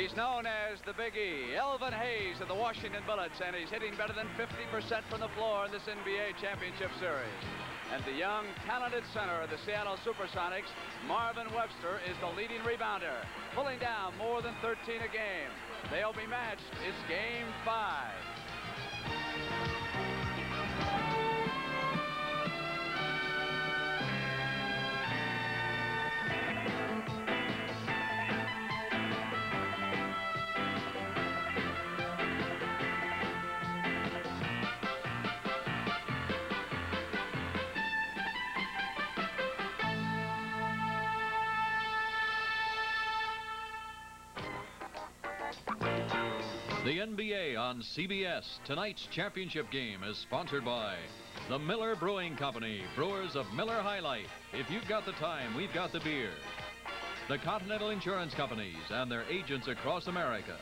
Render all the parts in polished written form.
He's known as the Big E, Elvin Hayes of the Washington Bullets, and he's hitting better than 50% from the floor in this NBA championship series. And the young, talented center of the Seattle Supersonics, Marvin Webster, is the leading rebounder, pulling down more than 13 a game. They'll be matched. It's Game 5. The NBA on CBS. Tonight's championship game is sponsored by the Miller Brewing Company, brewers of Miller High Life. If you've got the time, we've got the beer. The Continental Insurance Companies and their agents across America.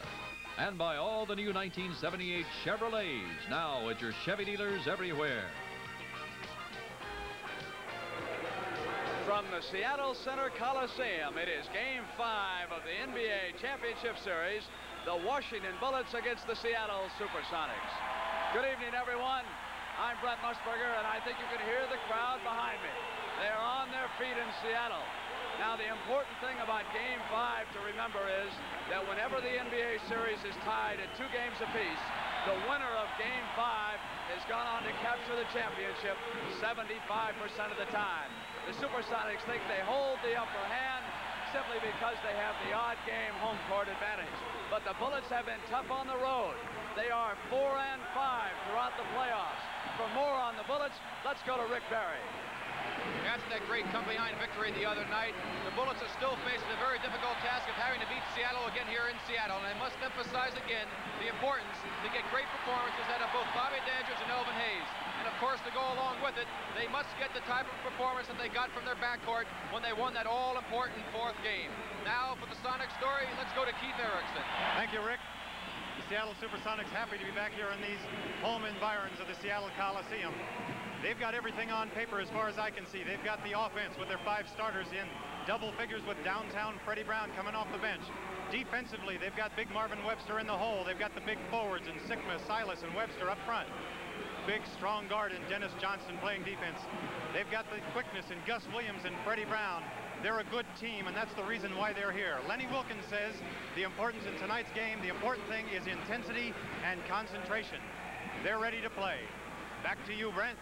And by all the new 1978 Chevrolets, now at your Chevy dealers everywhere. From the Seattle Center Coliseum, it is Game 5 of the NBA Championship Series. The Washington Bullets against the Seattle Supersonics. Good evening, everyone. I'm Brent Musburger, and I think you can hear the crowd behind me. They are on their feet in Seattle. Now, the important thing about Game 5 to remember is that whenever the NBA series is tied at 2 games apiece, the winner of Game 5 has gone on to capture the championship 75% of the time. The Supersonics think they hold the upper hand simply because they have the odd game home court advantage. But the Bullets have been tough on the road. They are 4-5 throughout the playoffs. For more on the Bullets, let's go to Rick Barry. After that great come-behind victory the other night, the Bullets are still facing a very difficult task of having to beat Seattle again here in Seattle. And I must emphasize again the importance to get great performances out of both Bobby Dandridge and Elvin Hayes. And of course, to go along with it, they must get the type of performance that they got from their backcourt when they won that all-important 4th game. Now, for the Sonic story, let's go to Keith Erickson. Thank you, Rick. The Seattle Supersonics happy to be back here in these home environs of the Seattle Coliseum. They've got everything on paper as far as I can see. They've got the offense with their 5 starters in double figures with downtown Freddie Brown coming off the bench. Defensively, they've got big Marvin Webster in the hole. They've got the big forwards in Sikma, Silas, and Webster up front. Big, strong guard in Dennis Johnson playing defense. They've got the quickness in Gus Williams and Freddie Brown. They're a good team, and that's the reason why they're here. Lenny Wilkins says the importance in tonight's game, the important thing is intensity and concentration. They're ready to play. Back to you, Brent.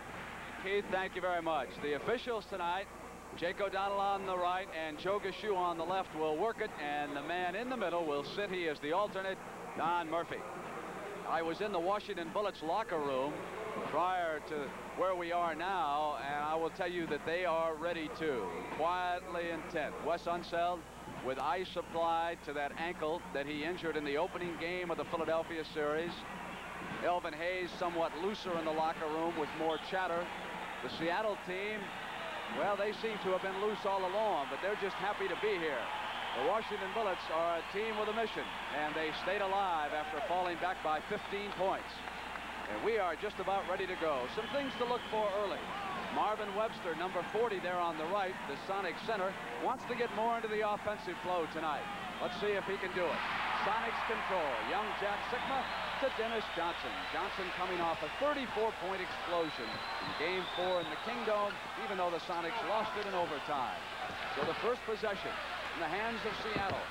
Keith, thank you very much. The officials tonight, Jake O'Donnell on the right and Joe Gashu on the left, will work it, and the man in the middle will sit. He is the alternate, Don Murphy. I was in the Washington Bullets locker room prior to where we are now, and I will tell you that they are ready too. Quietly intent. Wes Unseld with ice applied to that ankle that he injured in the opening game of the Philadelphia series. Elvin Hayes somewhat looser in the locker room with more chatter. The Seattle team, well, they seem to have been loose all along, but they're just happy to be here. The Washington Bullets are a team with a mission, and they stayed alive after falling back by 15 points. And we are just about ready to go. Some things to look for early. Marvin Webster, number 40 there on the right, the Sonic center, wants to get more into the offensive flow tonight. Let's see if he can do it. Sonics control. Young Jack Sikma to Dennis Johnson. Johnson coming off a 34-point explosion in Game 4 in the Kingdome, even though the Sonics lost it in overtime. So the first possession in the hands of Seattle.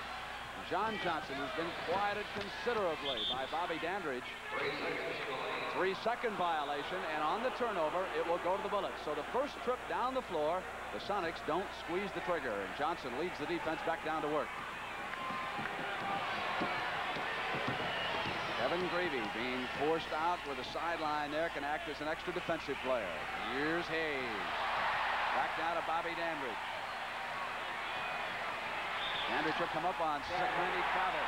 John Johnson, who's been quieted considerably by Bobby Dandridge. 3-second violation, and on the turnover, it will go to the Bullets. So the first trip down the floor, the Sonics don't squeeze the trigger, and Johnson leads the defense back down to work. Kevin Gravy being forced out with a sideline there, can act as an extra defensive player. Here's Hayes. Back down to Bobby Dandridge. Dandridge will come up on Sikma travel.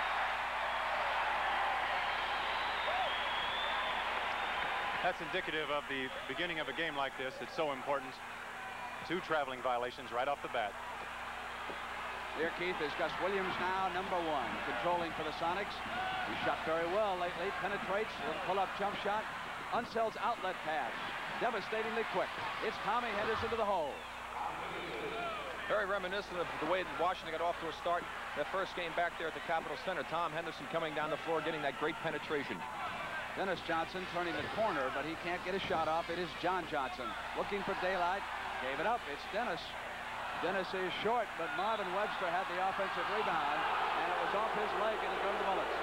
That's indicative of the beginning of a game like this. It's so important. 2 traveling violations right off the bat. Here, Keith, is Gus Williams now, number 1, controlling for the Sonics. He shot very well lately, penetrates, little pull-up jump shot. Unseld's outlet pass, devastatingly quick. It's Tommy Henderson to the hole. Very reminiscent of the way that Washington got off to a start that first game back there at the Capitol Center. Tom Henderson coming down the floor, getting that great penetration. Dennis Johnson turning the corner, but he can't get a shot off. It is John Johnson looking for daylight. Gave it up. It's Dennis. Dennis is short, but Marvin Webster had the offensive rebound, and it was off his leg, and it goes to the Bullets.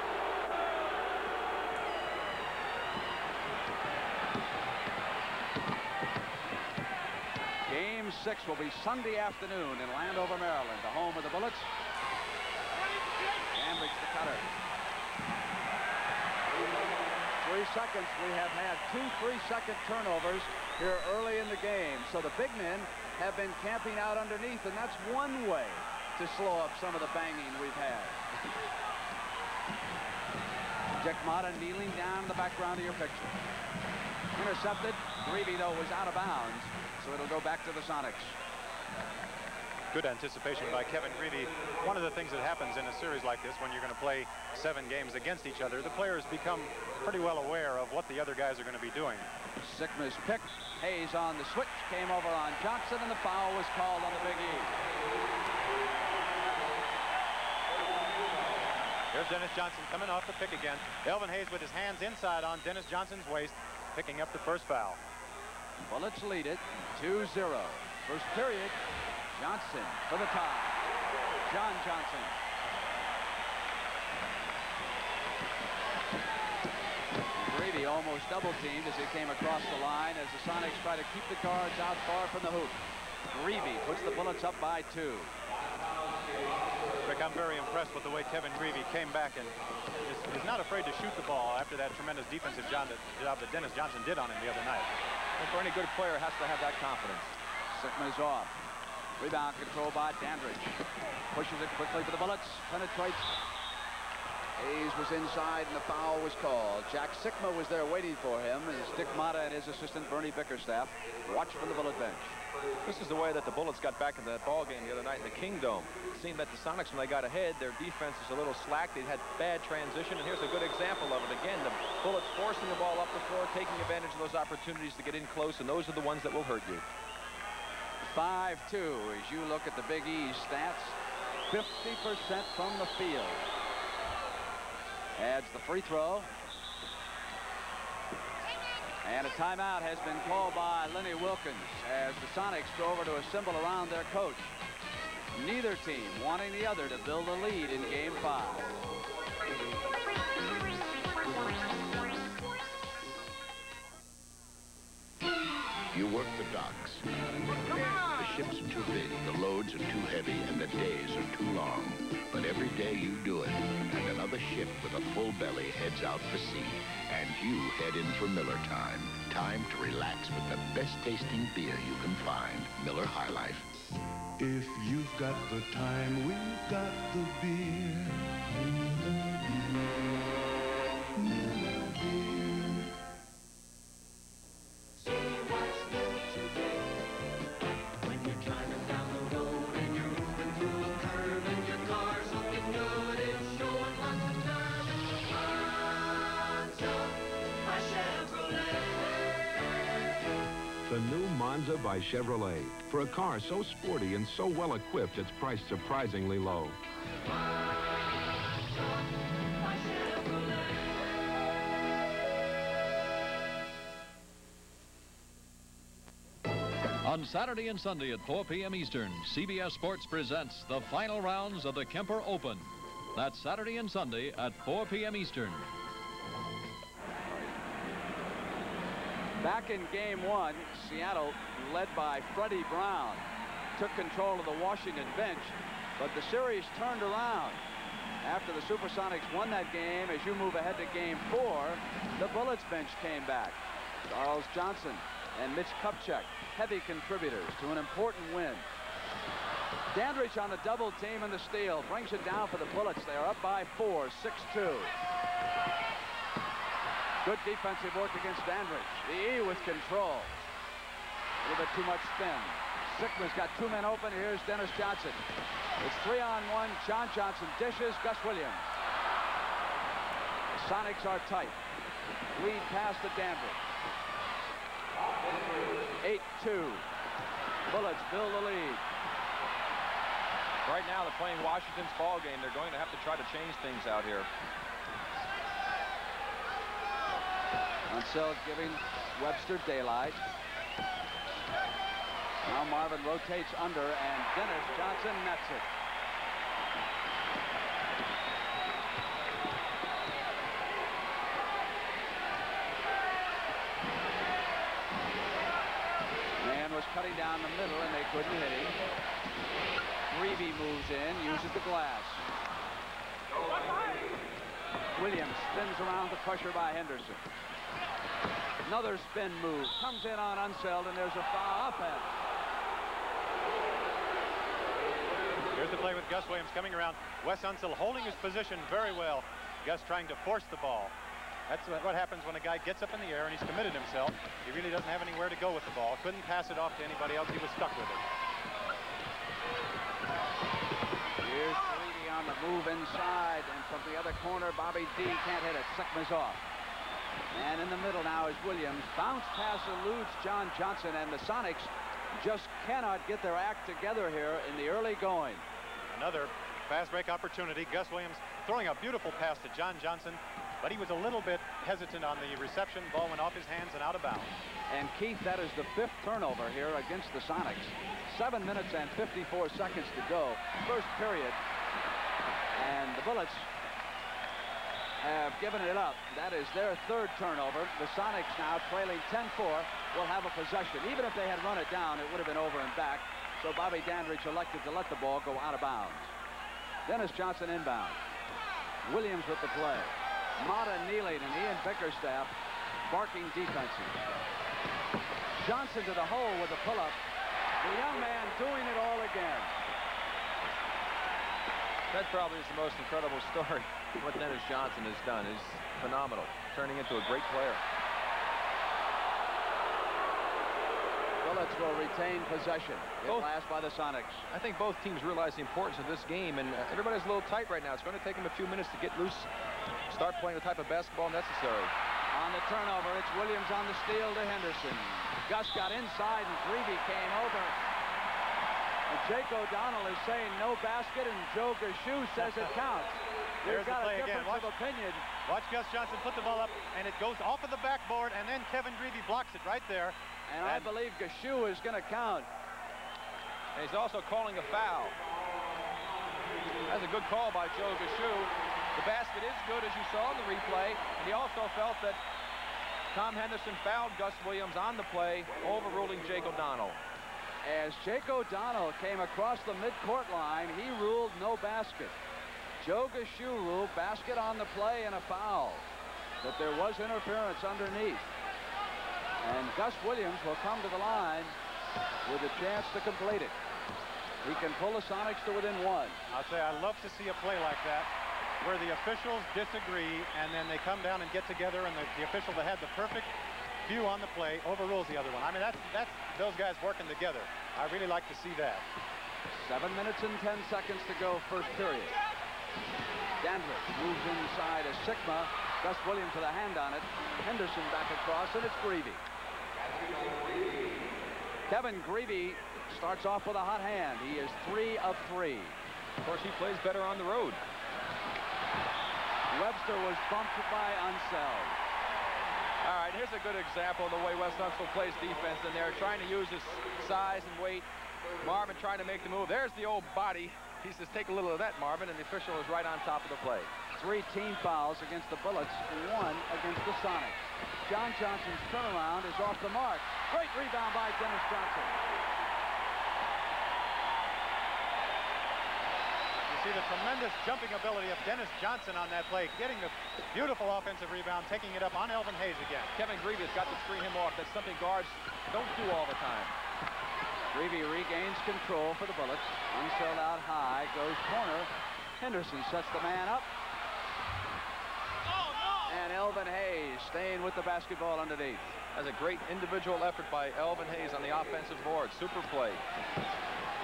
Game 6 will be Sunday afternoon in Landover, Maryland, the home of the Bullets. Dandridge the cutter. 3 seconds. We have had 2 3-second turnovers here early in the game. So the big men have been camping out underneath, and that's one way to slow up some of the banging we've had. Dick Motta kneeling down in the background of your picture. Intercepted. Greavy, though, was out of bounds, so it'll go back to the Sonics. Good anticipation by Kevin Greavy. One of the things that happens in a series like this, when you're going to play 7 games against each other, the players become pretty well aware of what the other guys are going to be doing. Sickma's pick. Hayes on the switch, came over on Johnson, and the foul was called on the Big E. Here's Dennis Johnson coming off the pick again. Elvin Hayes with his hands inside on Dennis Johnson's waist, picking up the first foul. Bullets lead it 2-0. First period. Johnson for the tie. John Johnson. Greavy almost double-teamed as he came across the line as the Sonics try to keep the guards out far from the hoop. Greavy puts the Bullets up by 2. Rick, I'm very impressed with the way Kevin Greavy came back and is not afraid to shoot the ball after that tremendous defensive job that Dennis Johnson did on him the other night. And for any good player, has to have that confidence. Sickma's off. Rebound control by Dandridge. Pushes it quickly for the Bullets. Penetrates. Hayes was inside, and the foul was called. Jack Sickma was there waiting for him as Dick Motta and his assistant Bernie Bickerstaff watched from the Bullet bench. This is the way that the Bullets got back into that ball game the other night in the Kingdome. It seemed that the Sonics, when they got ahead, their defense is a little slack. They had bad transition, and here's a good example of it. Again, the Bullets forcing the ball up the floor, taking advantage of those opportunities to get in close, and those are the ones that will hurt you. 5-2 as you look at the Big E's stats. 50% from the field. Adds the free throw. And a timeout has been called by Lenny Wilkins as the Sonics go over to assemble around their coach. Neither team wanting the other to build a lead in Game 5. You work the docks. The ships are too big, the loads are too heavy, and the days are too long. But every day you do it, and another ship with a full belly heads out for sea, and you head in for Miller time. Time to relax with the best tasting beer you can find. Miller High Life. If you've got the time, we've got the beer. Miller beer. See what's new today. When you're driving down the road and you're moving through a curve and your car's looking good, it's showing lots of nerve. Monza by Chevrolet. The new Monza by Chevrolet. For a car so sporty and so well equipped, it's priced surprisingly low. On Saturday and Sunday at 4 p.m. Eastern, CBS Sports presents the final rounds of the Kemper Open. That's Saturday and Sunday at 4 p.m. Eastern. Back in Game 1, Seattle, led by Freddie Brown, took control of the Washington bench, but the series turned around. After the Supersonics won that game, as you move ahead to Game 4, the Bullets bench came back. Charles Johnson and Mitch Kupchak, heavy contributors to an important win. Dandridge on the double team and the steal, brings it down for the Bullets. They are up by 4, 6-2. Good defensive work against Dandridge. The E with control. A little bit too much spin. Sickma's got 2 men open. Here's Dennis Johnson. It's 3-on-1. John Johnson dishes. Gus Williams. The Sonics are tight. Lead pass to Dandridge. 8-2. Bullets build the lead. Right now, they're playing Washington's ball game. They're going to have to try to change things out here. Unseld giving Webster daylight. Now Marvin rotates under, and Dennis Johnson nets it. Man was cutting down the middle, and they couldn't hit him. Greavy moves in, uses the glass. Williams spins around the pressure by Henderson. Another spin move. Comes in on Unseld, and there's a foul up at. Here's the play with Gus Williams coming around. Wes Unseld holding his position very well. Gus trying to force the ball. That's what happens when a guy gets up in the air and he's committed himself. He really doesn't have anywhere to go with the ball. Couldn't pass it off to anybody else. He was stuck with it. Here's Greavy on the move inside, and from the other corner, Bobby D can't hit it. Sickma's off. And in the middle now is Williams. Bounce pass eludes John Johnson, and the Sonics just cannot get their act together here in the early going. Another fast break opportunity. Gus Williams throwing a beautiful pass to John Johnson, but he was a little bit hesitant on the reception. Ball went off his hands and out of bounds. And Keith, that is the 5th turnover here against the Sonics. 7 minutes and 54 seconds to go. First period. And the Bullets have given it up. That is their 3rd turnover. The Sonics now trailing 10-4 will have a possession. Even if they had run it down, it would have been over and back. So Bobby Dandridge elected to let the ball go out of bounds. Dennis Johnson inbound. Williams with the play. Mata kneeling and Ian Bickerstaff barking defenses. Johnson to the hole with a pull-up. The young man doing it all again. That probably is the most incredible story. What Dennis Johnson has done is phenomenal, turning into a great player. Bullets will retain possession. Hit last by the Sonics. I think both teams realize the importance of this game, and everybody's a little tight right now. It's going to take them a few minutes to get loose, start playing the type of basketball necessary. On the turnover, it's Williams on the steal to Henderson. Gus got inside, and Greavy came over. And Jake O'Donnell is saying no basket, and Joe Gushue says it counts. There's got the play a difference again. of opinion. Watch Gus Johnson put the ball up, and it goes off of the backboard, and then Kevin Greavy blocks it right there. And I believe Gushue is going to count. And he's also calling a foul. That's a good call by Joe Gushue. The basket is good, as you saw in the replay. And he also felt that Tom Henderson fouled Gus Williams on the play, overruling Jake O'Donnell. As Jake O'Donnell came across the midcourt line, he ruled no basket. Joe Gushue ruled basket on the play and a foul. But there was interference underneath. And Gus Williams will come to the line with a chance to complete it. He can pull the Sonics to within 1. I'll say I love to see a play like that where the officials disagree and then they come down and get together, and the official that had the perfect view on the play overrules the other one. I mean, that's those guys working together. I really like to see that. 7 minutes and 10 seconds to go, first period. Dandridge moves inside as Sigma. Gus Williams with a hand on it. Henderson back across, and it's Greavy. Kevin Greavy starts off with a hot hand. He is 3 of 3. Of course, he plays better on the road. Webster was bumped by Unseld. All right, here's a good example of the way Wes Unseld plays defense in there, trying to use his size and weight. Marvin trying to make the move. There's the old body. He says, take a little of that, Marvin, and the official is right on top of the play. 3 team fouls against the Bullets and 1 against the Sonics. John Johnson's turnaround is off the mark. Great rebound by Dennis Johnson. You see the tremendous jumping ability of Dennis Johnson on that play, getting the beautiful offensive rebound, taking it up on Elvin Hayes again. Kevin Greavy has got to screen him off. That's something guards don't do all the time. Greavy regains control for the Bullets. Unseld out high, goes corner. Henderson sets the man up. And Elvin Hayes staying with the basketball underneath. That's a great individual effort by Elvin Hayes on the offensive board. Super play.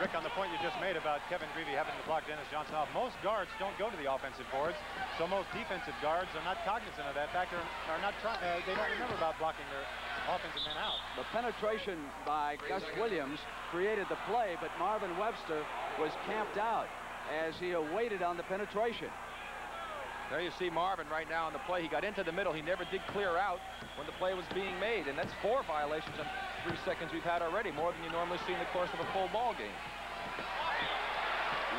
Rick, on the point you just made about Kevin Greavy having to block Dennis Johnson off, most guards don't go to the offensive boards, so most defensive guards are not cognizant of that. In fact, they don't remember about blocking their offensive men out. The penetration by Gus Williams created the play, but Marvin Webster was camped out as he awaited on the penetration. There you see Marvin right now on the play. He got into the middle. He never did clear out when the play was being made, and that's 4 violations in 3 seconds we've had already, more than you normally see in the course of a full ball game.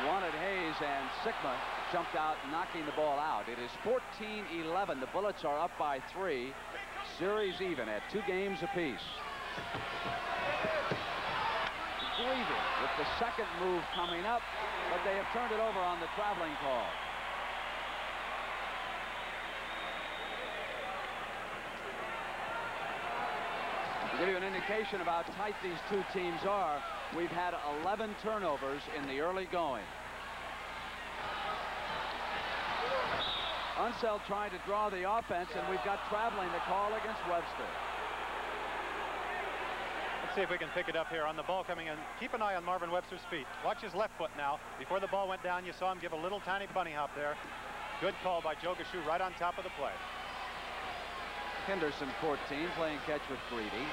Wanted Hayes, and Sigma jumped out, knocking the ball out. It is 14-11. The Bullets are up by 3. Series even at 2 games apiece. Greavy with the second move coming up, but they have turned it over on the traveling call. To give you an indication of how tight these 2 teams are, we've had 11 turnovers in the early going. Unseld trying to draw the offense, and we've got traveling to call against Webster. Let's see if we can pick it up here on the ball coming in. Keep an eye on Marvin Webster's feet. Watch his left foot now. Before the ball went down, you saw him give a little tiny bunny hop there. Good call by Joe Gashue right on top of the play. Henderson, 14, playing catch with Greavy.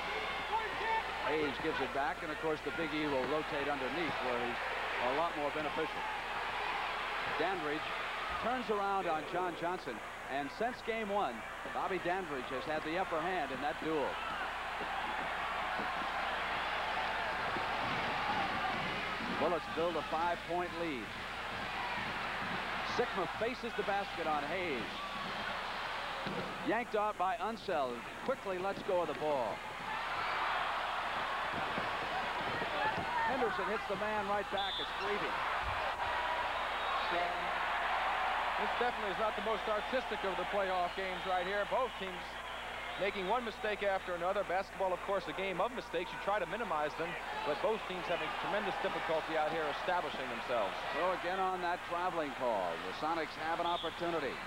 Hayes gives it back, and of course the Big E will rotate underneath where he's a lot more beneficial. Dandridge turns around on John Johnson, and since game 1, Bobby Dandridge has had the upper hand in that duel. Bullets build a 5-point lead. Sigma faces the basket on Hayes. Yanked out by Unseld. Quickly lets go of the ball. Henderson hits the man right back. It's Greavy. This definitely is not the most artistic of the playoff games right here. Both teams making one mistake after another. Basketball, of course, a game of mistakes. You try to minimize them, but both teams having tremendous difficulty out here establishing themselves. So again on that traveling call, the Sonics have an opportunity.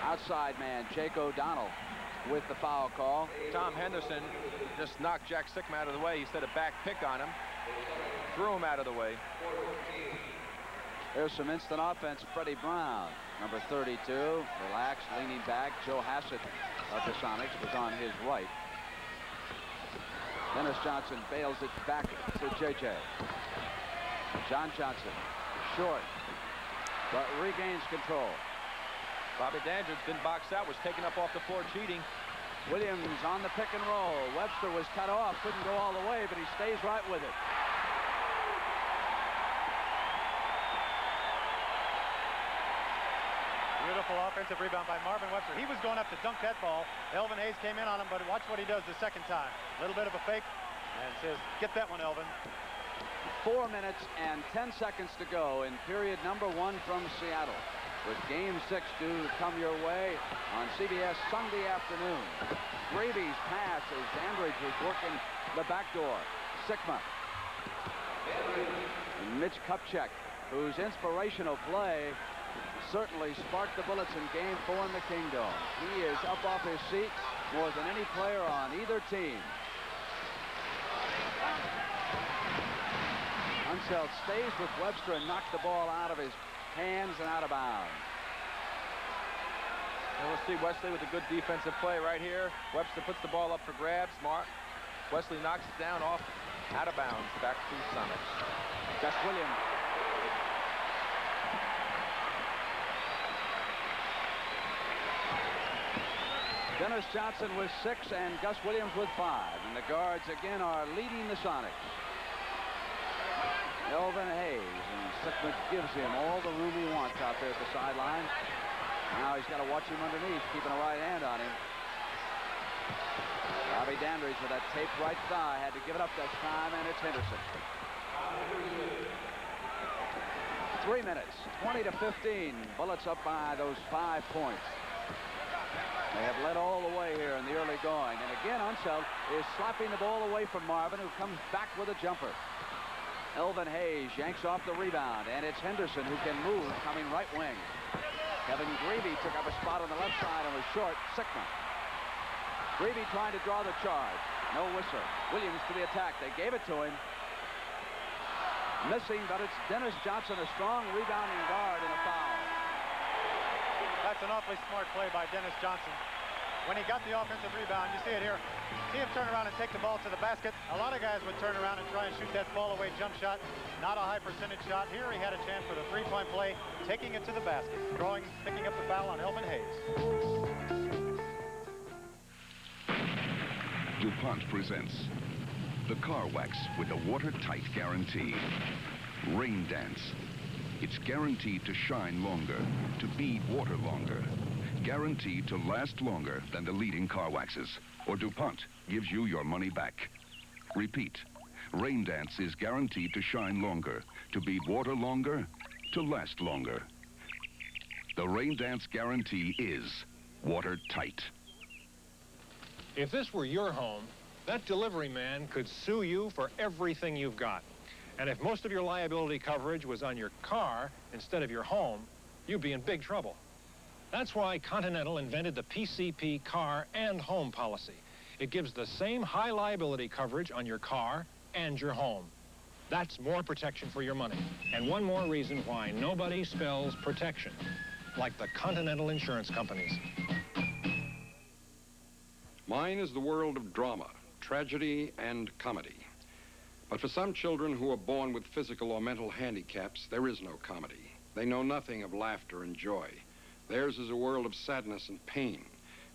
Outside man, Jake O'Donnell with the foul call. Tom Henderson just knocked Jack Sigma out of the way. He set a back pick on him, threw him out of the way. There's some instant offense. Freddie Brown, number 32, relaxed, leaning back. Joe Hassett of the Sonics was on his right. Dennis Johnson bails it back to JJ. John Johnson, short, but regains control. Bobby Dandridge didn't box out, was taken up off the floor cheating. Williams on the pick and roll. Webster was cut off, couldn't go all the way, but he stays right with it. Beautiful offensive rebound by Marvin Webster. He was going up to dunk that ball. Elvin Hayes came in on him, but watch what he does the second time. A little bit of a fake, and says, get that one, Elvin. 4 minutes and 10 seconds to go in period number 1 from Seattle, with game 6 due to come your way on CBS Sunday afternoon. Gravy's pass as Dandridge was working the back door. Sigma. And Mitch Kupchak, whose inspirational play certainly sparked the Bullets in game 4 in the Kingdom. He is up off his seat more than any player on either team. Unseld stays with Webster and knocks the ball out of his hands and out of bounds. And we'll see Wesley with a good defensive play right here. Webster puts the ball up for grabs. Wesley knocks it down off out of bounds. Back to Sonics. Gus Williams. Dennis Johnson with 6 and Gus Williams with 5. And the guards again are leading the Sonics. Elvin Hayes, and Sigma gives him all the room he wants out there at the sideline. Now he's got to watch him underneath, keeping a right hand on him. Bobby Dandridge with that taped right thigh had to give it up this time, and it's Henderson. 3 minutes, 20-15. Bullets up by those 5 points. They have led all the way here in the early going. And again, Unseld is slapping the ball away from Marvin, who comes back with a jumper. Elvin Hayes yanks off the rebound, and it's Henderson who can move, coming right wing. Kevin Greavy took up a spot on the left side and was short. Sigma. Greavy trying to draw the charge. No whistle. Williams to the attack. They gave it to him. Missing, but it's Dennis Johnson, a strong rebounding guard, and a foul. That's an awfully smart play by Dennis Johnson. when he got the offensive rebound. You see it here. See him turn around and take the ball to the basket. A lot of guys would turn around and try and shoot that fall away jump shot. Not a high percentage shot. Here he had a chance for the three-point play, taking it to the basket, picking up the foul on Elvin Hayes. DuPont presents the car wax with a watertight guarantee. Rain Dance. It's guaranteed to shine longer, to bead water longer, guaranteed to last longer than the leading car waxes. Or DuPont gives you your money back. Repeat. Rain Dance is guaranteed to shine longer, to bead water longer, to last longer. The Rain Dance guarantee is watertight. If this were your home, that delivery man could sue you for everything you've got. And if most of your liability coverage was on your car instead of your home, you'd be in big trouble. That's why Continental invented the PCP car and home policy. It gives the same high liability coverage on your car and your home. That's more protection for your money. And one more reason why nobody spells protection like the Continental Insurance Companies. Mine is the world of drama, tragedy, and comedy. But for some children who are born with physical or mental handicaps, there is no comedy. They know nothing of laughter and joy. Theirs is a world of sadness and pain.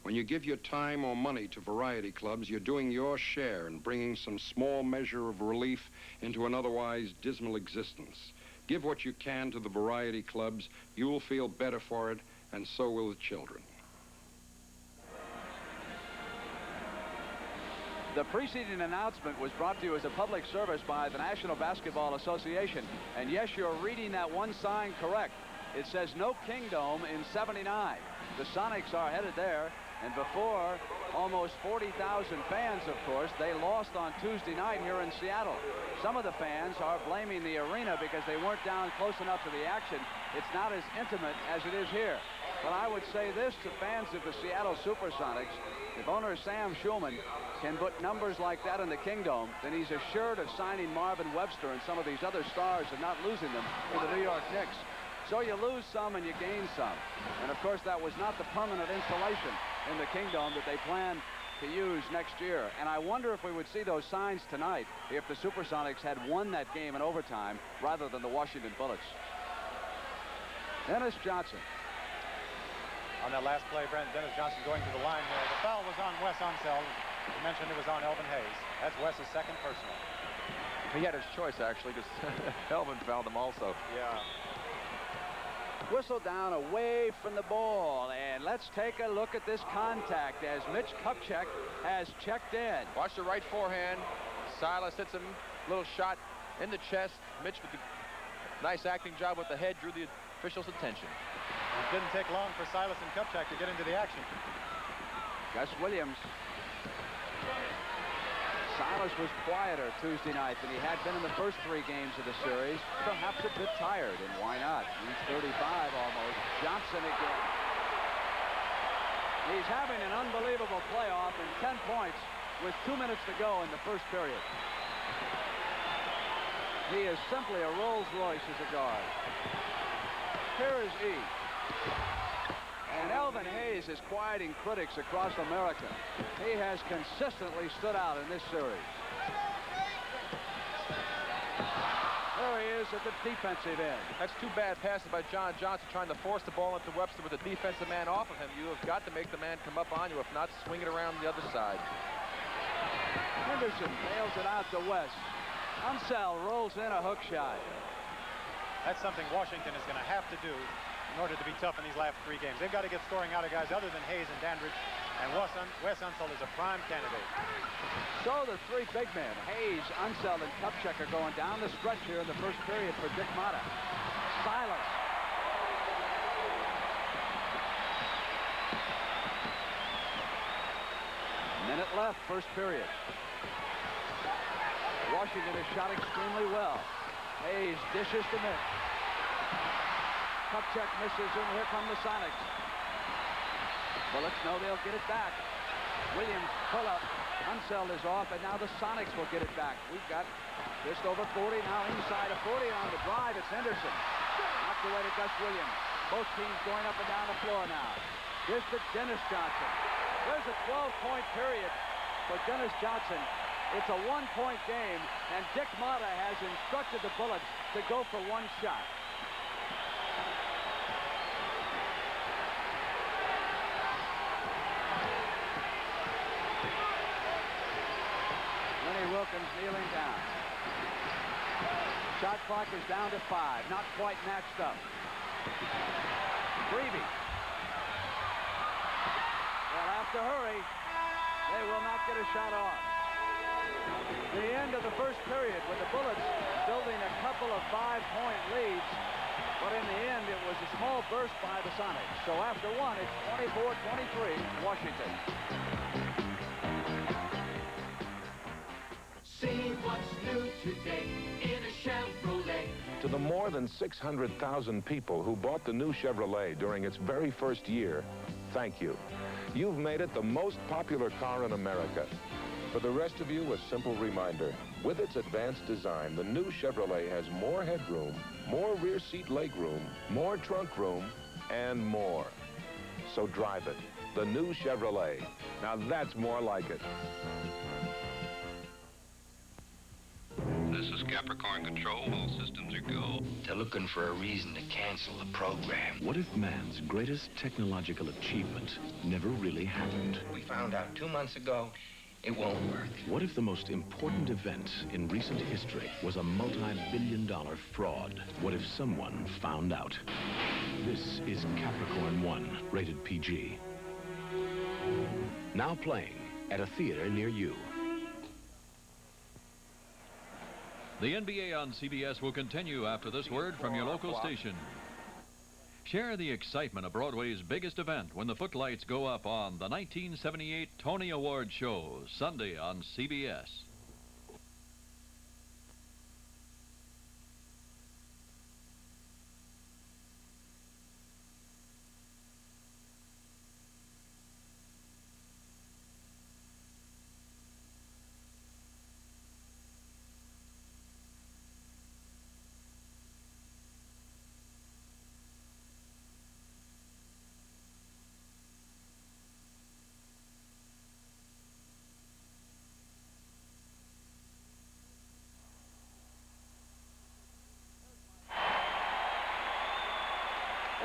When you give your time or money to variety clubs, you're doing your share in bringing some small measure of relief into an otherwise dismal existence. Give what you can to the variety clubs. You'll feel better for it, and so will the children. The preceding announcement was brought to you as a public service by the National Basketball Association. And yes, you're reading that one sign correct. It says no Kingdome in '79. The Sonics are headed there. And before, almost 40,000 fans, of course, they lost on Tuesday night here in Seattle. Some of the fans are blaming the arena because they weren't down close enough to the action. It's not as intimate as it is here. But I would say this to fans of the Seattle Supersonics: if owner Sam Schulman can put numbers like that in the Kingdome, then he's assured of signing Marvin Webster and some of these other stars and not losing them to the New York Knicks. So you lose some and you gain some. And of course, that was not the permanent installation in the Kingdome that they plan to use next year. And I wonder if we would see those signs tonight if the Supersonics had won that game in overtime rather than the Washington Bullets. Dennis Johnson. On that last play, Dennis Johnson going to the line here. The foul was on Wes Unseld. You mentioned it was on Elvin Hayes. That's Wes's second personal. He had his choice, actually, because Elvin fouled him also. Yeah. Whistle down away from the ball, and let's take a look at this contact as Mitch Kupchak has checked in. Watch the right forehand. Silas hits him, little shot in the chest. Mitch with the nice acting job with the head drew the official's attention. It didn't take long for Silas and Kupchak to get into the action. Gus Williams. Silas was quieter Tuesday night than he had been in the first 3 games of the series. Perhaps a bit tired, and why not? He's 35 almost. Johnson again. He's having an unbelievable playoff and 10 points with 2 minutes to go in the first period. He is simply a Rolls Royce as a guard. Here is E. And Elvin Hayes is quieting critics across America. He has consistently stood out in this series. There he is at the defensive end. That's 2 bad passes by John Johnson trying to force the ball into Webster with the defensive man off of him. You have got to make the man come up on you. If not, swing it around the other side. Henderson nails it out to West. Unseld rolls in a hook shot. That's something Washington is going to have to do in order to be tough in these last 3 games. They've got to get scoring out of guys other than Hayes and Dandridge, and Wes Unseld is a prime candidate. So the 3 big men, Hayes, Unseld, and Kupchak, are going down the stretch here in the first period for Dick Motta. Silas. Minute left, first period. Washington has shot extremely well. Hayes dishes to Mitch. Kupchak misses, and here come the Sonics. Bullets know they'll get it back. Williams pull up. Unseld is off, and now the Sonics will get it back. We've got just over 40, now inside of 40 on the drive. It's Henderson. Knocked away to Gus Williams. Both teams going up and down the floor now. Here's to Dennis Johnson. There's a 12-point period for Dennis Johnson. It's a one-point game, and Dick Motta has instructed the Bullets to go for one shot. Lenny Wilkens kneeling down. Shot clock is down to 5, not quite matched up. Grevey. They'll have to hurry. They will not get a shot off. The end of the first period with the Bullets building a couple of 5-point leads, but in the end it was a small burst by the Sonics. So after one, it's 24-23 Washington. See what's new today in a Chevrolet. To the more than 600,000 people who bought the new Chevrolet during its very first year, thank you. You've made it the most popular car in America. For the rest of you, a simple reminder. With its advanced design, the new Chevrolet has more headroom, more rear seat legroom, more trunk room, and more. So drive it. The new Chevrolet. Now that's more like it. This is Capricorn Control. All systems are go. They're looking for a reason to cancel the program. What if man's greatest technological achievement never really happened? We found out 2 months ago it won't work. What if the most important event in recent history was a multi-billion-dollar fraud? What if someone found out? This is Capricorn 1, rated PG. Now playing at a theater near you. The NBA on CBS will continue after this word from your local station. Share the excitement of Broadway's biggest event when the footlights go up on the 1978 Tony Award Show, Sunday on CBS.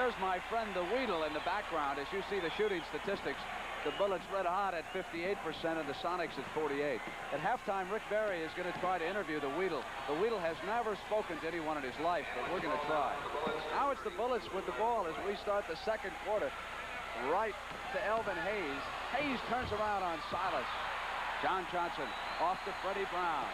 There's my friend the Weedle in the background. As you see the shooting statistics, the Bullets red hot at 58% and the Sonics at 48. At halftime, Rick Barry is going to try to interview the Weedle. The Weedle has never spoken to anyone in his life, but we're going to try. Now it's the Bullets with the ball as we start the second quarter. Right to Elvin Hayes. Hayes turns around on Silas. John Johnson off to Freddie Brown.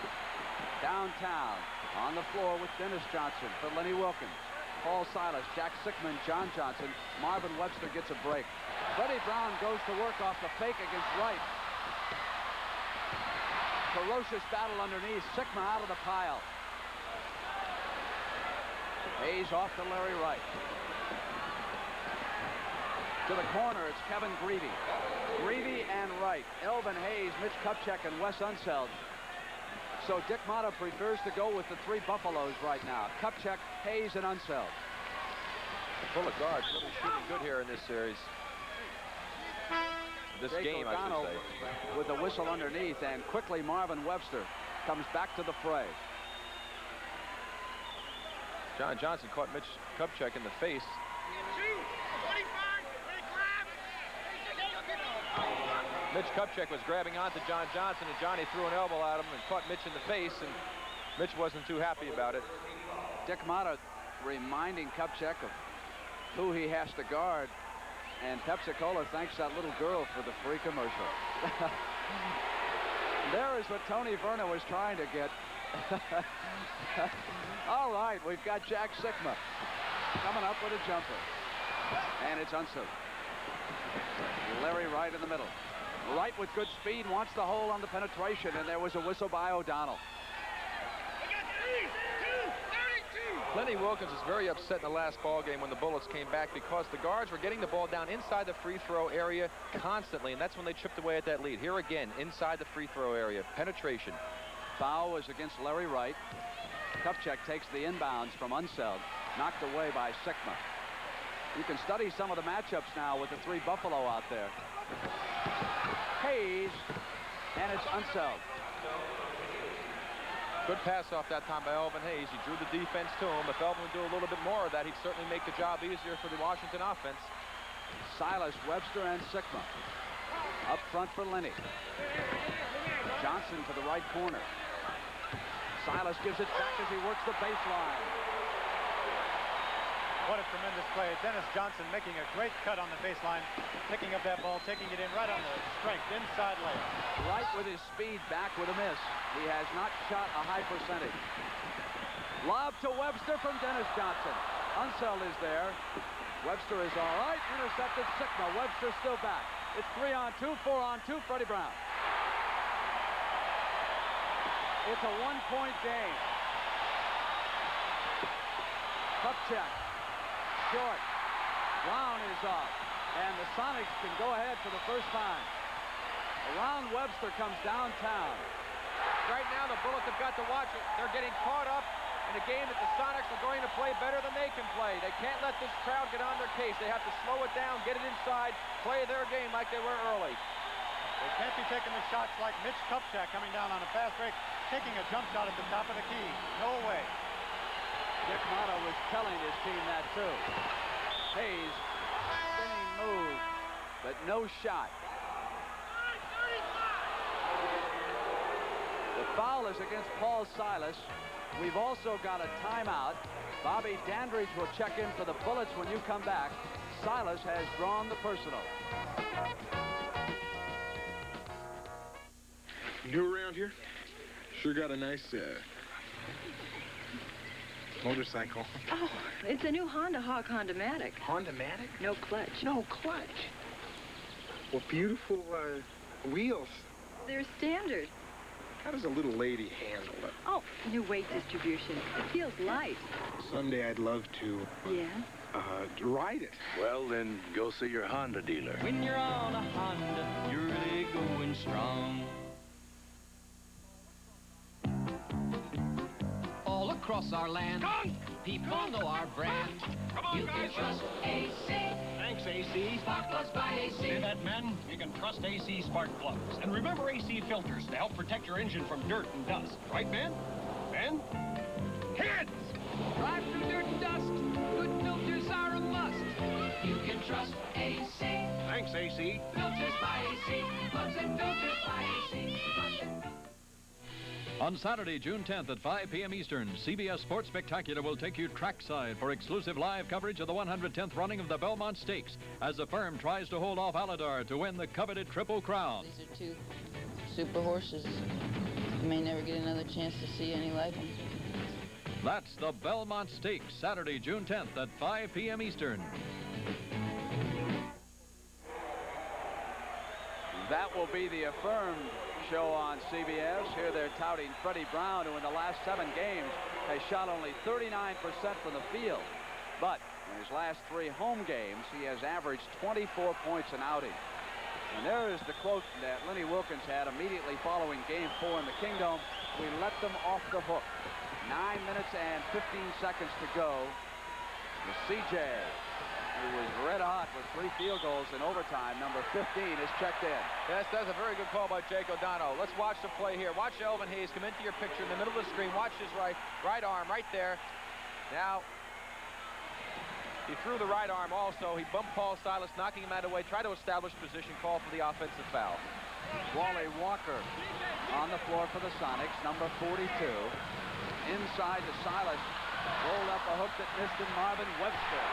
Downtown on the floor with Dennis Johnson for Lenny Wilkens. Paul Silas, Jack Sickman, John Johnson. Marvin Webster gets a break. Freddie Brown goes to work off the fake against Wright. Ferocious battle underneath. Sickman out of the pile. Hayes off to Larry Wright. To the corner, it's Kevin Grevey. Grevey and Wright. Elvin Hayes, Mitch Kupchak, and Wes Unseld. So Dick Motta prefers to go with the three Buffaloes right now. Kupchak, Hayes, and Unseld. The Bullet guards really shooting good here in this series. This Jake game, O'Donnell I should say. with the whistle underneath, and quickly Marvin Webster comes back to the fray. John Johnson caught Mitch Kupchak in the face. Mitch Kupchak was grabbing onto John Johnson, and Johnny threw an elbow at him and caught Mitch in the face, and Mitch wasn't too happy about it. Dick Motta reminding Kupchak of who he has to guard, and Pepsi-Cola thanks that little girl for the free commercial. There is what Tony Verna was trying to get. All right, we've got Jack Sickma coming up with a jumper, and it's Unseld. Larry Wright in the middle. Wright with good speed wants the hole on the penetration, and there was a whistle by O'Donnell. Lenny Wilkens is very upset in the last ball game when the Bullets came back because the guards were getting the ball down inside the free throw area constantly, and that's when they chipped away at that lead. Here again, inside the free throw area, penetration. Foul was against Larry Wright. Kupchak takes the inbounds from Unseld, knocked away by Sickma. You can study some of the matchups now with the 3 Buffalo out there. Hayes, and it's Unseld. Good pass off that time by Elvin Hayes. He drew the defense to him. If Elvin would do a little bit more of that, he'd certainly make the job easier for the Washington offense. Silas, Webster, and Sikma. Up front for Linney. Johnson to the right corner. Silas gives it back as he works the baseline. What a tremendous play. Dennis Johnson making a great cut on the baseline, picking up that ball, taking it in right on the strength, inside layup. Right with his speed, back with a miss. He has not shot a high percentage. Lob to Webster from Dennis Johnson. Unseld is there. Webster is all right. Intercepted Sikma. Webster still back. It's 3-on-2, 4-on-2, Freddie Brown. It's a 1-point game. Kupchak. Short. Brown is off. And the Sonics can go ahead for the first time. Around Webster comes downtown. Right now, the Bullets have got to watch it. They're getting caught up in a game that the Sonics are going to play better than they can play. They can't let this crowd get on their case. They have to slow it down, get it inside, play their game like they were early. They can't be taking the shots like Mitch Kupchak coming down on a fast break, taking a jump shot at the top of the key. No way. Dick Motto was telling his team that too. Hayes, spinning move, but no shot. The foul is against Paul Silas. We've also got a timeout. Bobby Dandridge will check in for the Bullets when you come back. Silas has drawn the personal. New around here? Sure got a nice motorcycle. Oh, it's a new Honda Hawk Honda-Matic. Honda-Matic? No clutch. No clutch. Well, beautiful wheels. They're standard. How does a little lady handle it? Oh, new weight distribution. It feels light. Someday I'd love to Yeah? ride it. Well, then go see your Honda dealer. When you're on a Honda, you're really going strong. All across our land, people know our brand. You can trust AC. Thanks, AC. Spark plugs by AC. Hear that, men? You can trust AC spark plugs. And remember AC filters to help protect your engine from dirt and dust. Right, Ben? Ben? Kids! Drive through dirt and dust. Good filters are a must. You can trust AC. Thanks, AC. Filters by AC. Plugs and filters by AC. On Saturday, June 10th at 5 p.m. Eastern, CBS Sports Spectacular will take you trackside for exclusive live coverage of the 110th running of the Belmont Stakes as the firm tries to hold off Aladar to win the coveted Triple Crown. These are two super horses. You may never get another chance to see any like them. That's the Belmont Stakes, Saturday, June 10th at 5 p.m. Eastern. That will be the affirmed show on CBS. Here they're touting Freddie Brown, who in the last 7 games has shot only 39% from the field. But in his last 3 home games, he has averaged 24 points an outing. And there is the quote that Lenny Wilkins had immediately following Game 4 in the Kingdom. We let them off the hook. 9 minutes and 15 seconds to go. The CJ, who was red hot with 3 field goals in overtime, number 15, is checked in. Yes, that's a very good call by Jake O'Donnell. Let's watch the play here. Watch Elvin Hayes come into your picture in the middle of the screen. Watch his right arm right there. Now, he threw the right arm also. He bumped Paul Silas, knocking him out of the way. Try to establish position, call for the offensive foul. Wally Walker on the floor for the Sonics, number 42. Inside to Silas. Rolled up a hook that missed in Marvin Webster.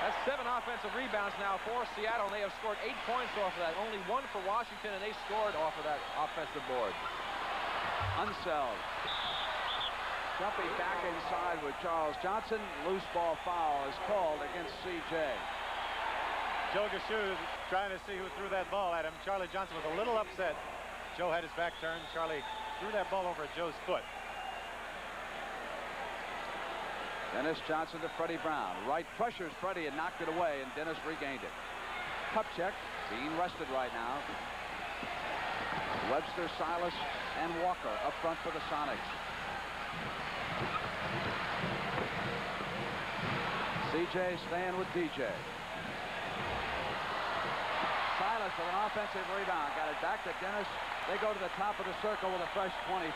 That's 7 offensive rebounds now for Seattle, and they have scored 8 points off of that. Only 1 for Washington, and they scored off of that offensive board. Unseld. Jumping back inside with Charles Johnson. Loose ball foul is called against CJ. Joe Gashu trying to see who threw that ball at him. Charlie Johnson was a little upset. Joe had his back turned. Charlie threw that ball over at Joe's foot. Dennis Johnson to Freddie Brown. Right pressures Freddie and knocked it away, and Dennis regained it. Kupchak being rested right now. Webster, Silas, and Walker up front for the Sonics. CJ staying with DJ. Silas with an offensive rebound. Got it back to Dennis. They go to the top of the circle with a fresh 24.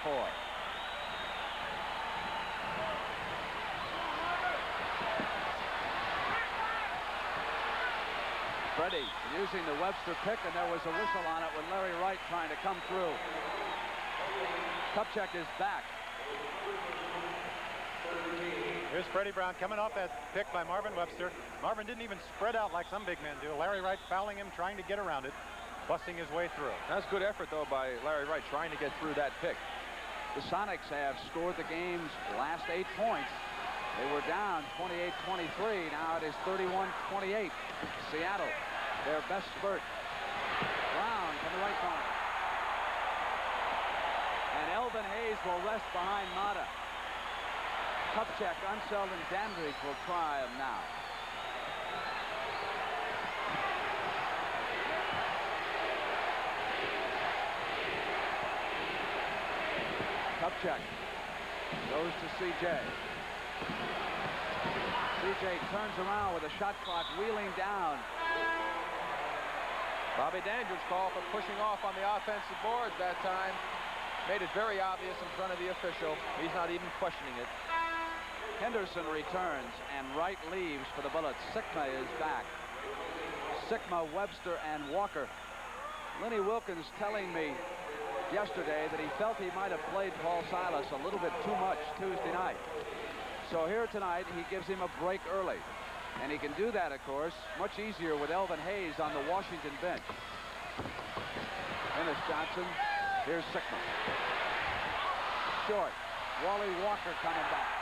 Freddie using the Webster pick, and there was a whistle on it with Larry Wright trying to come through. Kupchak is back. Here's Freddie Brown coming off that pick by Marvin Webster. Marvin didn't even spread out like some big men do. Larry Wright fouling him, trying to get around it, busting his way through. That's good effort, though, by Larry Wright, trying to get through that pick. The Sonics have scored the game's last 8 points. They were down 28-23. Now it is 31-28. Seattle, their best spurt. Brown from the right corner. And Elvin Hayes will rest behind Mata. Kupchak, Unseld, and Dandridge will try him now. Kupchak goes to CJ. CJ turns around with a shot clock wheeling down. Bobby Dandridge called for pushing off on the offensive boards that time. Made it very obvious in front of the official. He's not even questioning it. Henderson returns, and Wright leaves for the Bullets. Sikma is back. Sikma, Webster, and Walker. Lenny Wilkins telling me yesterday that he felt he might have played Paul Silas a little bit too much Tuesday night. So here tonight, he gives him a break early. And he can do that, of course, much easier with Elvin Hayes on the Washington bench. Ennis Johnson. Here's Sikma. Short. Wally Walker coming back.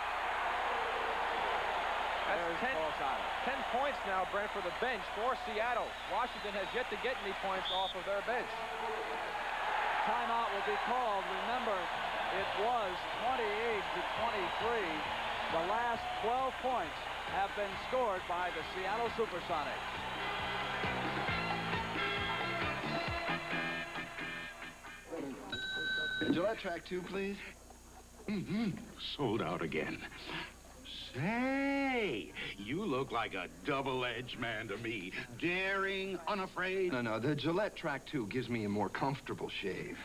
That's 10 points now, Brent, for the bench for Seattle. Washington has yet to get any points off of their bench. Timeout will be called. Remember, it was 28-23. The last 12 points have been scored by the Seattle Supersonics. Gillette Track 2, please. Sold out again. Say, you look like a double-edged man to me. Daring, unafraid. No, the Gillette Track 2 gives me a more comfortable shave.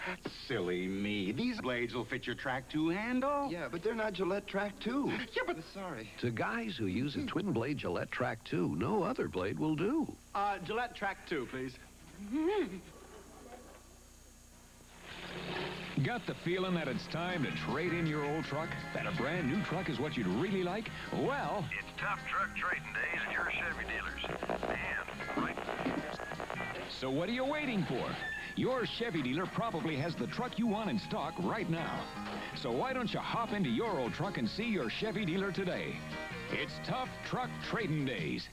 Silly me. These blades will fit your Track 2 handle. Yeah, but they're not Gillette Track 2. Yeah, but... Sorry. To guys who use a twin-blade Gillette Track 2, no other blade will do. Gillette Track 2, please. Got the feeling that it's time to trade in your old truck? That a brand new truck is what you'd really like? Well... It's tough truck trading days at your Chevy dealers. And right. So what are you waiting for? Your Chevy dealer probably has the truck you want in stock right now. So why don't you hop into your old truck and see your Chevy dealer today? It's tough truck trading days.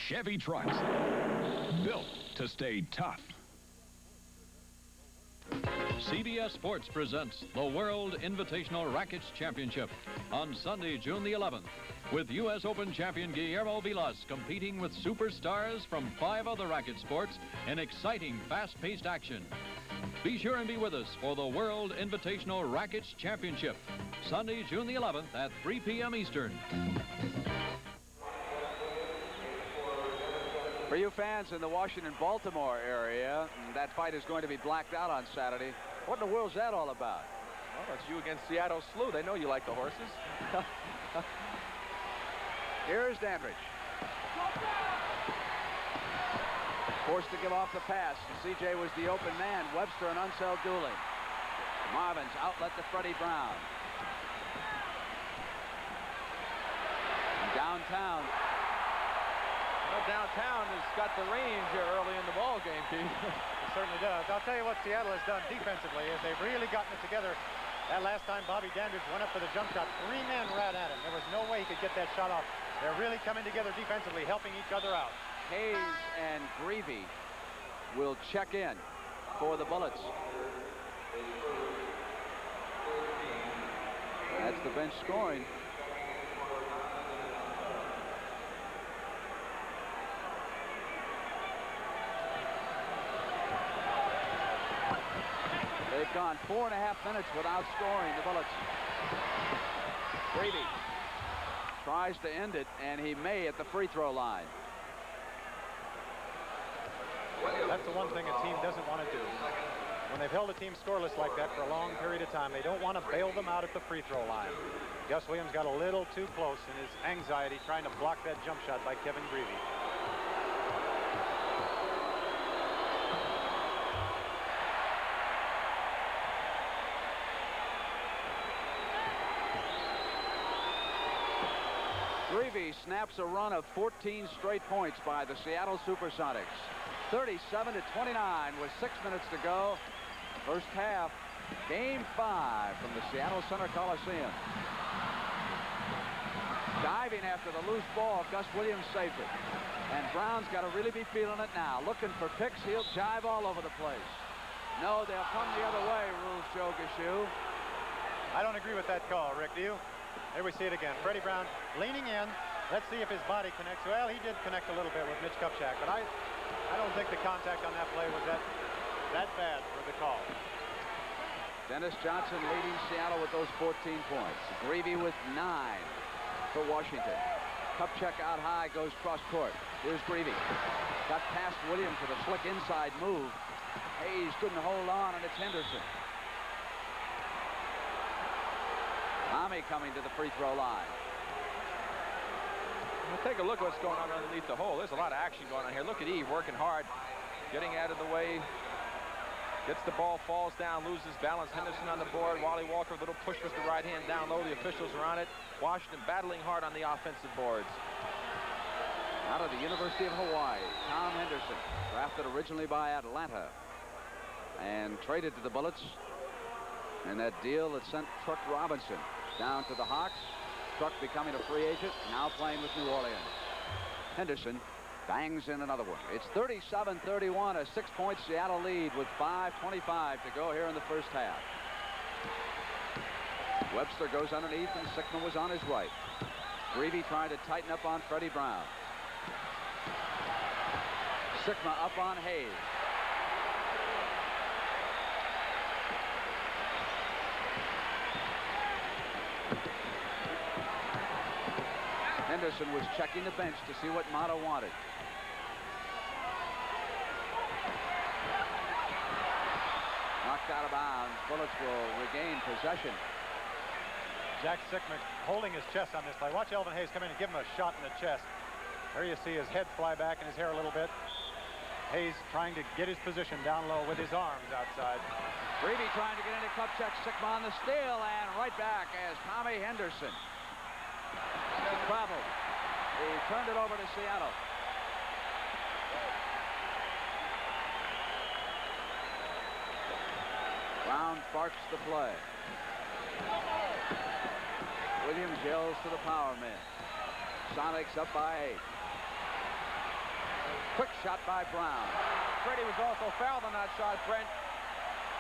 Chevy trucks. Built to stay tough. CBS Sports presents the World Invitational Rackets Championship on Sunday, June the 11th, with U.S. Open champion Guillermo Vilas competing with superstars from 5 other racket sports in exciting, fast-paced action. Be sure and be with us for the World Invitational Rackets Championship, Sunday, June the 11th at 3 p.m. Eastern. For you fans in the Washington-Baltimore area, that fight is going to be blacked out on Saturday. What in the world's that all about? Well, that's you against Seattle Slew. They know you like the horses. Here's Dandridge. Forced to give off the pass. CJ was the open man. Webster and Unseld dueling. Marvin's outlet to Freddie Brown. Downtown. Well, downtown has got the range early in the ball game, Pete. It certainly does. I'll tell you what Seattle has done defensively is they've really gotten it together. That last time Bobby Dandridge went up for the jump shot, 3 men ran at him. There was no way he could get that shot off. They're really coming together defensively, helping each other out. Hayes and Greavy will check in for the Bullets. That's the bench scoring. They've gone 4.5 minutes without scoring, the Bullets. Greavy. tries to end it, and he may at the free throw line. That's the one thing a team doesn't want to do. When they've held a team scoreless like that for a long period of time, they don't want to bail them out at the free throw line. Gus Williams got a little too close in his anxiety trying to block that jump shot by Kevin Greavy. Greavy snaps a run of 14 straight points by the Seattle Supersonics. 37-29 with 6 minutes to go. First half, game 5 from the Seattle Center Coliseum. Diving after the loose ball, Gus Williams saved it. And Brown's got to really be feeling it now. Looking for picks, he'll jive all over the place. No, they'll come the other way, rules Joe Gushue. I don't agree with that call, Rick, do you? There we see it again. Freddie Brown leaning in. Let's see if his body connects. Well, he did connect a little bit with Mitch Kupchak, but I don't think the contact on that play was that bad for the call. Dennis Johnson leading Seattle with those 14 points. Greavy with 9 for Washington. Kupchak out high, goes cross court. Here's Greavy. Got past Williams with a slick inside move. Hayes couldn't hold on, and it's Henderson. Tommy coming to the free throw line. Well, take a look at what's going on underneath the hole. There's a lot of action going on here. Look at Eve working hard, getting out of the way. Gets the ball, falls down, loses balance. Henderson on the board. Wally Walker, a little push with the right hand down low. The officials are on it. Washington battling hard on the offensive boards. Out of the University of Hawaii, Tom Henderson, drafted originally by Atlanta and traded to the Bullets. And that deal that sent Truck Robinson down to the Hawks. Truck becoming a free agent, now playing with New Orleans. Henderson bangs in another one. It's 37-31, a 6-point Seattle lead with 5:25 to go here in the first half. Webster goes underneath, and Sickman was on his right. Greavy trying to tighten up on Freddie Brown. Sickman up on Hayes. Henderson was checking the bench to see what Mata wanted. Knocked out of bounds. Bullets will regain possession. Jack Sickman holding his chest on this play. Watch Elvin Hayes come in and give him a shot in the chest. There you see his head fly back and his hair a little bit. Hayes trying to get his position down low with his arms outside. Greavy trying to get into Kupchak. Sickman on the steal, and right back as Tommy Henderson traveled. He turned it over to Seattle. Brown sparks the play. Williams yells to the power men. Sonics up by 8. Quick shot by Brown. Freddie was also fouled on that shot, Brent.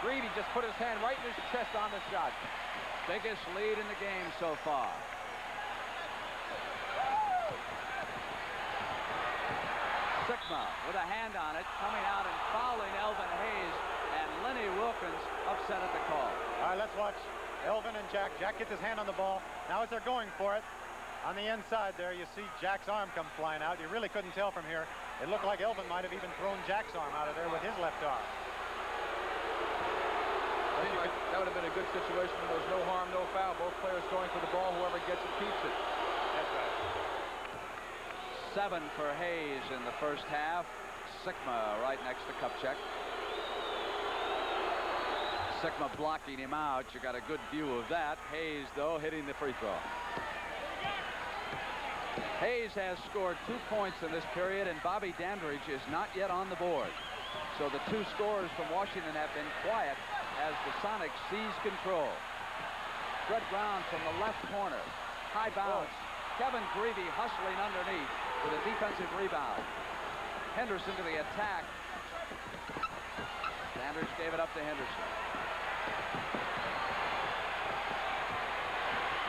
Greavy just put his hand right in his chest on the shot. Biggest lead in the game so far. Sickma with a hand on it, coming out and fouling Elvin Hayes, and Lenny Wilkins upset at the call. All right, let's watch Elvin and Jack. Jack gets his hand on the ball. Now as they're going for it, on the inside there, you see Jack's arm come flying out. You really couldn't tell from here. It looked like Elvin might have even thrown Jack's arm out of there with his left arm. That would have been a good situation when there was no harm, no foul. Both players going for the ball. Whoever gets it keeps it. That's right. 7 for Hayes in the first half. Sickma right next to Kupchak. Sickma blocking him out. You got a good view of that. Hayes, though, hitting the free throw. Hayes has scored 2 points in this period, and Bobby Dandridge is not yet on the board. So the 2 scorers from Washington have been quiet as the Sonics seize control. Fred Brown from the left corner. High bounce. Kevin Greavy hustling underneath with a defensive rebound. Henderson to the attack. Sanders gave it up to Henderson.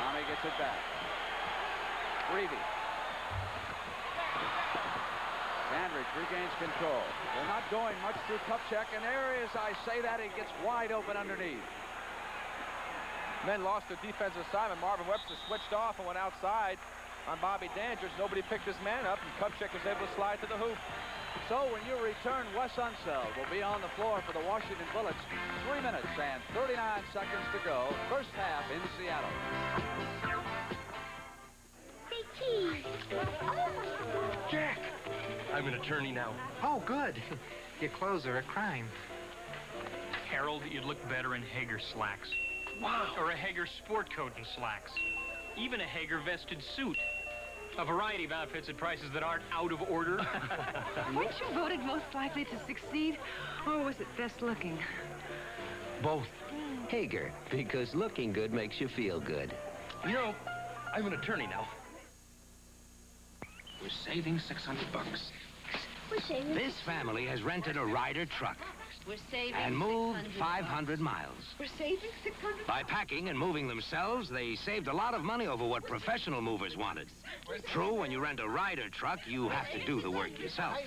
Tommy gets it back. Greavy. Sanders regains control. They're not going much through Kupchak, and there is, I say that, he gets wide open underneath. Men lost their defensive assignment. Marvin Webster switched off and went outside. on Bobby Dandridge. Nobody picked this man up, and Kupchak was able to slide to the hoop. So when you return, Wes Unseld will be on the floor for the Washington Bullets. 3 minutes and 39 seconds to go. First half in Seattle. Jack! I'm an attorney now. Oh, good. Your clothes are a crime. Harold, you'd look better in Hager slacks. Wow. Or a Hager sport coat and slacks. Even a Hager vested suit. A variety of outfits at prices that aren't out of order. Weren't you voted most likely to succeed, or was it best looking? Both. Hager, because looking good makes you feel good. You know, I'm an attorney now. We're saving $600. We're saving. This family has rented a Ryder truck We're saving and moved 600 500 miles. We're saving 600. By packing and moving themselves, they saved a lot of money over what professional movers wanted. True, when you rent a Ryder truck, you have to do the work yourself.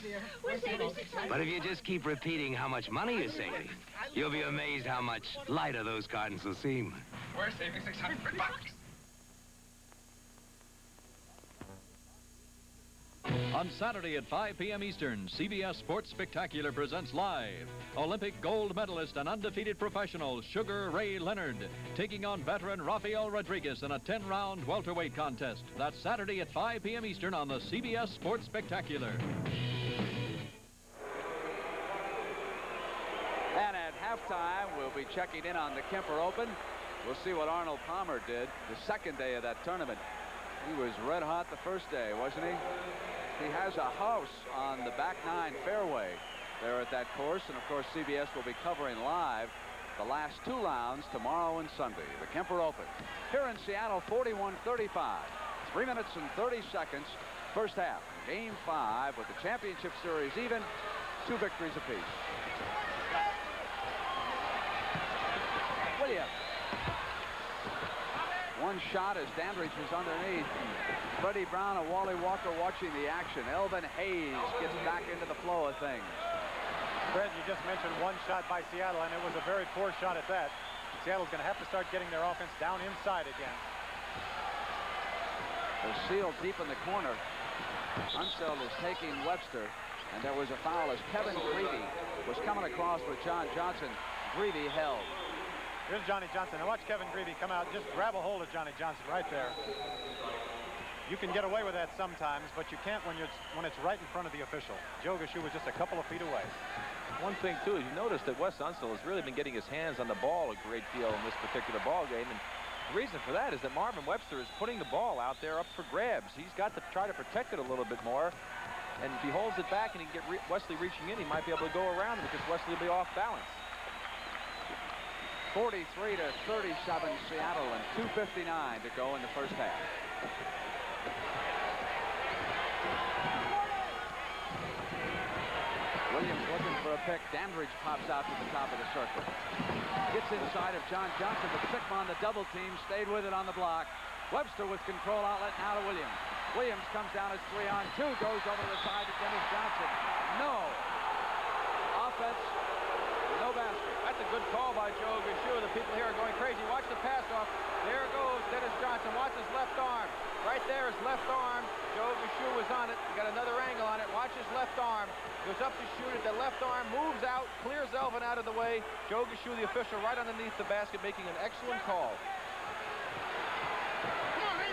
We're saving 600. But if you just keep repeating how much money you're saving, you'll be amazed how much lighter those gardens will seem. We're saving $600. On Saturday at 5 p.m. Eastern, CBS Sports Spectacular presents live Olympic gold medalist and undefeated professional Sugar Ray Leonard taking on veteran Rafael Rodriguez in a 10-round welterweight contest. That's Saturday at 5 p.m. Eastern on the CBS Sports Spectacular. And at halftime, we'll be checking in on the Kemper Open. We'll see what Arnold Palmer did the second day of that tournament. He was red hot the first day, wasn't he? He has a house on the back nine fairway there at that course. And, of course, CBS will be covering live the last two rounds tomorrow and Sunday. The Kemper Open here in Seattle, 41-35. 3 minutes and 30 seconds, first half. Game 5 with the championship series even, 2 victories apiece. Williams. One shot as Dandridge was underneath. Freddie Brown and Wally Walker watching the action. Elvin Hayes gets back into the flow of things. Fred, you just mentioned one shot by Seattle, and it was a very poor shot at that. Seattle's going to have to start getting their offense down inside again. They're sealed deep in the corner. Unseld is taking Webster, and there was a foul as Kevin Greavy was coming across with John Johnson. Greavy held. Here's Johnny Johnson. Now watch Kevin Greavy come out. Just grab a hold of Johnny Johnson right there. You can get away with that sometimes, but you can't when it's right in front of the official. Joe Gushue was just a couple of feet away. One thing, too, is you notice that Wes Unseld has really been getting his hands on the ball a great deal in this particular ball game. And the reason for that is that Marvin Webster is putting the ball out there up for grabs. He's got to try to protect it a little bit more. And if he holds it back and he can get Wesley reaching in, he might be able to go around him because Wesley will be off balance. 43-37 Seattle and 2:59 to go in the first half. Williams looking for a pick. Dandridge pops out to the top of the circle. Gets inside of John Johnson, but Sickma on the double team stayed with it on the block. Webster with control outlet now to Williams. Williams comes down as 3-on-2, goes over to the side to Dennis Johnson. No. Offense, no basket. That's a good call by Joe Gushue. The people here are going crazy. Watch the pass off. There goes Dennis Johnson. Watch his left arm. Right there, his left arm. Joe Gushue was on it. Got another angle on it. Watch his left arm. Goes up to shoot it. The left arm moves out, clears Elvin out of the way. Joe Gushue, the official, right underneath the basket, making an excellent call.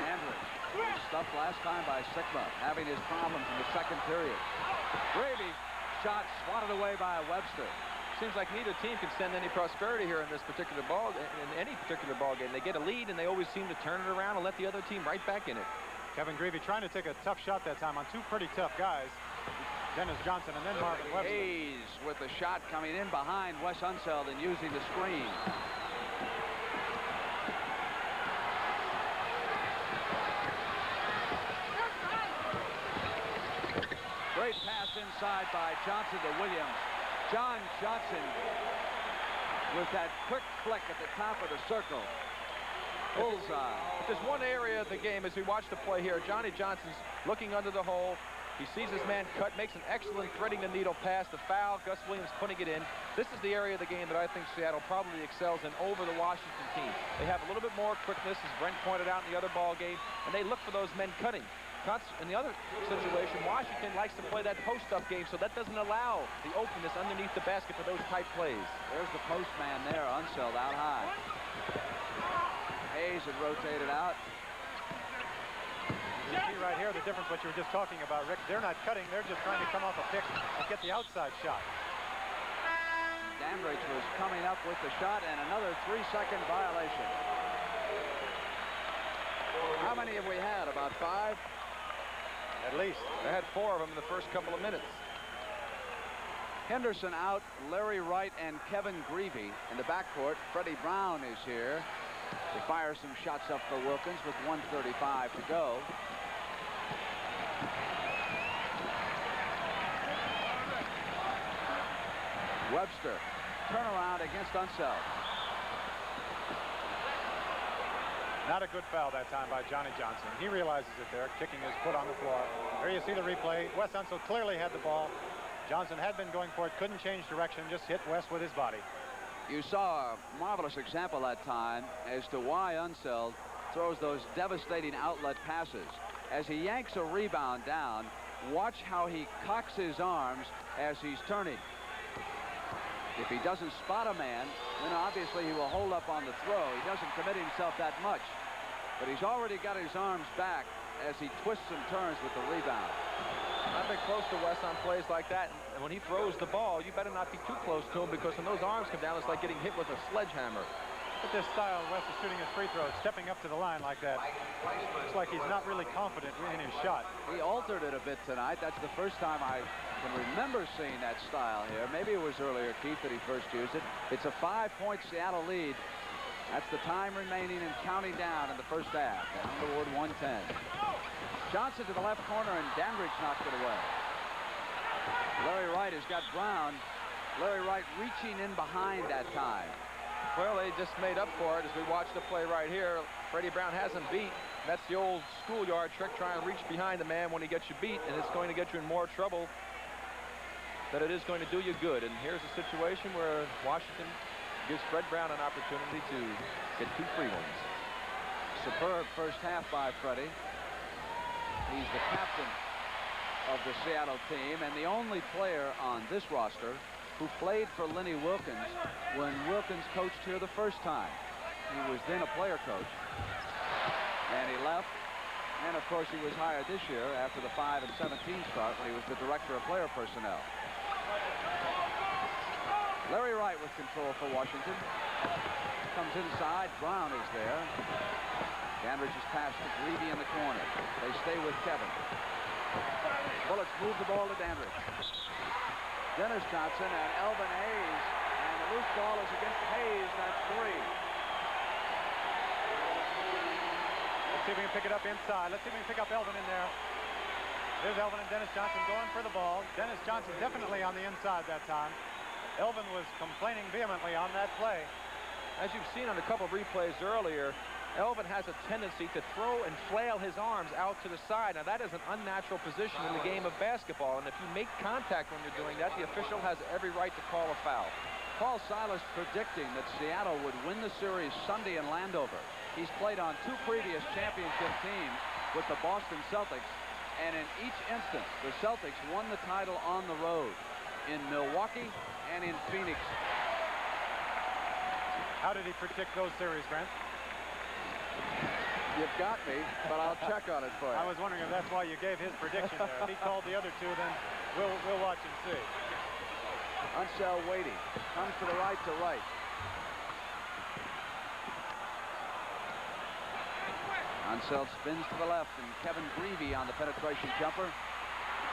Andrews, stuffed last time by Sickma, having his problems in the second period. Greavy, shot swatted away by Webster. Seems like neither team can send any prosperity here in this particular in any particular ball game. They get a lead and they always seem to turn it around and let the other team right back in it. Kevin Greavy trying to take a tough shot that time on two pretty tough guys. Dennis Johnson and then Marvin Webster. Hayes with the shot coming in behind Wes Unseld and using the screen. Great pass inside by Johnson to Williams. John Johnson with that quick flick at the top of the circle. Bullseye. If there's one area of the game as we watch the play here, Johnny Johnson's looking under the hole, He sees his man cut, makes an excellent threading the needle pass. The foul, Gus Williams putting it in. This is the area of the game that I think Seattle probably excels in over the Washington team. They have a little bit more quickness, as Brent pointed out in the other ball game, and they look for those men cutting. In the other situation, Washington likes to play that post-up game, so that doesn't allow the openness underneath the basket for those tight plays. There's the post man there, Unseld out high. Hayes had rotated out. You see right here the difference what you were just talking about, Rick. They're not cutting, they're just trying to come off a pick and get the outside shot. Dandridge was coming up with the shot, and another 3-second violation. How many have we had? About 5? At least. They had 4 of them in the first couple of minutes. Henderson out, Larry Wright and Kevin Greavy in the backcourt. Freddie Brown is here to fire some shots up for Wilkins with 1:35 to go. Webster, turnaround against Unseld. Not a good foul that time by Johnny Johnson. He realizes it there, kicking his foot on the floor. There you see the replay. Wes Unseld clearly had the ball. Johnson had been going for it, couldn't change direction, just hit Wes with his body. You saw a marvelous example that time as to why Unseld throws those devastating outlet passes. As he yanks a rebound down, watch how he cocks his arms as he's turning. If he doesn't spot a man, then obviously he will hold up on the throw. He doesn't commit himself that much. But he's already got his arms back as he twists and turns with the rebound. I've been close to Wes on plays like that, and when he throws the ball, you better not be too close to him, because when those arms come down, it's like getting hit with a sledgehammer. At this style, Wes is shooting his free throws, stepping up to the line like that. Looks like he's not really confident in his shot. He altered it a bit tonight. That's the first time I can remember seeing that style here. Maybe it was earlier, Keith, that he first used it. It's a 5-point Seattle lead. That's the time remaining and counting down in the first half. Down toward 110. Johnson to the left corner, and Dandridge knocked it away. Larry Wright has got Brown. Larry Wright reaching in behind that time. Well, they just made up for it as we watch the play right here. Freddie Brown has him beat. That's the old schoolyard trick, try and reach behind the man when he gets you beat, and it's going to get you in more trouble than it is going to do you good. And here's a situation where Washington gives Fred Brown an opportunity to get 2 free ones. Superb first half by Freddie. He's the captain of the Seattle team and the only player on this roster who played for Lenny Wilkins when Wilkins coached here the first time. He was then a player coach, and he left. And of course, he was hired this year after the 5 and 17 start when he was the director of player personnel. Larry Wright with control for Washington. Comes inside. Brown is there. Dandridge is passed to Greavy in the corner. They stay with Kevin. Bullets move the ball to Dandridge. Dennis Johnson and Elvin Hayes. And the loose ball is against Hayes. That's 3. Let's see if we can pick it up inside. Let's see if we can pick up Elvin in there. There's Elvin and Dennis Johnson going for the ball. Dennis Johnson definitely on the inside that time. Elvin was complaining vehemently on that play. As you've seen on a couple of replays earlier, Elvin has a tendency to throw and flail his arms out to the side. Now, that is an unnatural position in the game of basketball, and if you make contact when you're doing that, the official has every right to call a foul. Paul Silas predicting that Seattle would win the series Sunday in Landover. He's played on 2 previous championship teams with the Boston Celtics, and in each instance, the Celtics won the title on the road in Milwaukee and in Phoenix. How did he predict those series, Grant? You've got me, but I'll check on it for you. I was wondering if that's why you gave his prediction there. If he called the other 2, then we'll watch and see. Unseld waiting. Comes to the right to Wright. Unseld spins to the left, and Kevin Greavy on the penetration jumper.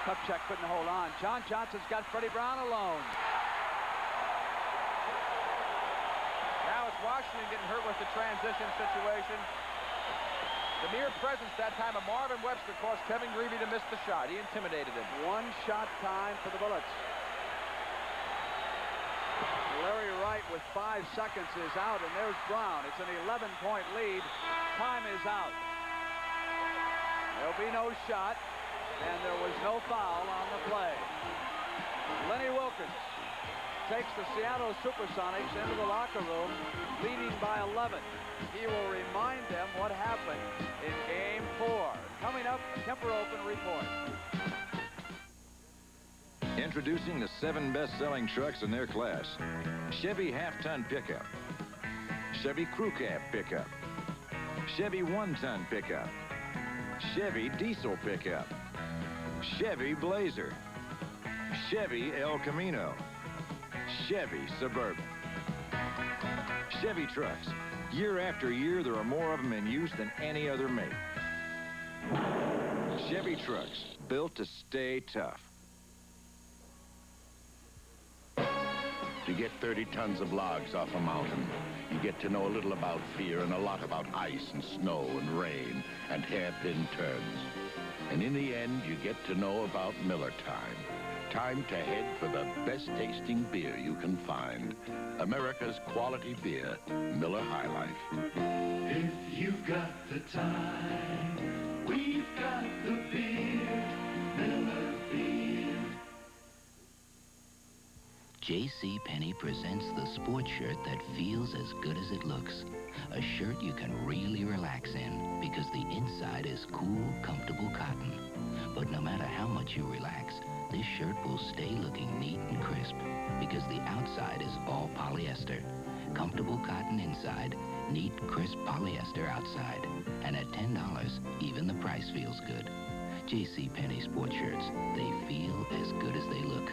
Kupchak couldn't hold on. John Johnson's got Freddie Brown alone. Now it's Washington getting hurt with the transition situation. The mere presence that time of Marvin Webster caused Kevin Greavy to miss the shot. He intimidated him. 1 shot time for the Bullets. Larry Wright with 5 seconds is out, and there's Brown. It's an 11-point lead. Time is out. There'll be no shot, and there was no foul on the play. Lenny Wilkins takes the Seattle Supersonics into the locker room, leading by 11. He will remind them what happened in Game 4. Coming up, Kemper Open report. Introducing the 7 best-selling trucks in their class. Chevy half-ton pickup. Chevy crew cab pickup. Chevy 1-ton pickup. Chevy diesel pickup. Chevy Blazer. Chevy El Camino. Chevy Suburban. Chevy trucks. Year after year, there are more of them in use than any other make. Chevy trucks, built to stay tough. You get 30 tons of logs off a mountain. You get to know a little about fear and a lot about ice and snow and rain and hairpin turns. And in the end, you get to know about Miller Time. Time to head for the best tasting beer you can find. America's quality beer, Miller High Life. If you've got the time, we've got the beer, Miller Beer. J.C. Penney presents the sports shirt that feels as good as it looks. A shirt you can really relax in because the inside is cool, comfortable cotton. But no matter how much you relax, this shirt will stay looking neat and crisp because the outside is all polyester. Comfortable cotton inside, neat, crisp polyester outside. And at $10, even the price feels good. J.C. Penney sports shirts, they feel as good as they look.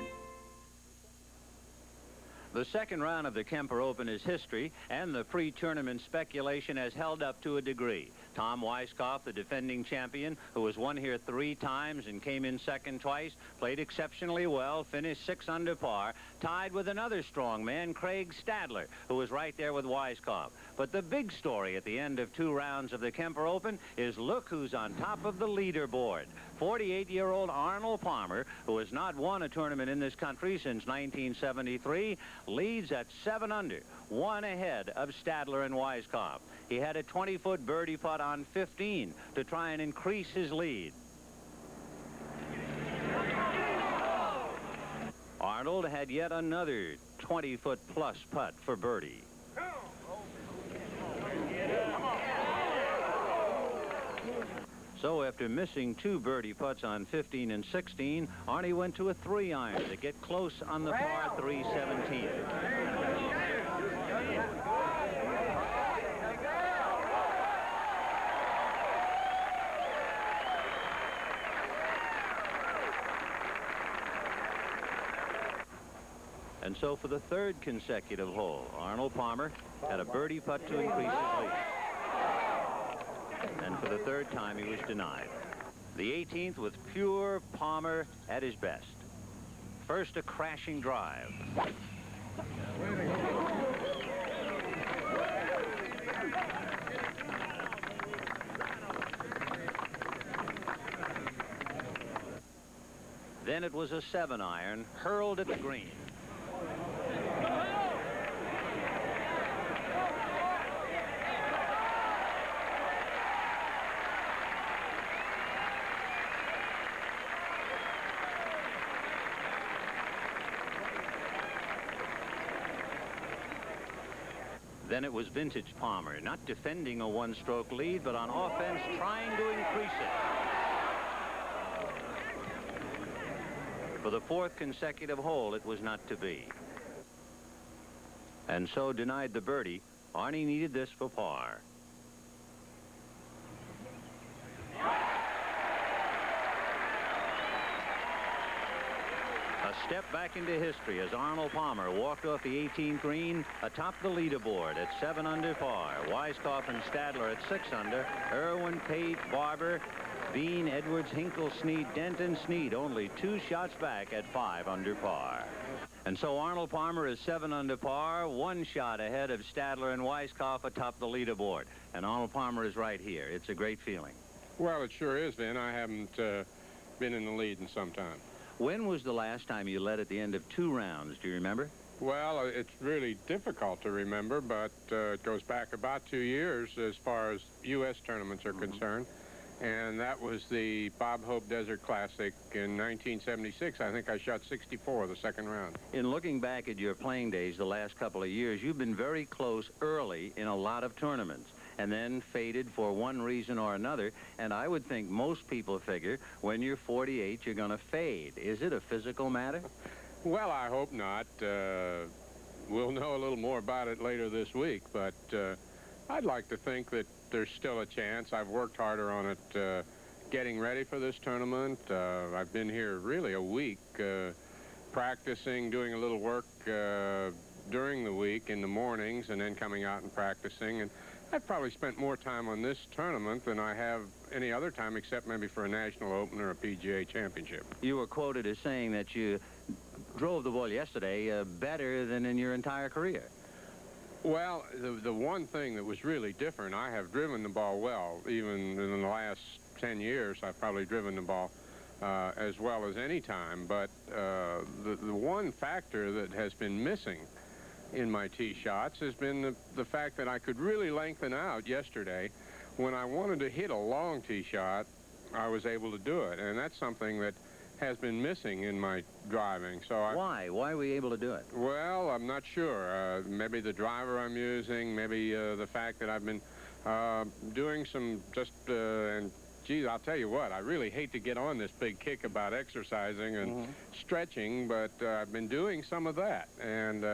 The second round of the Kemper Open is history, and the pre-tournament speculation has held up to a degree. Tom Weiskopf, the defending champion, who has won here 3 times and came in second twice, played exceptionally well, finished 6 under par, tied with another strong man, Craig Stadler, who was right there with Weiskopf. But the big story at the end of 2 rounds of the Kemper Open is look who's on top of the leaderboard. 48-year-old Arnold Palmer, who has not won a tournament in this country since 1973, leads at 7 under, 1 ahead of Stadler and Weiskopf. He had a 20-foot birdie putt on 15 to try and increase his lead. Arnold had yet another 20-foot plus putt for birdie. So after missing 2 birdie putts on 15 and 16, Arnie went to a 3-iron to get close on the par 3 17. And so for the 3rd consecutive hole, Arnold Palmer had a birdie putt to increase his lead. And for the 3rd time, he was denied. The 18th with pure Palmer at his best. First, a crashing drive. Then it was a 7-iron hurled at the green. Then it was vintage Palmer, not defending a 1-stroke lead, but on offense trying to increase it. For the 4th consecutive hole, it was not to be. And so denied the birdie, Arnie needed this for par. A step back into history as Arnold Palmer walked off the 18th green atop the leaderboard at 7 under par. Weiskopf and Stadler at 6 under. Irwin, Pate, Barber, Bean, Edwards, Hinkle, Snead, Denton, Snead only 2 shots back at 5 under par. And so Arnold Palmer is 7 under par, 1 shot ahead of Stadler and Weiskopf atop the leaderboard. And Arnold Palmer is right here. It's a great feeling. Well, it sure is, Vin. I haven't been in the lead in some time. When was the last time you led at the end of 2 rounds? Do you remember? Well, it's really difficult to remember, but it goes back about 2 years as far as U.S. tournaments are concerned. And that was the Bob Hope Desert Classic in 1976. I think I shot 64 the second round. In looking back at your playing days the last couple of years, you've been very close early in a lot of tournaments and then faded for one reason or another. And I would think most people figure when you're 48, you're going to fade. Is it a physical matter? Well, I hope not. We'll know a little more about it later this week, but I'd like to think that there's still a chance. I've worked harder on it getting ready for this tournament. I've been here really a week practicing, doing a little work during the week in the mornings and then coming out and practicing. And I've probably spent more time on this tournament than I have any other time except maybe for a National Open or a PGA Championship. You were quoted as saying that you drove the ball yesterday better than in your entire career. Well, the one thing that was really different, I have driven the ball well. Even in the last 10 years, I've probably driven the ball as well as any time. But the one factor that has been missing in my tee shots has been the fact that I could really lengthen out yesterday. When I wanted to hit a long tee shot, I was able to do it. And that's something that has been missing in my driving. So Why? Why were we able to do it? Well, I'm not sure. Maybe the driver I'm using, maybe the fact that I've been doing some and geez, I'll tell you what, I really hate to get on this big kick about exercising and stretching, but I've been doing some of that, and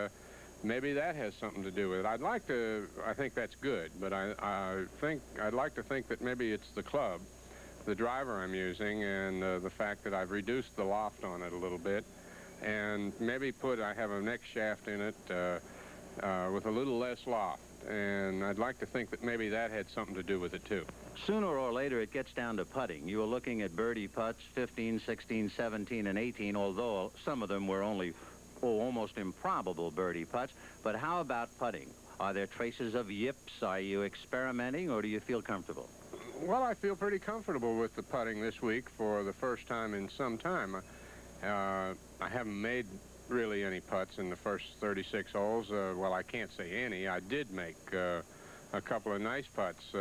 maybe that has something to do with it. I think that's good, but I'd like to think that maybe it's the club, the driver I'm using, and the fact that I've reduced the loft on it a little bit, and maybe I have a neck shaft in it with a little less loft, and I'd like to think that maybe that had something to do with it too. Sooner or later it gets down to putting. You were looking at birdie putts, 15, 16, 17, and 18, although some of them were only almost improbable birdie putts. But how about putting? Are there traces of yips? Are you experimenting, or do you feel comfortable? Well, I feel pretty comfortable with the putting this week for the first time in some time. I haven't made really any putts in the first 36 holes. Well, I can't say any. I did make a couple of nice putts.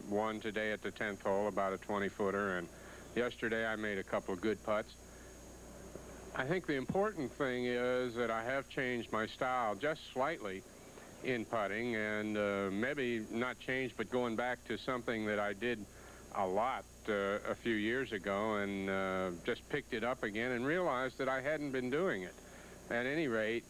One today at the 10th hole, about a 20-footer, and yesterday I made a couple of good putts. I think the important thing is that I have changed my style just slightly in putting, and maybe not changed, but going back to something that I did a lot a few years ago, and just picked it up again and realized that I hadn't been doing it. At any rate,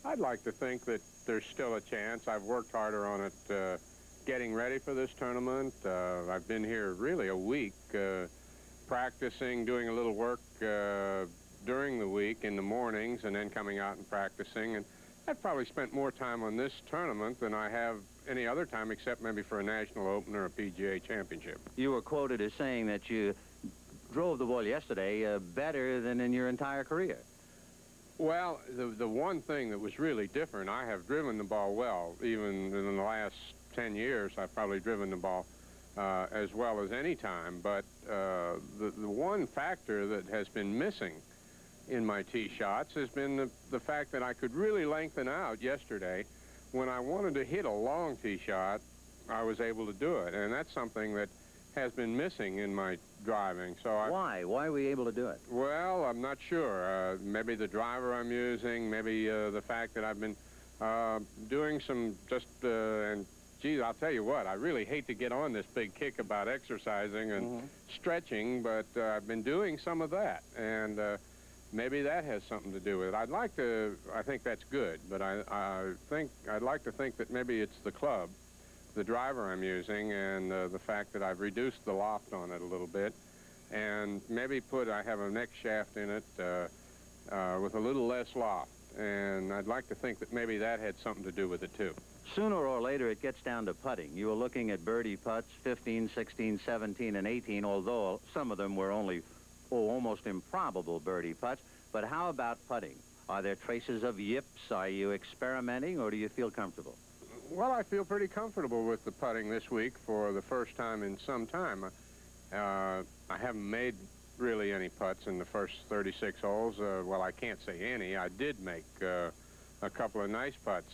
I'd like to think that there's still a chance. I've worked harder on it getting ready for this tournament. I've been here really a week practicing, doing a little work during the week in the mornings and then coming out and practicing. And I've probably spent more time on this tournament than I have any other time except maybe for a National Open or a PGA Championship. You were quoted as saying that you drove the ball yesterday better than in your entire career. Well, the one thing that was really different, I have driven the ball well. Even in the last 10 years, I've probably driven the ball as well as any time. But the one factor that has been missing in my tee shots has been the fact that I could really lengthen out yesterday. When I wanted to hit a long tee shot, I was able to do it. And that's something that has been missing in my driving. So Why? Why were we able to do it? Well, I'm not sure. Maybe the driver I'm using, maybe the fact that I've been doing some and geez, I'll tell you what, I really hate to get on this big kick about exercising and stretching, but I've been doing some of that, and maybe that has something to do with it. I think that's good, but I'd like to think that maybe it's the club, the driver I'm using, and the fact that I've reduced the loft on it a little bit, and maybe I have a neck shaft in it with a little less loft, and I'd like to think that maybe that had something to do with it too. Sooner or later it gets down to putting. You were looking at birdie putts, 15, 16, 17, and 18, although some of them were only almost improbable birdie putts. But how about putting? Are there traces of yips? Are you experimenting, or do you feel comfortable? Well, I feel pretty comfortable with the putting this week for the first time in some time. I haven't made really any putts in the first 36 holes. Well, I can't say any. I did make a couple of nice putts.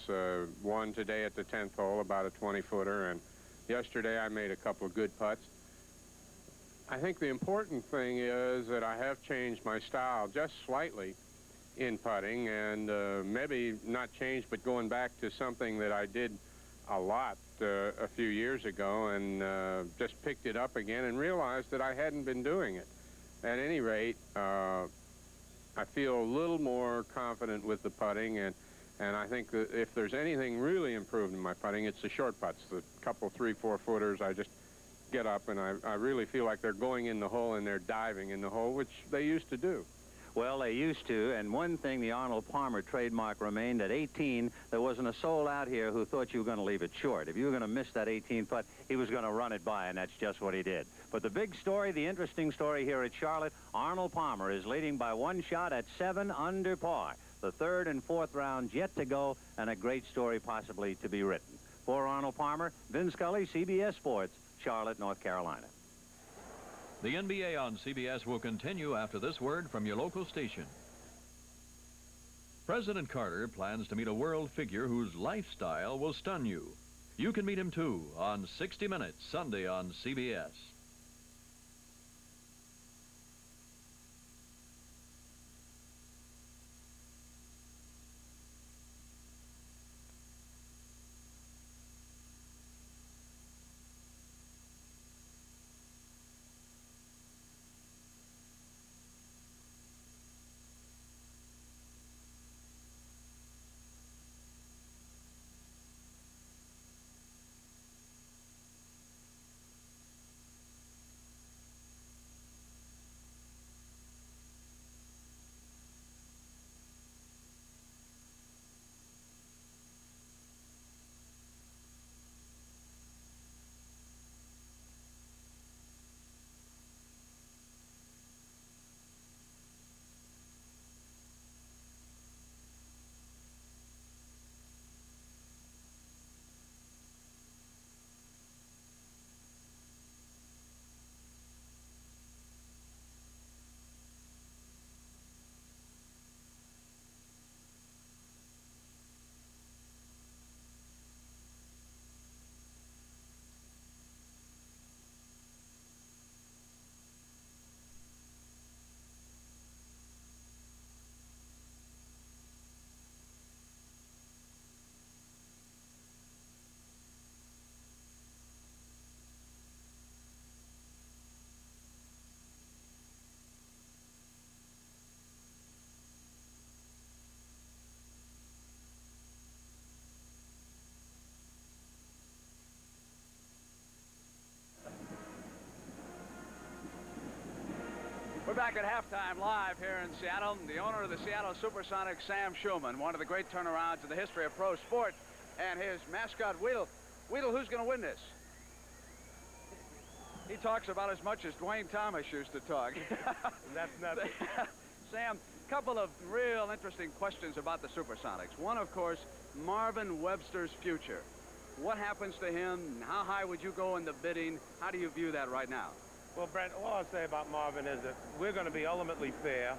One today at the 10th hole, about a 20-footer, and yesterday I made a couple of good putts. I think the important thing is that I have changed my style just slightly in putting, and maybe not changed, but going back to something that I did a lot a few years ago, and just picked it up again and realized that I hadn't been doing it. At any rate, I feel a little more confident with the putting, and I think that if there's anything really improved in my putting, it's the short putts, the couple 3-4 footers. I just get up and I really feel like they're going in the hole and they're diving in the hole, which they used to do. Well, they used to, and one thing the Arnold Palmer trademark remained. At 18, there wasn't a soul out here who thought you were going to leave it short. If you were going to miss that 18 putt, he was going to run it by, and that's just what he did. But the big story, the interesting story here at Charlotte, Arnold Palmer is leading by 1 shot at 7 under par. The 3rd and 4th rounds yet to go, and a great story possibly to be written. For Arnold Palmer, Vin Scully, CBS Sports, Charlotte, North Carolina. The NBA on CBS will continue after this word from your local station. President Carter plans to meet a world figure whose lifestyle will stun you. You can meet him, too, on 60 Minutes, Sunday on CBS. We're back at halftime live here in Seattle. The owner of the Seattle Supersonics, Sam Schulman, one of the great turnarounds in the history of pro sport, and his mascot, Weedle. Weedle, who's going to win this? He talks about as much as Dwayne Thomas used to talk. That's nothing. Sam, a couple of real interesting questions about the Supersonics. One, of course, Marvin Webster's future. What happens to him? How high would you go in the bidding? How do you view that right now? Well, Brent, all I'll say about Marvin is that we're going to be ultimately fair.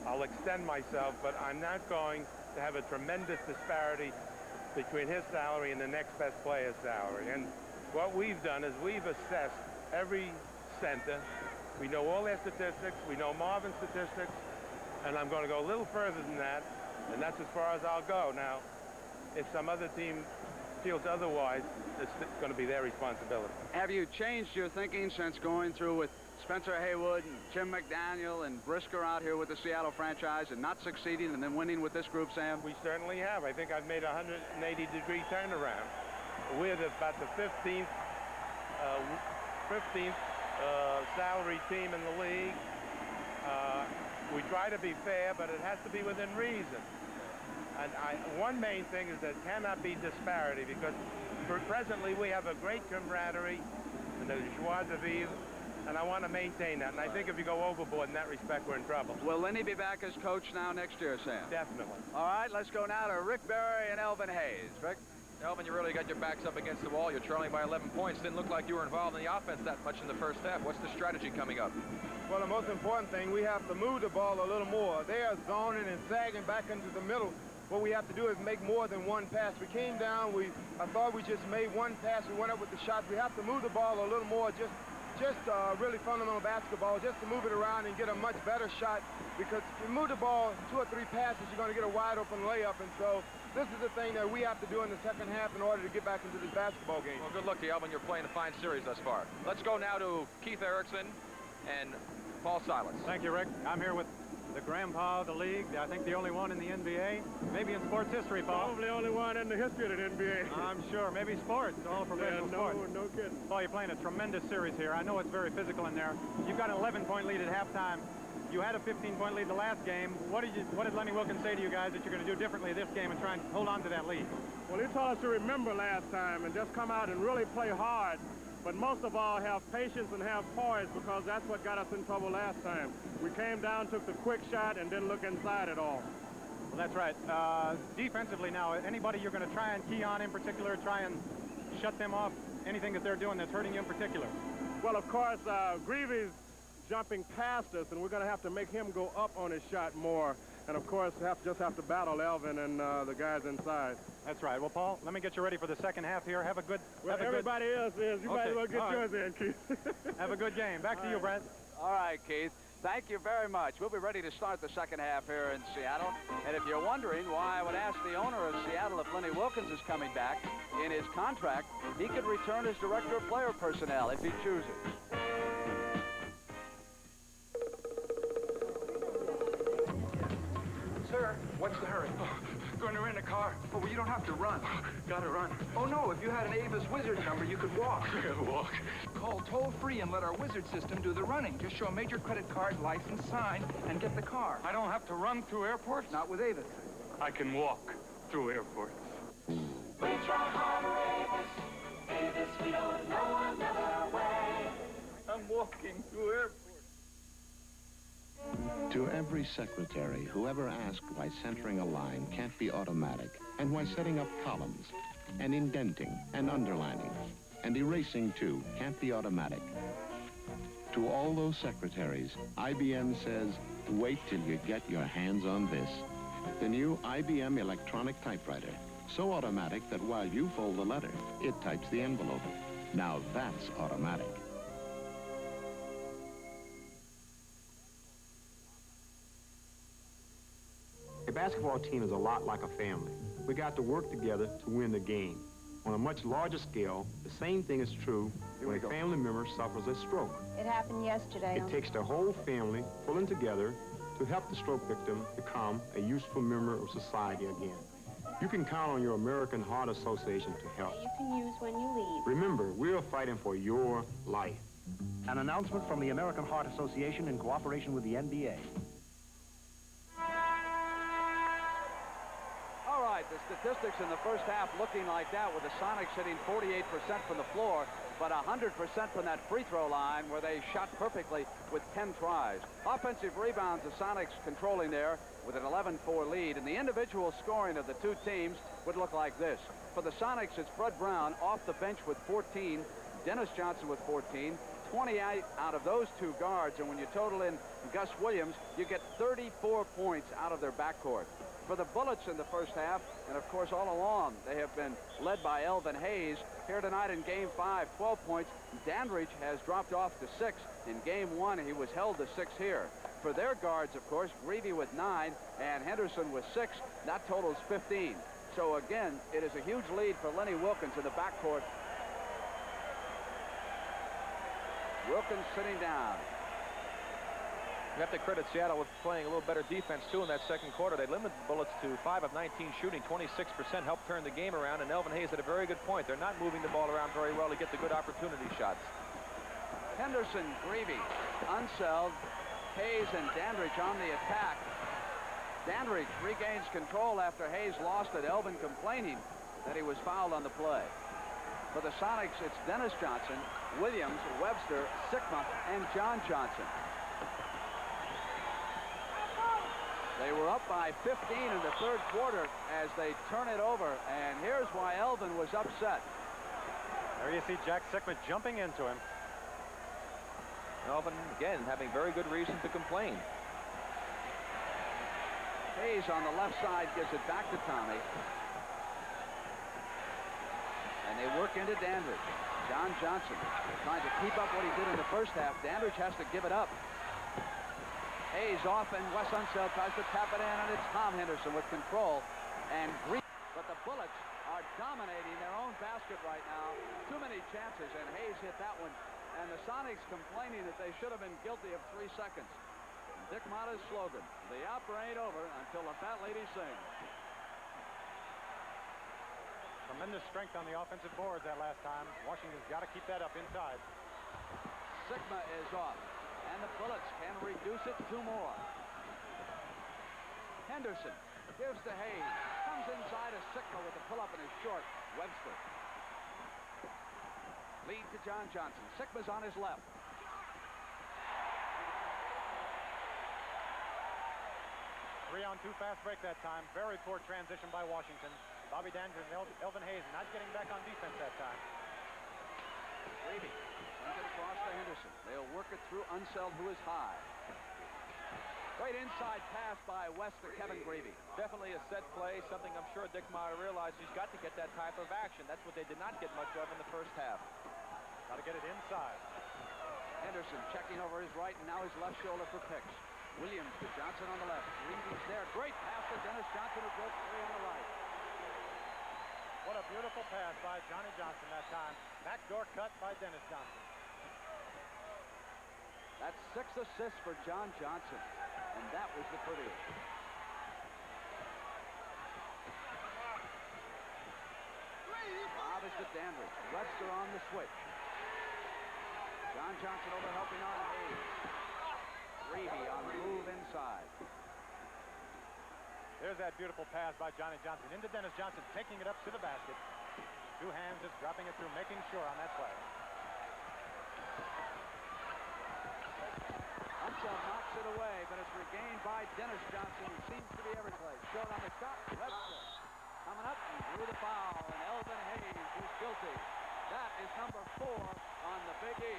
I'll extend myself, but I'm not going to have a tremendous disparity between his salary and the next best player's salary. And what we've done is we've assessed every center. We know all their statistics. We know Marvin's statistics. And I'm going to go a little further than that, and that's as far as I'll go. Now, if some other team feels otherwise, it's going to be their responsibility. Have you changed your thinking since going through with Spencer Haywood and Jim McDaniel and Brisker out here with the Seattle franchise and not succeeding and then winning with this group, Sam? We certainly have. I think I've made a 180-degree turnaround. We're about the 15th salary team in the league. We try to be fair, but it has to be within reason. And one main thing is there cannot be disparity, because presently we have a great camaraderie and a joie de vivre and I want to maintain that. And I think if you go overboard in that respect, we're in trouble. Will Lenny be back as coach now next year, Sam? Definitely. All right, let's go now to Rick Barry and Elvin Hayes. Rick? Elvin, you really got your backs up against the wall. You're trailing by 11 points. Didn't look like you were involved in the offense that much in the first half. What's the strategy coming up? Well, the most important thing, we have to move the ball a little more. They are zoning and sagging back into the middle. What we have to do is make more than one pass. We came down, I thought we just made one pass. We went up with the shots. We have to move the ball a little more, just really fundamental basketball, just to move it around and get a much better shot. Because if you move the ball 2 or 3 passes, you're going to get a wide open layup. And so this is the thing that we have to do in the second half in order to get back into this basketball game. Well, good luck to you, Elvin. You're playing a fine series thus far. Let's go now to Keith Erickson and Paul Silas. Thank you, Rick. I'm here with the grandpa of the league. I think the only one in the NBA. Maybe in sports history, Paul. Probably the only one in the history of the NBA. I'm sure. Maybe sports, all professional sports. No kidding. Paul, you're playing a tremendous series here. I know it's very physical in there. You've got an 11-point lead at halftime. You had a 15-point lead the last game. What did Lenny Wilkens say to you guys that you're going to do differently this game and try and hold on to that lead? Well, he told us to remember last time and just come out and really play hard. But most of all, have patience and have poise, because that's what got us in trouble last time. We came down, took the quick shot, and didn't look inside at all. Well, that's right. Defensively now, anybody you're going to try and key on in particular, try and shut them off, anything that they're doing that's hurting you in particular? Well, of course, Greavy's jumping past us, and we're going to have to make him go up on his shot more. And, of course, just have to battle Elvin and the guys inside. That's right. Well, Paul, let me get you ready for the second half here. Have a good... everybody else is. You might as well get yours in, Keith. Have a good game. Back to you, Brent. All right, Keith. Thank you very much. We'll be ready to start the second half here in Seattle. And if you're wondering why I would ask the owner of Seattle if Lenny Wilkens is coming back, in his contract, he could return as director of player personnel if he chooses. Sir, what's the hurry? Going to rent a car. Oh, well, you don't have to run. Gotta run. Oh, no, if you had an Avis Wizard number, you could walk. Walk? Call toll-free and let our Wizard system do the running. Just show a major credit card, license, sign, and get the car. I don't have to run through airports? Not with Avis. I can walk through airports. We try harder, Avis. Avis, we don't know another way. I'm walking through airports. To every secretary, whoever asked why centering a line can't be automatic, and why setting up columns, and indenting, and underlining, and erasing, too, can't be automatic. To all those secretaries, IBM says, wait till you get your hands on this. The new IBM electronic typewriter. So automatic that while you fold the letter, it types the envelope. Now that's automatic. A basketball team is a lot like a family. We got to work together to win the game. On a much larger scale, the same thing is true when a family member suffers a stroke. It happened yesterday. It takes the whole family pulling together to help the stroke victim become a useful member of society again. You can count on your American Heart Association to help. You can use when you leave. Remember, we're fighting for your life. An announcement from the American Heart Association in cooperation with the NBA. All right, the statistics in the first half looking like that, with the Sonics hitting 48% from the floor, but 100% from that free throw line where they shot perfectly with 10 tries. Offensive rebounds, the Sonics controlling there with an 11-4 lead, and the individual scoring of the two teams would look like this. For the Sonics, it's Fred Brown off the bench with 14, Dennis Johnson with 14, 28 out of those two guards, and when you total in Gus Williams, you get 34 points out of their backcourt. For the Bullets in the first half, and of course all along, they have been led by Elvin Hayes. Here tonight in Game 5, 12 points. Dandridge has dropped off to 6. In Game 1, he was held to 6 here. For their guards, of course, Greavy with 9 and Henderson with 6. That totals 15. So again, it is a huge lead for Lenny Wilkens in the backcourt. Wilkens sitting down. You have to credit Seattle with playing a little better defense, too, in that second quarter. They limited the Bullets to 5 of 19 shooting, 26%, helped turn the game around, and Elvin Hayes had a very good point. They're not moving the ball around very well to get the good opportunity shots. Henderson, Greavy, Unseld, Hayes, and Dandridge on the attack. Dandridge regains control after Hayes lost it. Elvin complaining that he was fouled on the play. For the Sonics, it's Dennis Johnson, Williams, Webster, Sikma, and John Johnson. They were up by 15 in the third quarter as they turn it over, and here's why Elvin was upset. There you see Jack Sikma jumping into him. Elvin, again, having very good reason to complain. Hayes on the left side gives it back to Tommy. And they work into Dandridge. John Johnson trying to keep up what he did in the first half. Dandridge has to give it up. Hayes off, and Wes Unseld tries to tap it in, and it's Tom Henderson with control. And but the Bullets are dominating their own basket right now. Too many chances, and Hayes hit that one. And the Sonics complaining that they should have been guilty of 3 seconds. Dick Motta's slogan, the opera ain't over until the fat lady sings. Tremendous strength on the offensive boards that last time. Washington's got to keep that up inside. Sikma is off, and the Bullets can reduce it 2 more. Henderson gives to Hayes. Comes inside of Sikma with the pull-up in his short. Webster. Lead to John Johnson. Sikma's on his left. Three-on-two fast break that time. Very poor transition by Washington. Bobby Dandridge and Elvin Hayes not getting back on defense that time. Grady sends it across to Henderson. They'll work it through Unseld, who is high. Great inside pass by West to Kevin Grady. Definitely a set play, something I'm sure Dick Motta realized he's got to get that type of action. That's what they did not get much of in the first half. Got to get it inside. Henderson checking over his right, and now his left shoulder for picks. Williams to Johnson on the left. Gready's there. Great pass to Dennis Johnson, who broke 3 on the right. What a beautiful pass by Johnny Johnson that time. Backdoor cut by Dennis Johnson. That's 6 assists for John Johnson, and that was the prettiest. Bob is to Dandridge. Webster on the switch. John Johnson over helping on Hayes. Reavy on the move inside. There's that beautiful pass by Johnny Johnson into Dennis Johnson, taking it up to the basket. 2 hands, just dropping it through, making sure on that play. Unseld knocks it away, but it's regained by Dennis Johnson, who seems to be every place. Short on the shot, Webster coming up and drew the foul, and Elvin Hayes is guilty. That is number 4 on the Big E.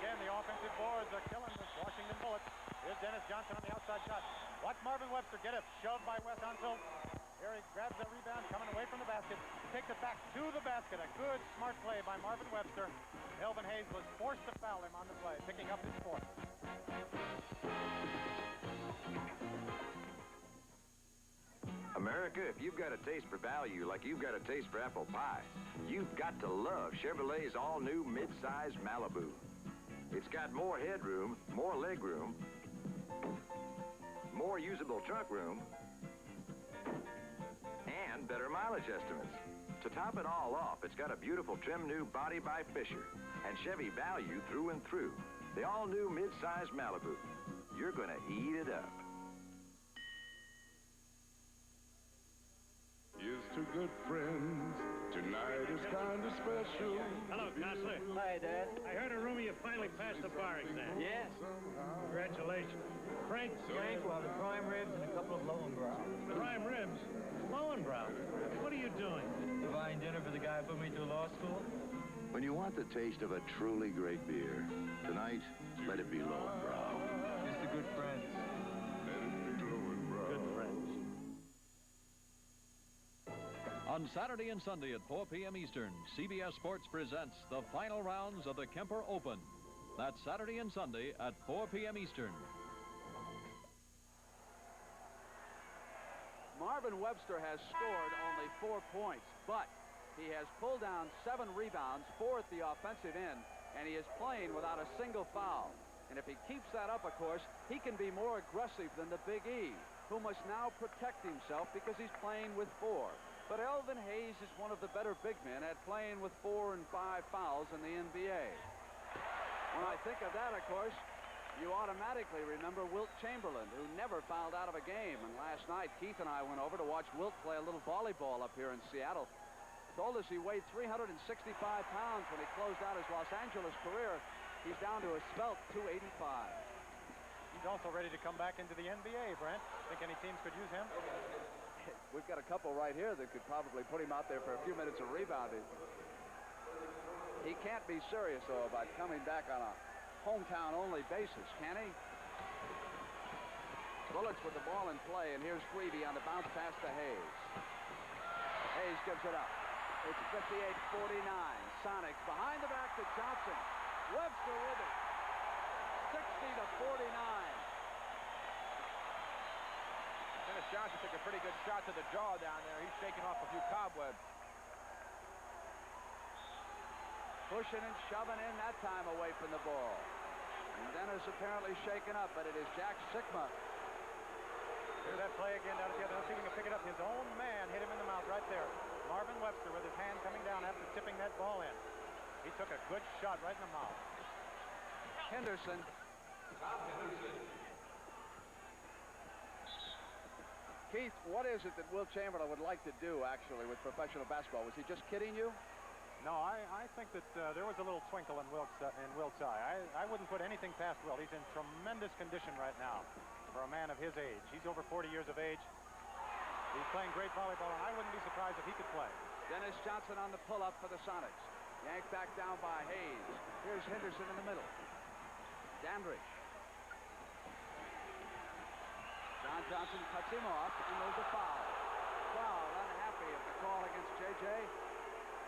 Again, the offensive boards are killing the Washington Bullets. Here's Dennis Johnson on the outside shot. Watch Marvin Webster get it. Shoved by Wes Unseld. Here he grabs the rebound, coming away from the basket. Takes it back to the basket. A good, smart play by Marvin Webster. Elvin Hayes was forced to foul him on the play, picking up his 4th. America, if you've got a taste for value like you've got a taste for apple pie, you've got to love Chevrolet's all-new mid-size Malibu. It's got more headroom, more legroom, more usable trunk room, and better mileage estimates. To top it all off, it's got a beautiful trim new body by Fisher and Chevy value through and through. The all-new mid-size Malibu. You're going to eat it up. Here's to good friends. Tonight is kind of special. Hello, Counselor. Hi, Dad. I heard a rumor you finally passed the bar exam. Yes. Congratulations. Frank? Frank will have a prime ribs and a couple of Lowenbrow. Prime ribs? Lowenbrow? What are you doing? Buying dinner for the guy who put me through law school. When you want the taste of a truly great beer, tonight, let it be Lowenbrow. It's the good friends. Let it be Lowenbrow. Good friends. On Saturday and Sunday at 4 p.m. Eastern, CBS Sports presents the final rounds of the Kemper Open. That's Saturday and Sunday at 4 p.m. Eastern. Marvin Webster has scored only 4 points, but he has pulled down 7 rebounds, 4 at the offensive end, and he is playing without a single foul. And if he keeps that up, of course, he can be more aggressive than the Big E, who must now protect himself because he's playing with 4. But Elvin Hayes is one of the better big men at playing with 4 and 5 fouls in the NBA. When I think of that, of course, you automatically remember Wilt Chamberlain, who never fouled out of a game. And last night, Keith and I went over to watch Wilt play a little volleyball up here in Seattle. told us he weighed 365 pounds when he closed out his Los Angeles career. He's down to a svelte 285. He's also ready to come back into the NBA, Brent. Think any teams could use him? We've got a couple right here that could probably put him out there for a few minutes of rebounding. He can't be serious, though, about coming back on a hometown-only basis, can he? Bullets with the ball in play, and here's Greavy on the bounce pass to Hayes. Hayes gives it up. It's 58-49. Sonics behind the back to Johnson. Webster with it. 60-49. Dennis Johnson took a pretty good shot to the jaw down there. He's shaking off a few cobwebs. Pushing and shoving in that time away from the ball. And Dennis apparently shaken up, but it is Jack Sikma. Here's that play again down at the other. Let's see if we can pick it up. His own man hit him in the mouth right there. Marvin Webster with his hand coming down after tipping that ball in. He took a good shot right in the mouth. Henderson. Keith, what is it that Will Chamberlain would like to do, actually, with professional basketball? Was he just kidding you? No, I think that there was a little twinkle in Wilt's eye. I wouldn't put anything past Wilt. He's in tremendous condition right now for a man of his age. He's over 40 years of age. He's playing great volleyball, and I wouldn't be surprised if he could play. Dennis Johnson on the pull-up for the Sonics. Yanked back down by Hayes. Here's Henderson in the middle. Dandridge. John Johnson cuts him off, and there's a foul. Foul, unhappy at the call against J.J.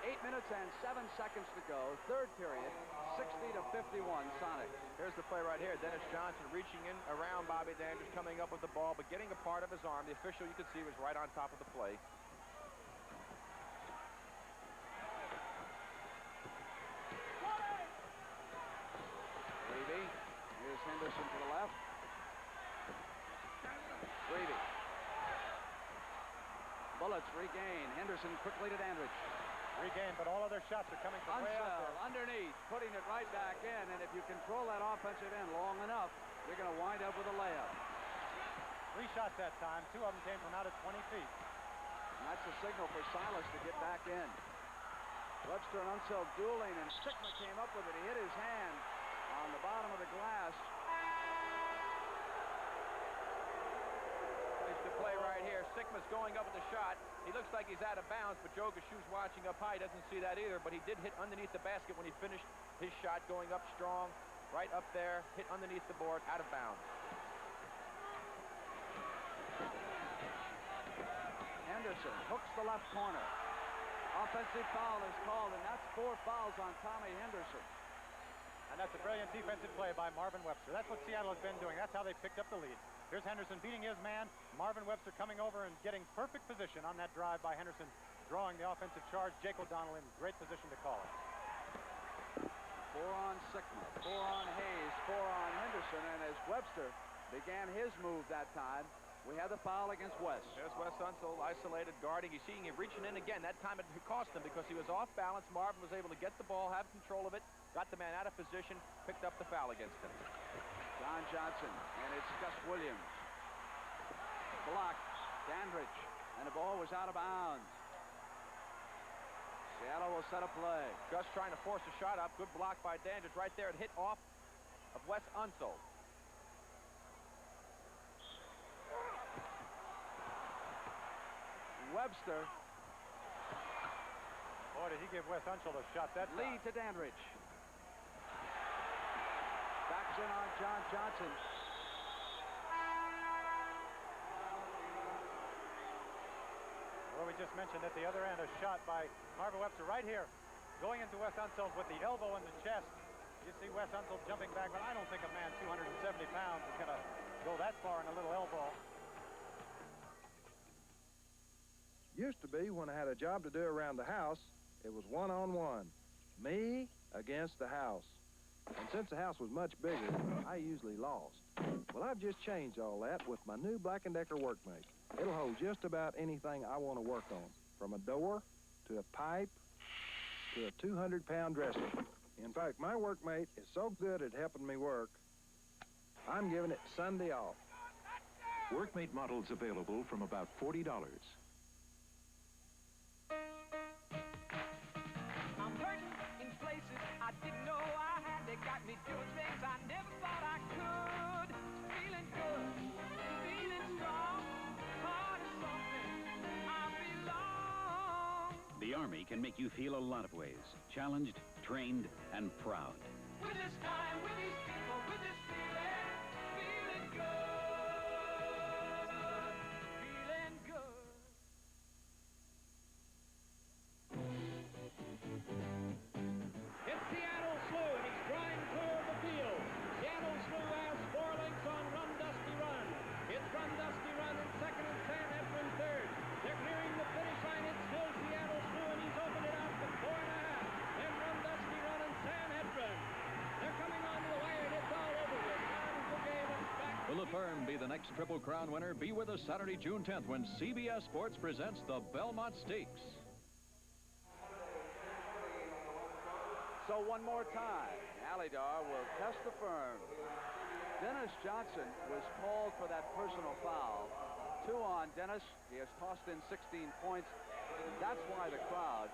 8 minutes and 7 seconds to go. Third period, 60-51 Sonics. Here's the play right here. Dennis Johnson reaching in around Bobby Dandridge, coming up with the ball, but getting a part of his arm. The official, you could see, was right on top of the play. Greavy. Here's Henderson to the left. Greavy. Bullets regain. Henderson quickly to Dandridge. Regain, but all of their shots are coming from way out there. Underneath, putting it right back in, and if you control that offensive end long enough, you're going to wind up with a layup. 3 shots that time. 2 of them came from out at 20 feet. And that's a signal for Silas to get back in. Webster and Unseld dueling, and Sikma came up with it. He hit his hand on the bottom of the glass. It's the play right here. Sikma's going up with the shot. He looks like he's out of bounds, but Joe Gashu's watching up high. Doesn't see that either, but he did hit underneath the basket when he finished his shot, going up strong, right up there, hit underneath the board, out of bounds. Henderson hooks the left corner. Offensive foul is called, and that's 4 fouls on Tommy Henderson. And that's a brilliant defensive play by Marvin Webster. That's what Seattle has been doing. That's how they picked up the lead. Here's Henderson beating his man. Marvin Webster coming over and getting perfect position on that drive by Henderson, drawing the offensive charge. Jake O'Donnell in great position to call it. 4 on Sikma, 4 on Hayes, 4 on Henderson, and as Webster began his move that time, we had the foul against West. There's Wes Unseld isolated guarding. You see him reaching in again. That time it cost him because he was off balance. Marvin was able to get the ball, have control of it, got the man out of position, picked up the foul against him. John Johnson, and it's Gus Williams. Blocked, Dandridge, and the ball was out of bounds. Seattle will set a play. Gus trying to force a shot up. Good block by Dandridge right there. It hit off of Wes Unseld. Webster. Boy, did he give Wes Unseld a shot that lead to Dandridge. Backs in on John Johnson. Well, we just mentioned at the other end a shot by Marvin Webster right here, going into Wes Unseld with the elbow in the chest. You see Wes Unseld jumping back, but I don't think a man 270 pounds is going to go that far in a little elbow. Used to be when I had a job to do around the house, it was one-on-one. Me against the house. And since the house was much bigger, I usually lost. Well, I've just changed all that with my new Black & Decker Workmate. It'll hold just about anything I want to work on, from a door to a pipe to a 200-pound dresser. In fact, my Workmate is so good at helping me work, I'm giving it Sunday off. Workmate models available from about $40. me do things I never thought I could. Feeling good, feeling strong, part of something I belong. The Army can make you feel a lot of ways. Challenged, trained, and proud. With this time, with these people, with this feeling, feeling good, feeling good. It's Seattle Slew, and he's drawing clear of the field. Seattle Slew has 4 lengths on Run Dusty Run. It's Run Dusty Run in second and San Efren third. They're clearing the finish line. It's still Seattle Slew, and he's opened it out to 4.5. Then Run Dusty Run and San Efren. They're coming on the wire, and it's all over with. Times the game and back. Will the firm be the next Triple Crown winner? Be with us Saturday, June 10th, when CBS Sports presents the Belmont Stakes. So one more time, Alydar will test the firm. Dennis Johnson was called for that personal foul. 2 on Dennis. He has tossed in 16 points. That's why the crowd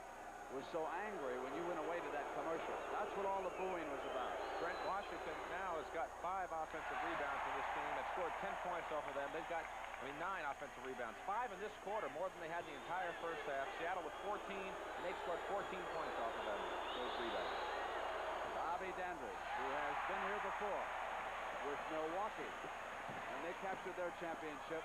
was so angry when you went away to that commercial. That's what all the booing was about. Brent Washington now has got 5 offensive rebounds for this team. They've scored 10 points off of them. They've got, 9 offensive rebounds. 5 in this quarter, more than they had the entire first half. Seattle with 14, and they've scored 14 points off of them. Those rebounds. Bobby Dandridge, who has been here before with Milwaukee, and they captured their championship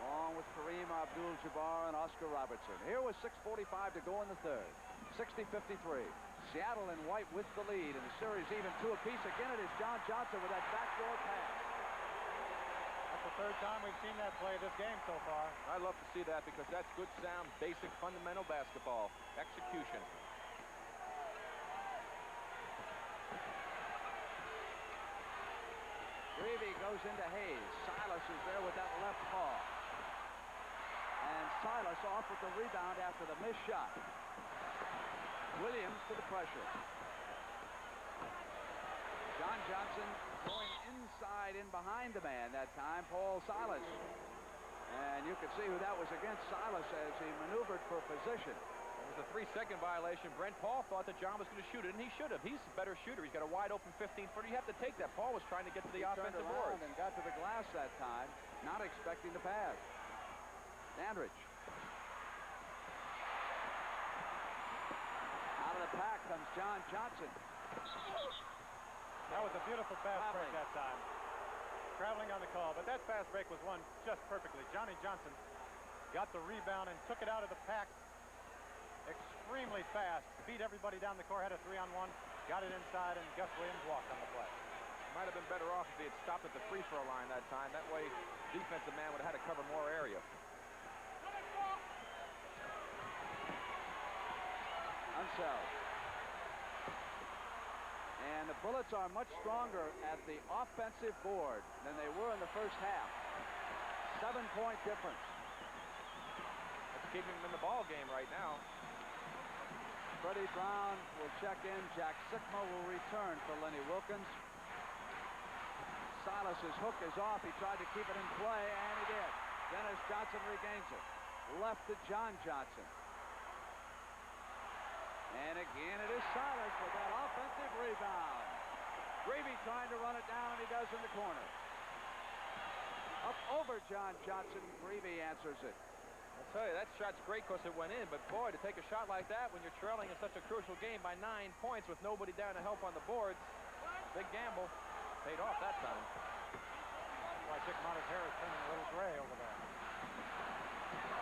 along with Kareem Abdul-Jabbar and Oscar Robertson. Here was 6:45 to go in the third. 60-53. Seattle in white with the lead, and the series even 2 apiece. Again, it is John Johnson with that backdoor pass. That's the 3rd time we've seen that play this game so far. I'd love to see that because that's good, sound, basic, fundamental basketball. Execution. Greavy goes into Hayes. Silas is there with that left paw. And Silas off with the rebound after the missed shot. Williams to the pressure. John Johnson going inside in behind the man that time, Paul Silas. And you could see who that was against, Silas, as he maneuvered for position. It was a 3-second violation. Brent Paul thought that John was going to shoot it, and he should have. He's a better shooter. He's got a wide open 15-footer. You have to take that. Paul was trying to get to the offensive board. And got to the glass that time, not expecting the pass. Dandridge. Out of the pack comes John Johnson. That was a beautiful fast break that time. Traveling on the call, but that fast break was won just perfectly. Johnny Johnson got the rebound and took it out of the pack extremely fast. Beat everybody down the court, had a 3-on-1, got it inside, and Gus Williams walked on the play. Might have been better off if he had stopped at the free throw line that time. That way, defensive man would have had to cover more area. Unseld. And the Bullets are much stronger at the offensive board than they were in the first half. 7-point difference. That's keeping them in the ball game right now. Freddie Brown will check in. Jack Sikma will return for Lenny Wilkins. Silas's hook is off. He tried to keep it in play, and he did. Dennis Johnson regains it. Left to John Johnson. And again, it is Silas with that offensive rebound. Greavy trying to run it down, and he does in the corner. Up over John Johnson. Greavy answers it. I'll tell you, that shot's great because it went in, but boy, to take a shot like that when you're trailing in such a crucial game by 9 points with nobody down to help on the boards, big gamble. Paid off that time. That's why Dick Monter's hair is turning a little gray over there.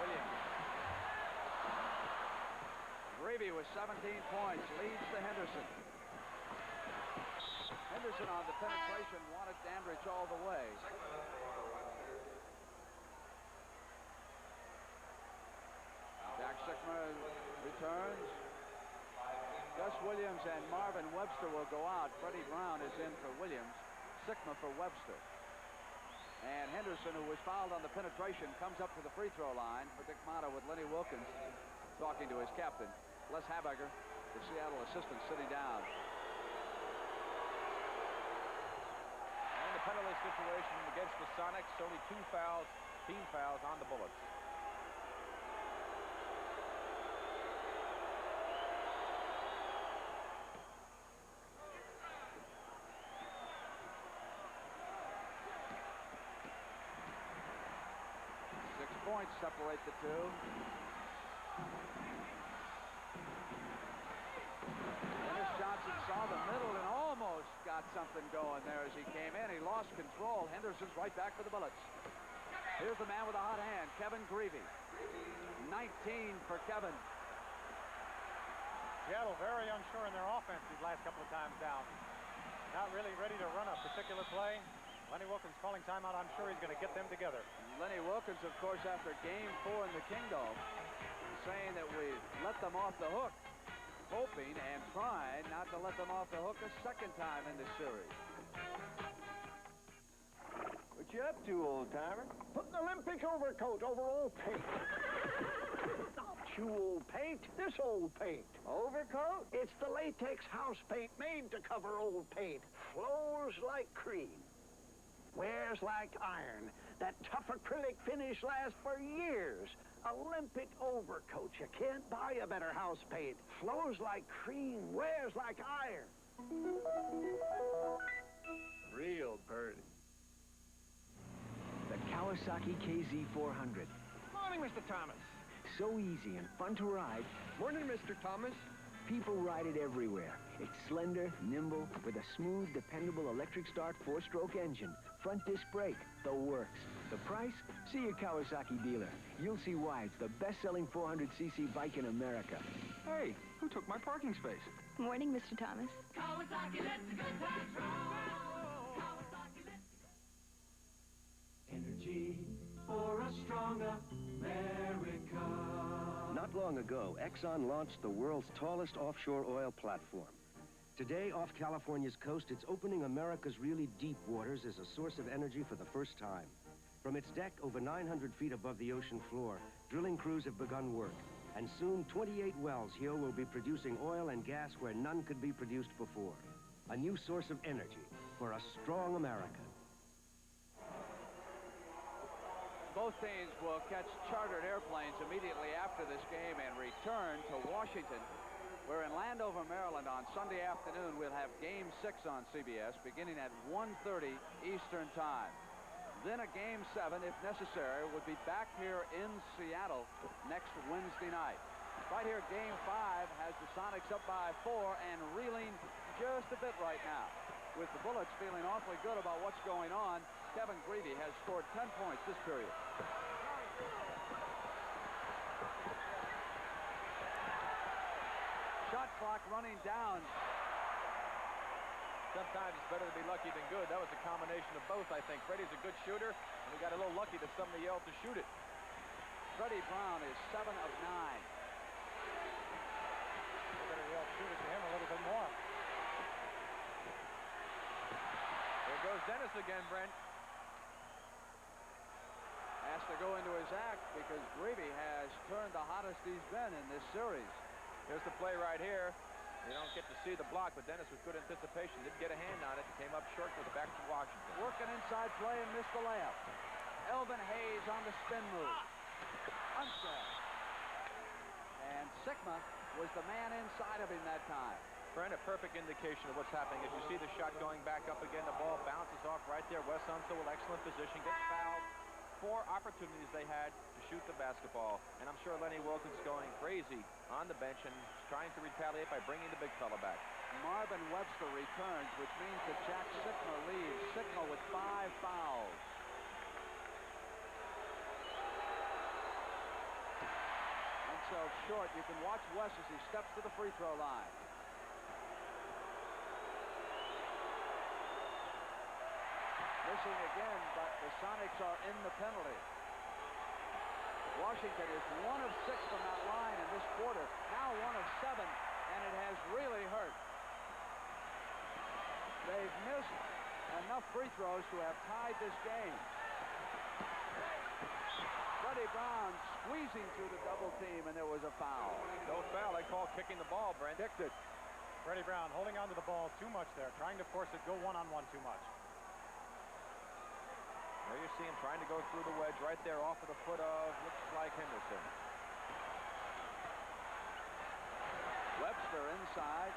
Williams. Greavy with 17 points leads to Henderson. Henderson on the penetration wanted Dandridge all the way. Jack Sikma returns. Gus Williams and Marvin Webster will go out. Freddie Brown is in for Williams. Sikma for Webster. And Henderson, who was fouled on the penetration, comes up to the free throw line for Dick Motta with Lenny Wilkins talking to his captain. Les Habager, the Seattle assistant, sitting down. And the penalty situation against the Sonics, only 2 fouls, team fouls on the Bullets. points separate the two. Dennis Johnson saw the middle and almost got something going there as he came in. He lost control. Henderson's right back for the Bullets. Here's the man with a hot hand, Kevin Greavy. 19 for Kevin. Seattle very unsure in their offense these last couple of times down. Not really ready to run a particular play. Lenny Wilkins calling timeout. I'm sure he's going to get them together. Lenny Wilkins, of course, after Game 4 in the Kingdom, saying that we let them off the hook, hoping and trying not to let them off the hook a second time in the series. What you up to, old-timer? Putting Olympic overcoat over old paint. Not you old paint, this old paint. Overcoat? It's the latex house paint made to cover old paint. Flows like cream. Wears like iron. That tough acrylic finish lasts for years. Olympic overcoat. You can't buy a better house paint. Flows like cream. Wears like iron. Real pretty. The Kawasaki KZ400. Morning, Mr. Thomas. So easy and fun to ride. Morning, Mr. Thomas. People ride it everywhere. It's slender, nimble, with a smooth, dependable electric start 4-stroke engine. Front disc brake, the works. The price? See your Kawasaki dealer. You'll see why it's the best-selling 400cc bike in America. Hey, who took my parking space? Morning, Mr. Thomas. Kawasaki, let the good times roll. Kawasaki, let energy for a stronger America. Not long ago, Exxon launched the world's tallest offshore oil platform. Today, off California's coast, it's opening America's really deep waters as a source of energy for the first time. From its deck over 900 feet above the ocean floor, drilling crews have begun work. And soon, 28 wells here will be producing oil and gas where none could be produced before. A new source of energy for a strong America. Both teams will catch chartered airplanes immediately after this game and return to Washington. We're in Landover, Maryland on Sunday afternoon. We'll have Game 6 on CBS beginning at 1:30 Eastern Time. Then a Game 7, if necessary, would be back here in Seattle next Wednesday night. Right here, Game 5 has the Sonics up by 4 and reeling just a bit right now. With the Bullets feeling awfully good about what's going on, Kevin Greavy has scored 10 points this period. Shot clock running down. Sometimes it's better to be lucky than good. That was a combination of both, I think. Freddie's a good shooter, and he got a little lucky that somebody yelled to shoot it. Freddie Brown is 7 of 9. You better yell shoot it to him a little bit more. There goes Dennis again, Brent. Has to go into his act because Greavy has turned the hottest he's been in this series. Here's the play right here. You don't get to see the block, but Dennis with good anticipation did get a hand on it. Came up short with it back to Washington. Working inside play and missed the layup. Elvin Hayes on the spin move. Unset. And Sigma was the man inside of him that time. Brent, a perfect indication of what's happening. As you see the shot going back up again, the ball bounces off right there. Wes Unseld with excellent position, gets fouled. 4 opportunities they had to shoot the basketball. And I'm sure Lenny Wilkins going crazy on the bench and trying to retaliate by bringing the big fella back. Marvin Webster returns, which means that Jack Sigma leaves. Sigma with 5 fouls. Unseld short. You can watch Wes as he steps to the free throw line. Missing again, but the Sonics are in the penalty. Washington is 1 of 6 from that line in this quarter. Now 1 of 7, and it has really hurt. They've missed enough free throws to have tied this game. Freddie Brown squeezing through the double team, and there was a foul. No foul. They call kicking the ball, Brent. Kicked it. Freddie Brown holding onto the ball too much there, trying to force it go one-on-one too much. There you see him trying to go through the wedge right there off of the foot of, looks like Henderson. Webster inside,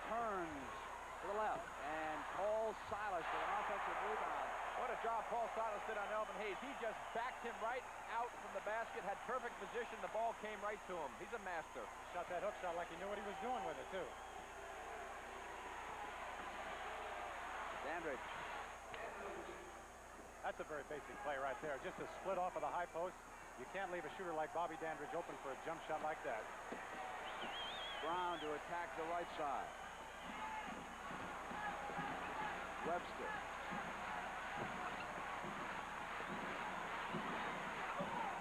turns to the left, and calls Silas for an offensive rebound. What a job Paul Silas did on Elvin Hayes. He just backed him right out from the basket, had perfect position. The ball came right to him. He's a master. Shot that hook shot like he knew what he was doing with it, too. Dandridge. That's a very basic play right there. Just a split off of the high post. You can't leave a shooter like Bobby Dandridge open for a jump shot like that. Brown to attack the right side. Webster.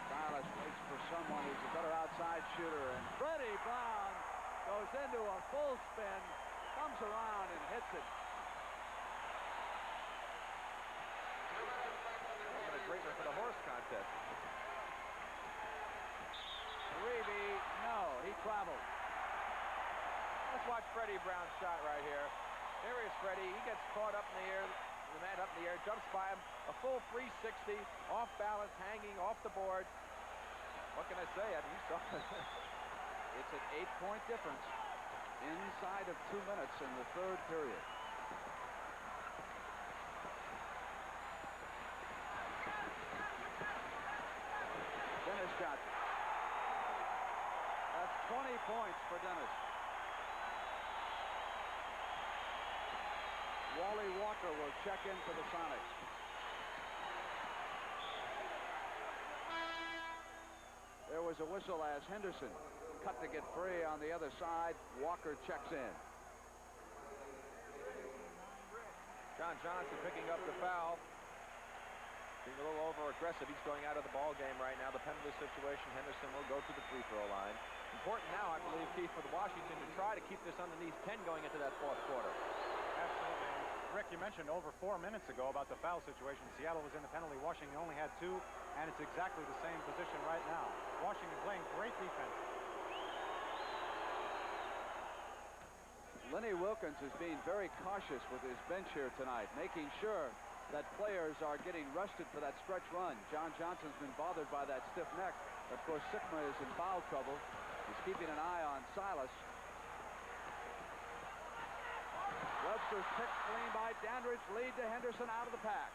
Silas waits for someone who's a better outside shooter, and Freddie Brown goes into a full spin, comes around and hits it. What a great one for the horse contest. Reeve, no, he traveled. Let's watch Freddie Brown's shot right here. There is Freddie. He gets caught up in the air. The man up in the air jumps by him. A full 360, off balance, hanging off the board. What can I say? I mean, you saw it. It's an 8-point difference inside of 2 minutes in the third period. Dennis Johnson. That's 20 points for Dennis. Wally Walker will check in for the Sonics. There was a whistle as Henderson cut to get free on the other side. Walker checks in. John Johnson picking up the foul. Being a little over-aggressive. He's going out of the ball game right now. The penalty situation, Henderson will go to the free throw line. Important now, I believe, Keith, for the Washington to try to keep this underneath 10 going into that fourth quarter. Absolutely. Rick, you mentioned over 4 minutes ago about the foul situation. Seattle was in the penalty. Washington only had 2, and it's exactly the same position right now. Washington playing great defense. Lenny Wilkins is being very cautious with his bench here tonight, making sure that players are getting rested for that stretch run. John Johnson's been bothered by that stiff neck. Of course, Sikma is in foul trouble. He's keeping an eye on Silas. Webster's picked clean by Dandridge. Lead to Henderson out of the pack.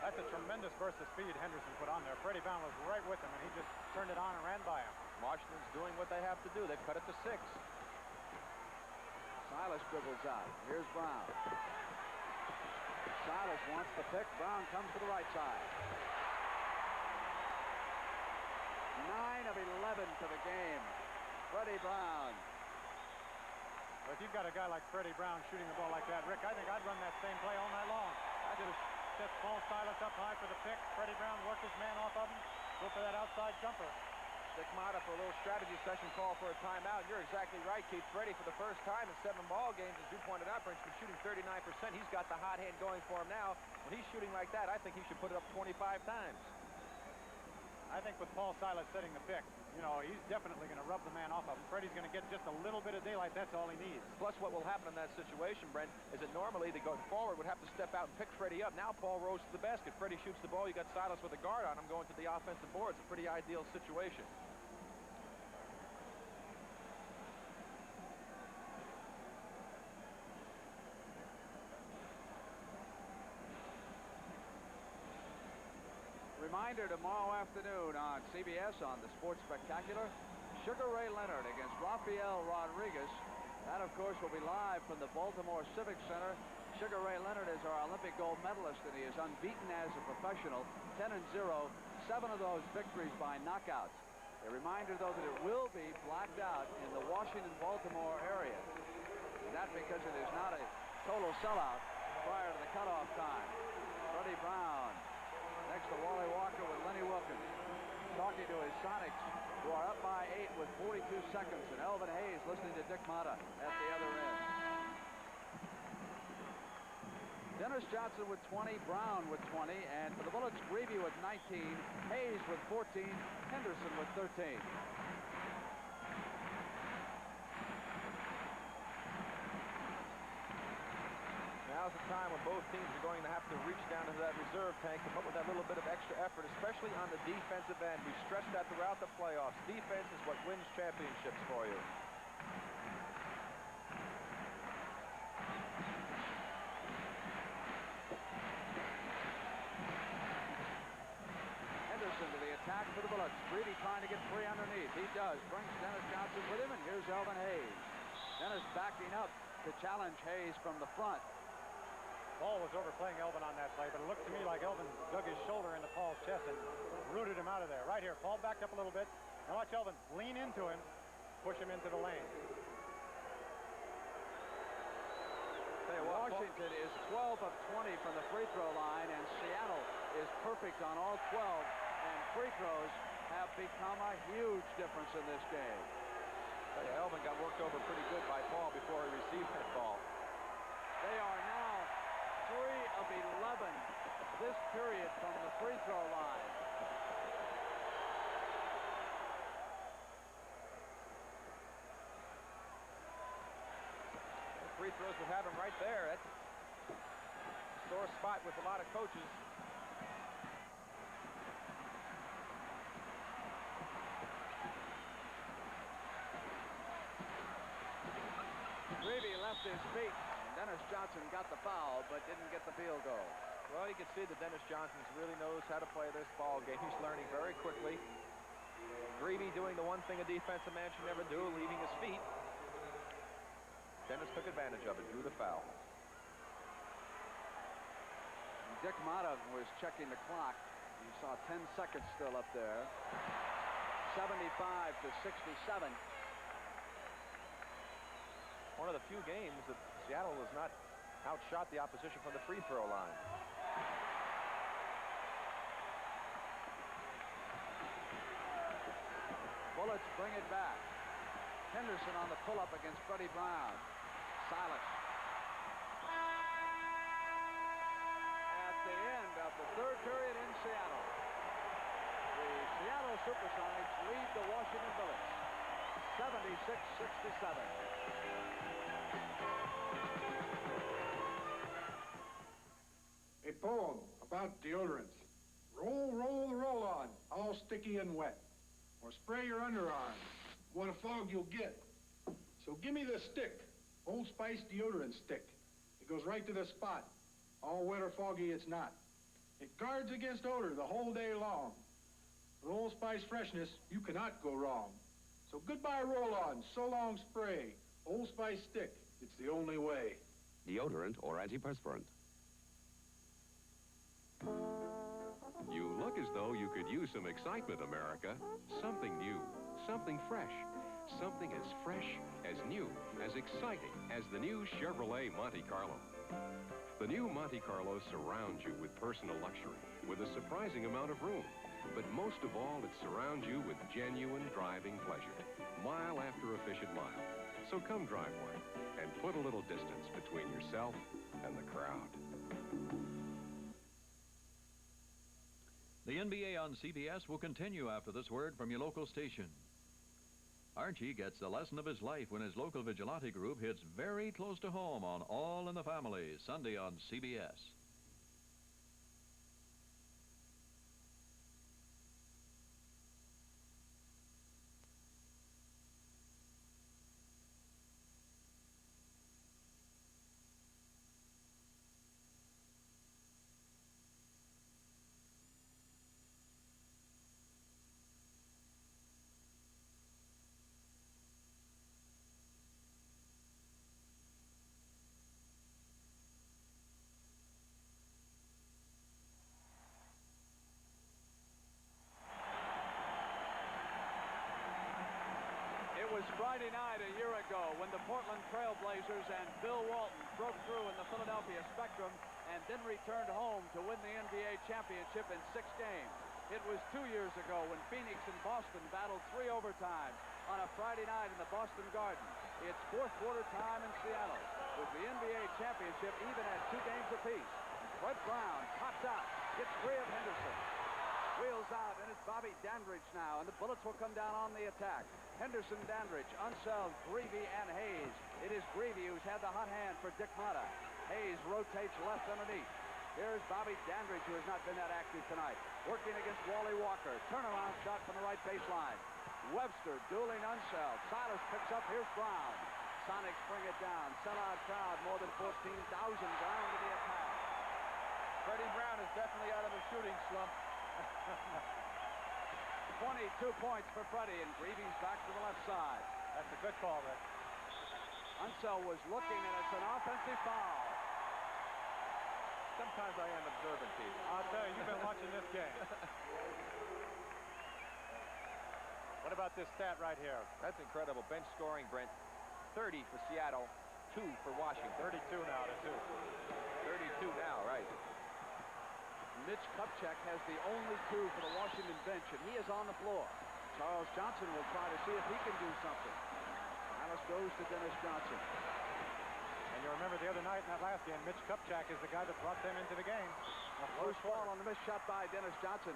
That's a tremendous burst of speed Henderson put on there. Freddie Brown was right with him, and he just turned it on and ran by him. Washington's doing what they have to do. They've cut it to 6. Silas dribbles out. Here's Brown. Silas wants the pick. Brown comes to the right side. 9 of 11 to the game. Freddie Brown. Well, if you've got a guy like Freddie Brown shooting the ball like that, Rick, I think I'd run that same play all night long. I'd just set Paul Silas up high for the pick. Freddie Brown work his man off of him. Go for that outside jumper. Dick Motta for a little strategy session call for a timeout. You're exactly right, Keith. Freddie for the first time in 7 ball games, as you pointed out, Prince, been shooting 39%. He's got the hot hand going for him now. When he's shooting like that, I think he should put it up 25 times. I think with Paul Silas setting the pick, you know, he's definitely going to rub the man off of him. Freddie's going to get just a little bit of daylight. That's all he needs. Plus, what will happen in that situation, Brent, is that normally the going forward would have to step out and pick Freddie up. Now Paul rose to the basket. Freddie shoots the ball. You got Silas with a guard on him going to the offensive board. It's a pretty ideal situation. Reminder tomorrow afternoon on CBS on the Sports Spectacular, Sugar Ray Leonard against Rafael Rodriguez. That, of course, will be live from the Baltimore Civic Center. Sugar Ray Leonard is our Olympic gold medalist, and he is unbeaten as a professional, 10-0, 7 of those victories by knockouts. A reminder, though, that it will be blacked out in the Washington-Baltimore area. And that because it is not a total sellout prior to the cutoff time. Freddie Brown next to Wally Walker with Lenny Wilkins, talking to his Sonics, who are up by 8 with 42 seconds, and Elvin Hayes listening to Dick Motta at the other end. Dennis Johnson with 20, Brown with 20, and for the Bullets, Reeve with 19, Hayes with 14, Henderson with 13. Now's the time when both teams are going to have to reach down into that reserve tank, come up with that little bit of extra effort, especially on the defensive end. We've stressed that throughout the playoffs. Defense is what wins championships for you. Johnson to the attack for the Bullets. Greavy trying to get free underneath. He does. Brings Dennis Johnson with him, and here's Elvin Hayes. Dennis backing up to challenge Hayes from the front. Paul was overplaying Elvin on that play, but it looked to me like Elvin dug his shoulder into Paul's chest and rooted him out of there. Right here, Paul backed up a little bit. Now watch Elvin lean into him, push him into the lane. Washington is 12 of 20 from the free throw line, and Seattle is perfect on all 12, and free throws have become a huge difference in this game. Elvin got worked over pretty good by Paul before he received that ball. They are now 3 of 11 this period from the free throw line. Free throws would have him right there. That's a sore spot with a lot of coaches. Greavy left his feet. Dennis Johnson got the foul, but didn't get the field goal. Well, you can see that Dennis Johnson really knows how to play this ball game. He's learning very quickly. Greavy doing the one thing a defensive man should never do, leaving his feet. Dennis took advantage of it, drew the foul. Dick Motta was checking the clock. You saw 10 seconds still up there. 75 to 67. One of the few games that Seattle has not outshot the opposition from the free throw line. Bullets bring it back. Henderson on the pull-up against Freddie Brown. Silas. At the end of the third period in Seattle, the Seattle Supersonics lead the Washington Bullets 76-67. A poem about deodorants. Roll, roll, roll on, all sticky and wet. Or spray your underarms. What a fog you'll get. So give me the stick. Old Spice deodorant stick. It goes right to the spot. All wet or foggy, it's not. It guards against odor the whole day long. With Old Spice freshness, you cannot go wrong. So goodbye roll-on, so long spray. Old Spice stick, it's the only way. Deodorant or antiperspirant. You look as though you could use some excitement, America. Something new, something fresh. Something as fresh, as new, as exciting as the new Chevrolet Monte Carlo. The new Monte Carlo surrounds you with personal luxury, with a surprising amount of room. But most of all, it surrounds you with genuine driving pleasure, mile after efficient mile. So come drive one, and put a little distance between yourself and the crowd. The NBA on CBS will continue after this word from your local station. Archie gets the lesson of his life when his local vigilante group hits very close to home on All in the Family, Sunday on CBS. It was Friday night a year ago when the Portland Trail Blazers and Bill Walton broke through in the Philadelphia Spectrum and then returned home to win the NBA championship in 6 games. It was 2 years ago when Phoenix and Boston battled 3 overtimes on a Friday night in the Boston Garden. It's fourth quarter time in Seattle with the NBA championship even at 2 games apiece. Brett Brown pops out, gets free of Henderson. Wheels out, and it's Bobby Dandridge now, and the Bullets will come down on the attack. Henderson, Dandridge, Unseld, Greavy, and Hayes. It is Greavy who's had the hot hand for Dick Motta. Hayes rotates left underneath. Here's Bobby Dandridge, who has not been that active tonight, working against Wally Walker. Turnaround shot from the right baseline. Webster dueling Unseld. Silas picks up. Here's Brown. Sonics bring it down. Sellout crowd, more than 14,000 down to the attack. Freddie Brown is definitely out of a shooting slump. 22 points for Freddie, and Greavy's back to the left side. That's a good call, Rick. Unseld was looking, and it's an offensive foul. Sometimes I am observant, Pete. I'll tell you, you've been watching this game. What about this stat right here? That's incredible. Bench scoring, Brent. 30 for Seattle, 2 for Washington. 32 now to 2. 32 now, right. Mitch Kupchak has the only 2 for the Washington bench, and he is on the floor. Charles Johnson will try to see if he can do something. Alice goes to Dennis Johnson. And you remember the other night in that last game, Mitch Kupchak is the guy that brought them into the game. Loose ball on the missed shot by Dennis Johnson.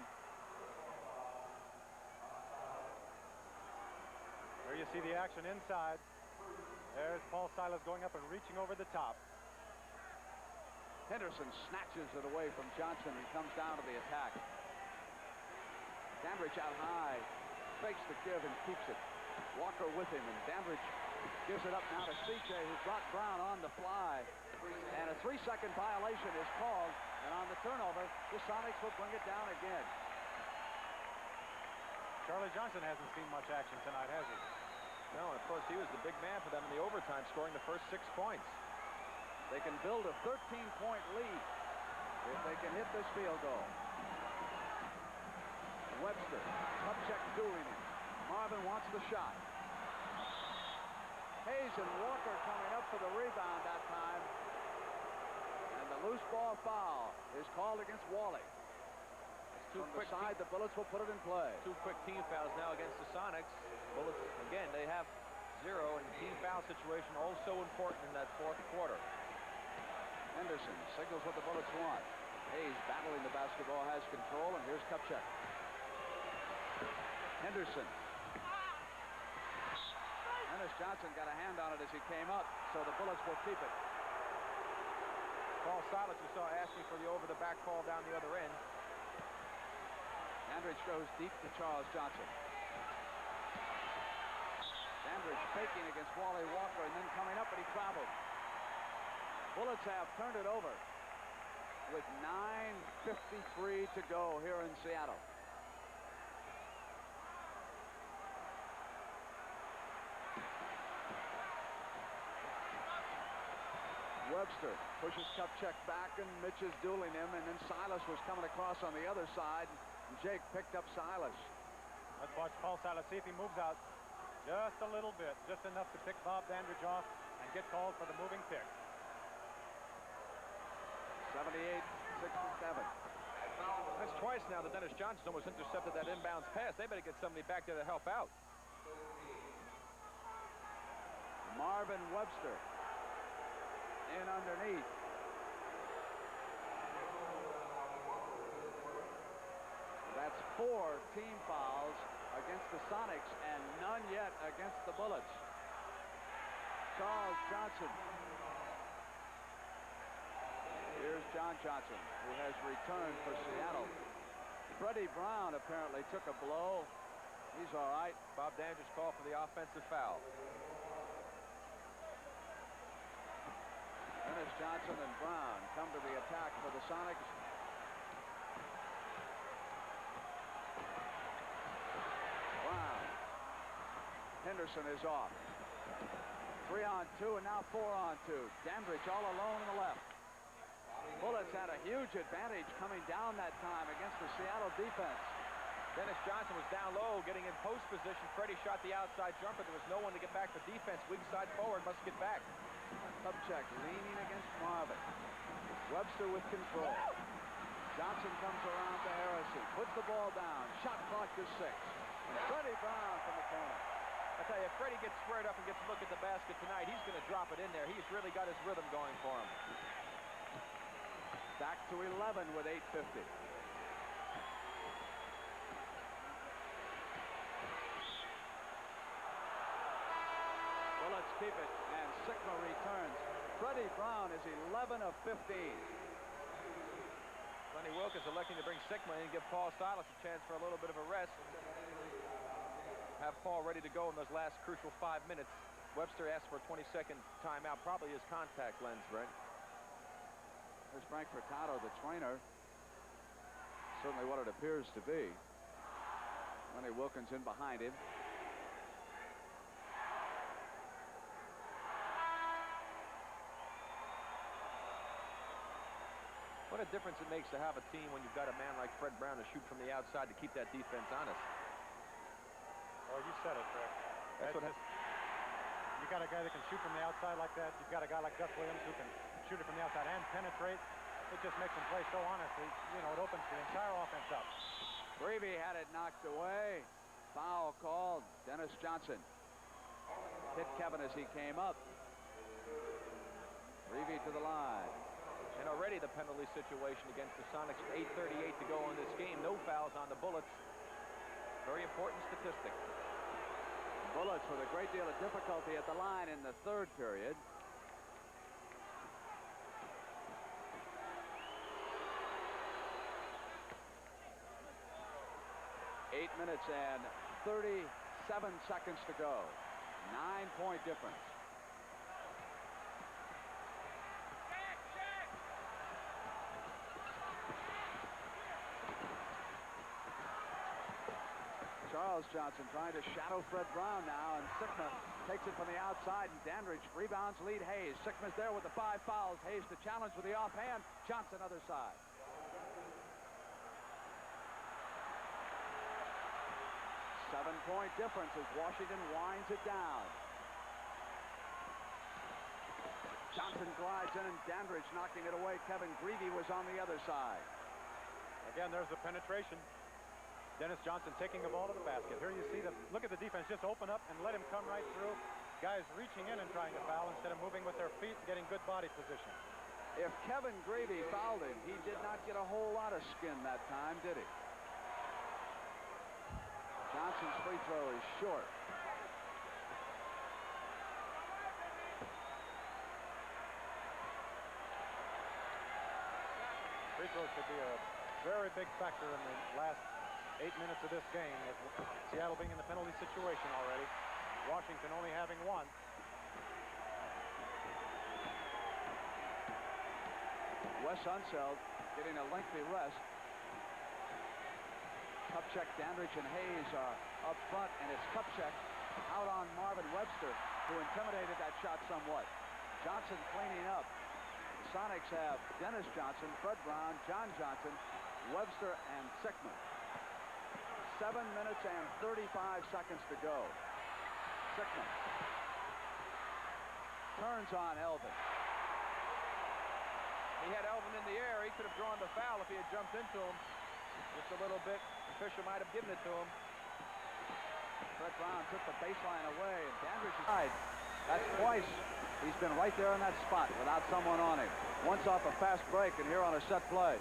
There you see the action inside. There's Paul Silas going up and reaching over the top. Henderson snatches it away from Johnson and comes down to the attack. Dandridge out high, fakes the give and keeps it. Walker with him, and Dandridge gives it up now to CJ, who's brought Brown on the fly. And a 3-second violation is called, and on the turnover, the Sonics will bring it down again. Charlie Johnson hasn't seen much action tonight, has he? No, and of course, he was the big man for them in the overtime, scoring the first 6 points. They can build a 13-point lead if they can hit this field goal. Webster, Kupchak dueling him. Marvin wants the shot. Hayes and Walker coming up for the rebound that time. And the loose ball foul is called against Wally. Two From quick the side, the Bullets will put it in play. 2 quick team fouls now against the Sonics. Bullets, again, they have 0, and the team foul situation also important in that 4th quarter. Henderson signals what the Bullets want. Hayes battling the basketball, has control, and here's Kupchak. Henderson. Dennis Johnson got a hand on it as he came up, so the Bullets will keep it. Paul Silas, you saw, asking for the over-the-back call down the other end. Dandridge goes deep to Charles Johnson. Dandridge faking against Wally Walker and then coming up, but he traveled. Bullets have turned it over with 9:53 to go here in Seattle. Webster pushes Kupchak back, and Mitch is dueling him, and then Silas was coming across on the other side, and Jake picked up Silas. Let's watch Paul Silas see if he moves out just a little bit, just enough to pick Bob Dandridge off and get called for the moving pick. 78-67. That's twice now that Dennis Johnson almost intercepted that inbounds pass. They better get somebody back there to help out. Marvin Webster in underneath. That's 4 team fouls against the Sonics and none yet against the Bullets. Charles Johnson. Here's John Johnson, who has returned for Seattle. Freddie Brown apparently took a blow. He's all right. Bob Dandridge called for the offensive foul. Dennis Johnson and Brown come to the attack for the Sonics. Brown. Henderson is off. 3 on 2 and now 4 on 2. Dandridge all alone on the left. Bullets had a huge advantage coming down that time against the Seattle defense. Dennis Johnson was down low, getting in post position. Freddie shot the outside jumper. There was no one to get back for defense. Weak side forward must get back. Kupchak leaning against Marvin. Webster with control. Johnson comes around to Harrison. Puts the ball down. Shot clock to 6. And Freddie Brown from the corner. I tell you, if Freddie gets squared up and gets a look at the basket tonight, he's going to drop it in there. He's really got his rhythm going for him. Back to 11 with 8:50. Well, let's keep it, and Sigma returns. Freddie Brown is 11 of 15. Sonny Wilkins electing to bring Sigma in and give Paul Silas a chance for a little bit of a rest. Have Paul ready to go in those last crucial 5 minutes. Webster asked for a 20-second timeout, probably his contact lens, Brent. There's Frank Furtado, the trainer. Certainly what it appears to be. Sonny Wilkins in behind him. What a difference it makes to have a team when you've got a man like Fred Brown to shoot from the outside to keep that defense honest. Oh, you said it, Fred. That's what you got a guy that can shoot from the outside like that. You've got a guy like Gus Williams who can shoot it from the outside and penetrate. It just makes him play so honestly. You know, it opens the entire offense up. Greavy had it knocked away. Foul called. Dennis Johnson hit Kevin as he came up. Greavy to the line. And already the penalty situation against the Sonics. 8:38 to go in this game. No fouls on the Bullets. Very important statistic. Bullets with a great deal of difficulty at the line in the third period. Eight minutes and 37 seconds to go. 9-point difference. Charles Johnson trying to shadow Fred Brown now, and Sikma takes it from the outside, and Dandridge rebounds, lead Hayes. Sikma's there with the 5 fouls. Hayes to challenge with the offhand. Johnson other side. Seven-point difference as Washington winds it down. Johnson glides in, and Dandridge knocking it away. Kevin Greavy was on the other side. Again, there's the penetration. Dennis Johnson taking the ball to the basket. Here you see look at the defense just open up and let him come right through. Guys reaching in and trying to foul instead of moving with their feet and getting good body position. If Kevin Greavy fouled him, he did not get a whole lot of skin that time, did he? Johnson's free throw is short. Free throws should be a very big factor in the last 8 minutes of this game, with Seattle being in the penalty situation already. Washington only having one. Wes Unseld getting a lengthy rest. Kupchak, Dandridge, and Hayes are up front, and it's Kupchak out on Marvin Webster, who intimidated that shot somewhat. Johnson cleaning up. The Sonics have Dennis Johnson, Fred Brown, John Johnson, Webster, and Sikma. 7 minutes and 35 seconds to go. Sikma turns on Elvin. He had Elvin in the air. He could have drawn the foul if he had jumped into him just a little bit. Fisher might have given it to him. Fred Brown took the baseline away, and Dandridge is side. That's twice he's been right there in that spot without someone on him. Once off a fast break, and here on a set play.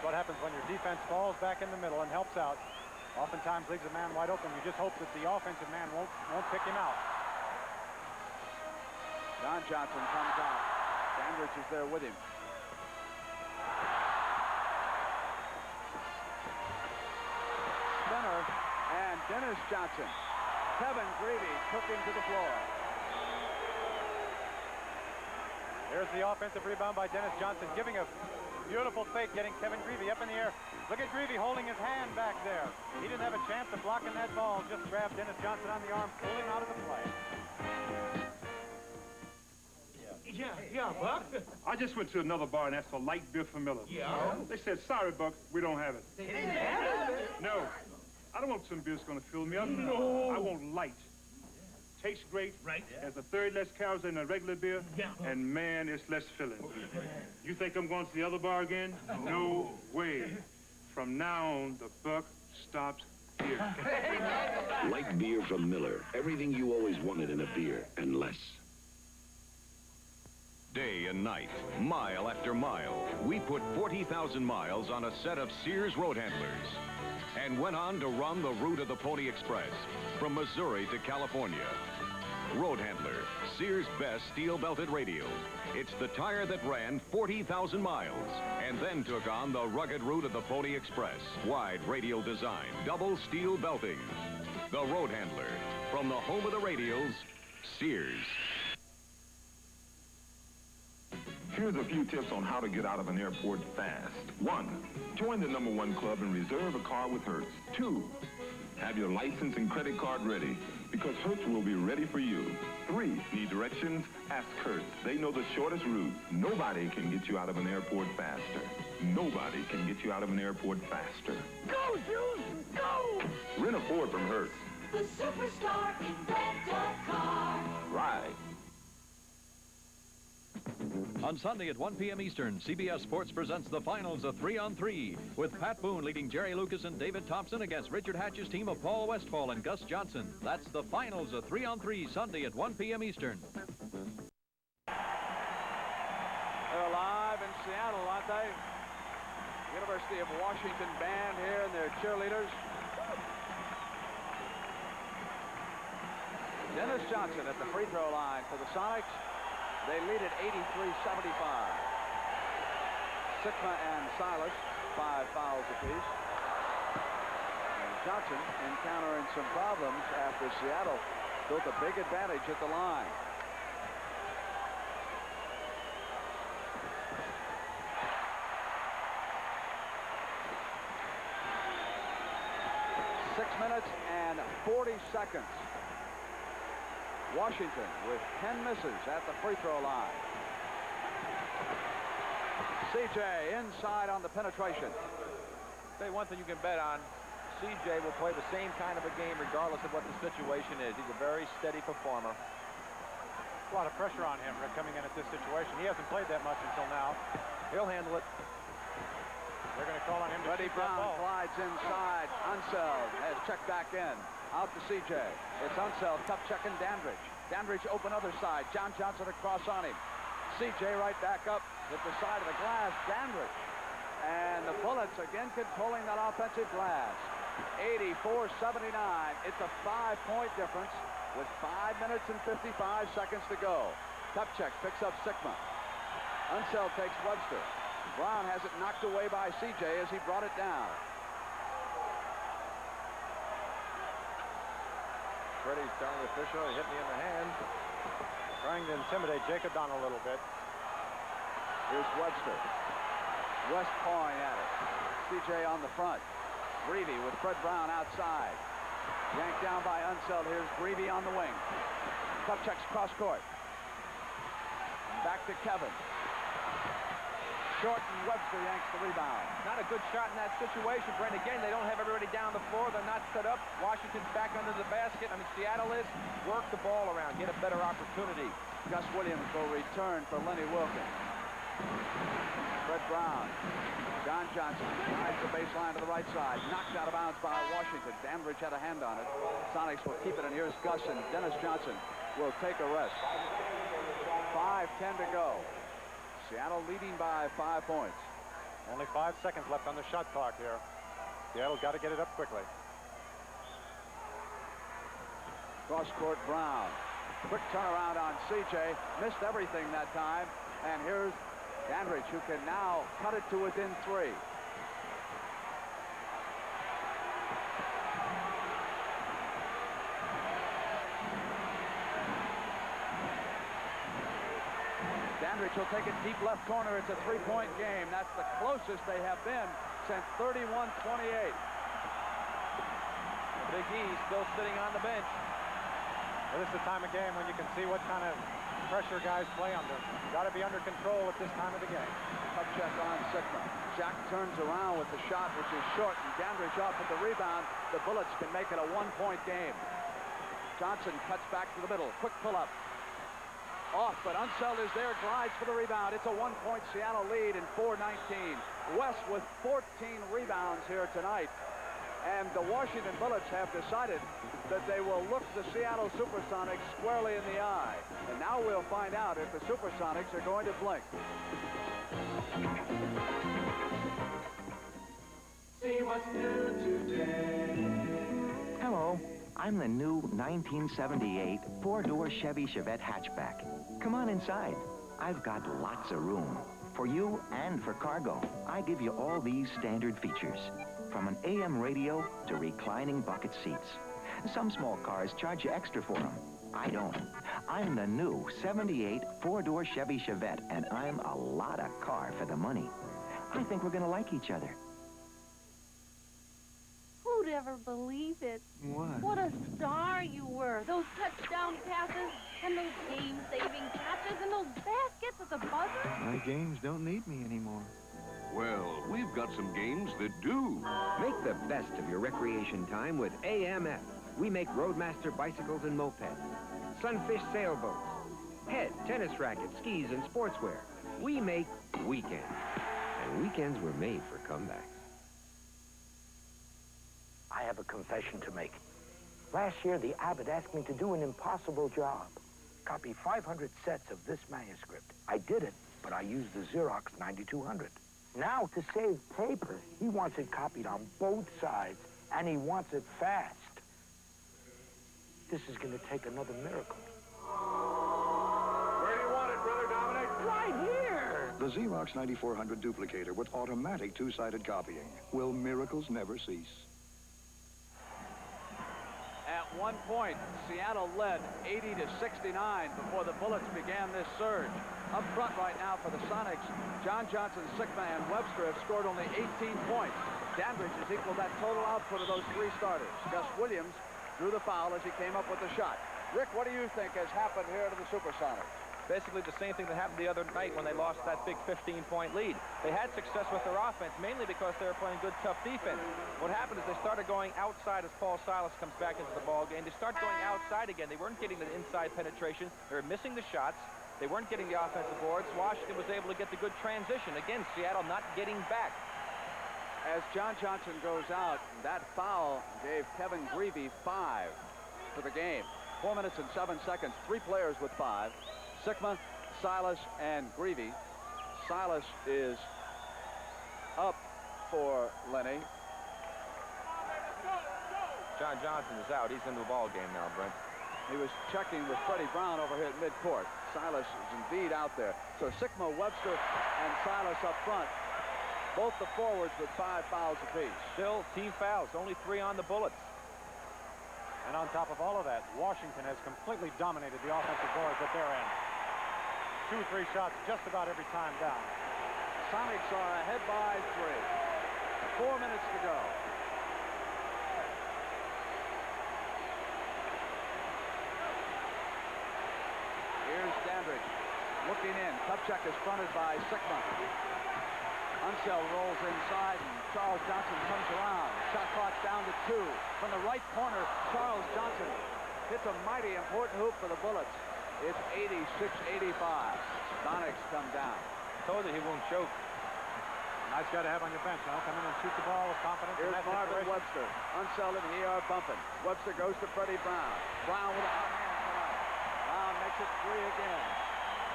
What happens when your defense falls back in the middle and helps out? Oftentimes leaves a man wide open. You just hope that the offensive man won't pick him out. John Johnson comes out. Dandridge is there with him. Spinner and Dennis Johnson. Kevin Greavy took him to the floor. There's the offensive rebound by Dennis Johnson, giving a beautiful fake, getting Kevin Greavy up in the air. Look at Greavy holding his hand back there. He didn't have a chance of blocking that ball. Just grabbed Dennis Johnson on the arm, pulled him out of the play. Yeah, Buck. I just went to another bar and asked for light beer for Miller. Yeah? They said, sorry, Buck, we don't have it. They didn't have it? No. I don't want some beer that's going to fill me up. No. I want light. Tastes great. Right. Has a third less calories than a regular beer. Yeah. And, man, it's less filling. You think I'm going to the other bar again? No way. From now on, the buck stops here. Light beer from Miller. Everything you always wanted in a beer, and less. Day and night, mile after mile, we put 40,000 miles on a set of Sears road handlers and went on to run the route of the Pony Express from Missouri to California. Road Handler, Sears' best steel-belted radio. It's the tire that ran 40,000 miles and then took on the rugged route of the Pony Express. Wide radial design, double steel belting. The Road Handler, from the home of the radials, Sears. Here's a few tips on how to get out of an airport fast. 1, join the #1 club and reserve a car with Hertz. 2, Have your license and credit card ready, because Hertz will be ready for you. 3, need directions? Ask Hertz. They know the shortest route. Nobody can get you out of an airport faster. Nobody can get you out of an airport faster. Go, Jules, go! Rent a Ford from Hertz. The superstar in rent-a-car. Right. On Sunday at 1 p.m. Eastern, CBS Sports presents the finals of 3-on-3, with Pat Boone leading Jerry Lucas and David Thompson against Richard Hatch's team of Paul Westphal and Gus Johnson. That's the finals of 3-on-3, Sunday at 1 p.m. Eastern. They're live in Seattle, aren't they? University of Washington band here and their cheerleaders. Dennis Johnson at the free throw line for the Sonics. They lead at 83-75. Sikma and Silas, 5 fouls apiece. And Johnson encountering some problems after Seattle built a big advantage at the line. Six minutes and 40 seconds. Washington with 10 misses at the free throw line. CJ inside on the penetration. Say one thing you can bet on, CJ will play the same kind of a game regardless of what the situation is. He's a very steady performer. A lot of pressure on him coming in at this situation. He hasn't played that much until now. He'll handle it. They're going to call on him to Freddie shoot that Brown ball. glides inside. Unseld has checked back in. Out to CJ. It's Unseld. Tough checking Dandridge. Dandridge open other side. John Johnson across on him. CJ right back up at the side of the glass. Dandridge. And the Bullets again controlling that offensive glass. 84-79. It's a 5-point difference with 5 minutes and 55 seconds to go. Tupchek picks up Sikma. Unseld takes Webster. Brown has it knocked away by CJ as he brought it down. Freddie's telling the official he hit me in the hand, trying to intimidate Jacob Donald a little bit. Here's Webster. West pawing at it. CJ on the front. Greavy with Fred Brown outside. Yanked down by Unseld. Here's Greavy on the wing. Kupchak's cross court. Back to Kevin. Short and Webster yanks the rebound. Not a good shot in that situation, Brent. Again, they don't have everybody down the floor. They're not set up. Washington's back under the basket. I mean, Seattle is. Work the ball around. Get a better opportunity. Gus Williams will return for Lenny Wilkins. Fred Brown. John Johnson drives the baseline to the right side. Knocked out of bounds by Washington. Dandridge had a hand on it. Sonics will keep it, and here's Gus, and Dennis Johnson will take a rest. 5:10 to go. Seattle leading by 5 points. Only 5 seconds left on the shot clock here. Seattle's got to get it up quickly. Cross court Brown. Quick turnaround on CJ. Missed everything that time. And here's Dandridge, who can now cut it to within 3. Dandridge will take it deep left corner. It's a 3-point game. That's the closest they have been since 31-28. Big E still sitting on the bench. Well, this is the time of game when you can see what kind of pressure guys play under. Got to be under control at this time of the game. Up check on Sikma. Jack turns around with the shot, which is short, and Dandridge off with the rebound. The Bullets can make it a 1-point game. Johnson cuts back to the middle. Quick pull-up. Off, but Unseld is there, glides for the rebound. It's a 1-point Seattle lead in 4:19. West with 14 rebounds here tonight. And the Washington Bullets have decided that they will look the Seattle Supersonics squarely in the eye. And now we'll find out if the Supersonics are going to blink. See what's new today. Hello, I'm the new 1978 4-door Chevy Chevette hatchback. Come on inside. I've got lots of room. For you and for cargo, I give you all these standard features. From an AM radio to reclining bucket seats. Some small cars charge you extra for them. I don't. I'm the new 78 4-door Chevy Chevette, and I'm a lot of car for the money. I think we're going to like each other. Who you'd ever believe it. What? What a star you were. Those touchdown passes and those game-saving catches and those baskets at the buzzer. My games don't need me anymore. Well, we've got some games that do. Make the best of your recreation time with AMF. We make Roadmaster bicycles and mopeds, Sunfish sailboats, Head, tennis rackets, skis, and sportswear. We make weekends. And weekends were made for comebacks. I have a confession to make. Last year, the abbot asked me to do an impossible job. Copy 500 sets of this manuscript. I did it, but I used the Xerox 9200. Now, to save paper, he wants it copied on both sides, and he wants it fast. This is going to take another miracle. Where do you want it, Brother Dominic? Right here! The Xerox 9400 duplicator with automatic two-sided copying. Will miracles never cease? At one point, Seattle led 80 to 69 before the Bullets began this surge. Up front right now for the Sonics, John Johnson, Sigma, and Webster have scored only 18 points. Dandridge has equaled that total output of those three starters. Gus Williams drew the foul as he came up with the shot. Rick, what do you think has happened here to the Supersonics? Basically the same thing that happened the other night when they lost that big 15-point lead. They had success with their offense, mainly because they were playing good, tough defense. What happened is they started going outside as Paul Silas comes back into the ball game. They start going outside again. They weren't getting the inside penetration. They were missing the shots. They weren't getting the offensive boards. Washington was able to get the good transition. Again, Seattle not getting back. As John Johnson goes out, that foul gave Kevin Greavy 5 for the game. 4 minutes and 7 seconds. 3 players with 5. Sigma, Silas, and Greavy. Silas is up for Lenny. John Johnson is out. He's into the ball game now, Brent. He was checking with Freddie Brown over here at midcourt. Silas is indeed out there. So Sigma, Webster, and Silas up front. Both the forwards with 5 fouls apiece. Still team fouls, only 3 on the Bullets. And on top of all of that, Washington has completely dominated the offensive boards at their end. 2-3 shots just about every time down. Sonics are ahead by 3. 4 minutes to go. Here's Dandridge looking in. Kupchak is fronted by Sigma. Unseld rolls inside, and Charles Johnson comes around. Shot clock down to 2. From the right corner, Charles Johnson hits a mighty important hoop for the Bullets. It's 86-85. Sonics come down. Told you he won't choke. Nice guy to have on your bench, huh? Come in and shoot the ball with confidence. Here's Marvin Webster. Unseld and here bumping. Webster goes to Freddie Brown. Brown with a hot hand tonight. Brown makes it 3 again.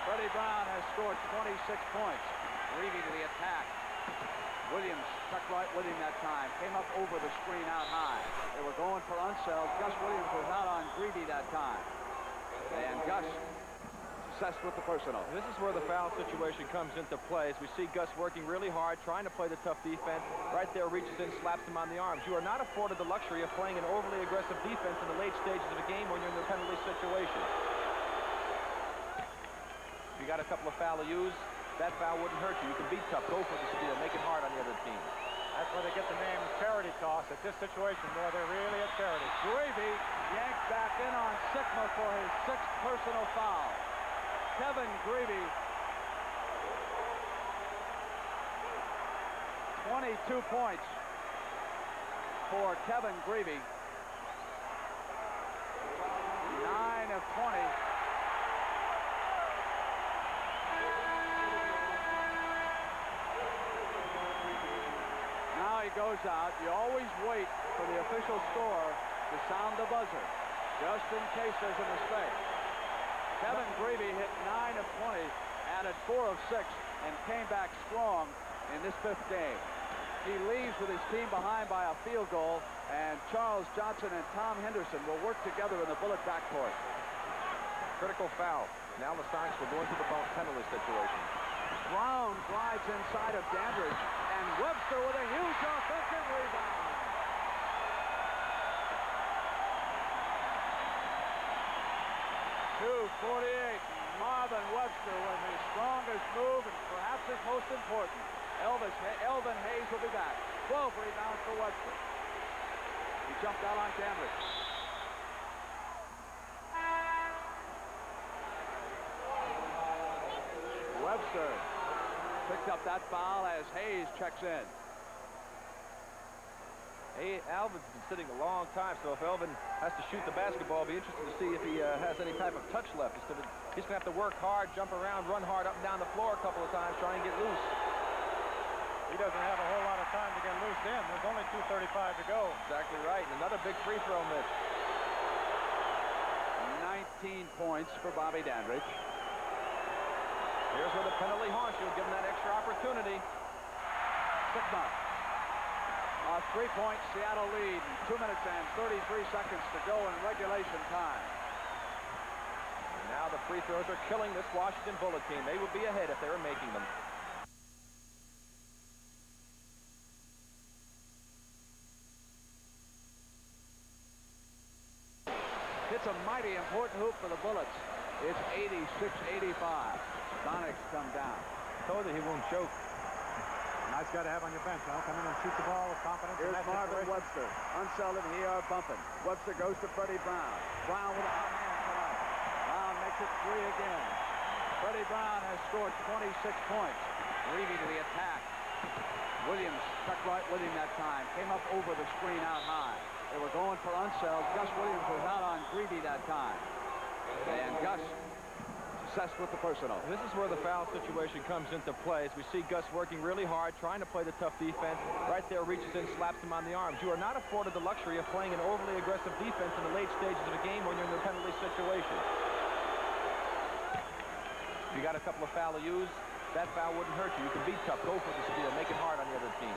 Freddie Brown has scored 26 points. Greavy to the attack. Williams stuck right with him that time. Came up over the screen out high. They were going for Unseld. Gus Williams was out on Greavy that time. And Gus obsessed with the personal. This is where the foul situation comes into play as we see Gus working really hard, trying to play the tough defense. Right there, reaches in, slaps him on the arms. You are not afforded the luxury of playing an overly aggressive defense in the late stages of a game when you're in the penalty situation. If you got a couple of foul-a-use, that foul wouldn't hurt you. You can be tough, go for the steal, make it hard on the other team. That's where they get the name charity toss. At this situation, boy, they're really a charity. Greavy yanked back in on Sigma for his 6th personal foul. Kevin Greavy, 22 points for Kevin Greavy. 9 of 20. Now he goes out. You always wait for the official score to sound the buzzer, just in case there's a mistake. Kevin Greavy hit 9 of 20, added 4 of 6, and came back strong in this 5th game. He leaves with his team behind by a field goal, and Charles Johnson and Tom Henderson will work together in the Bullet backcourt. Critical foul. Now the Sonics will go into the penalty situation. Brown glides inside of Dandridge, and Webster with a huge offensive rebound. 2:48. Marvin Webster with his strongest move and perhaps his most important. Elvin Hayes will be back. 12 rebounds for Webster. jumped out on Dandridge. Webster picked up that foul as Hayes checks in. Hey, Alvin's been sitting a long time, so if Elvin has to shoot the basketball, it'll be interesting to see if he has any type of touch left. He's going to have to work hard, jump around, run hard up and down the floor a couple of times, try and get loose. He doesn't have a whole lot of time to get loose in. There's only 2:35 to go. Exactly right. And another big free throw miss. 19 points for Bobby Dandridge. Here's where the penalty haunts you, give him that extra opportunity. Sigma. A three-point Seattle lead. 2 minutes and 33 seconds to go in regulation time. And now the free throws are killing this Washington Bullet team. They would be ahead if they were making them. It's a mighty important hoop for the Bullets. It's 86-85. Sonics come down. Told you he won't choke. Nice guy to have on your bench, huh? Come in and shoot the ball with confidence. Here's Marvin Webster. Unseldom here bumping. Webster goes to Freddie Brown. Brown with a hot hand tonight. Brown makes it 3 again. Freddie Brown has scored 26 points. Reevy to the attack. Williams stuck right with him that time. Came up over the screen out high. They were going for Unseld. Gus Williams was out on Greavy that time. And Gus success with the personal. This is where the foul situation comes into play as we see Gus working really hard, trying to play the tough defense. Right there, reaches in, slaps him on the arms. You are not afforded the luxury of playing an overly aggressive defense in the late stages of a game when you're in the penalty situation. If you got a couple of foul-a-use, that foul wouldn't hurt you. You can be tough, go for the steal, make it hard on the other team.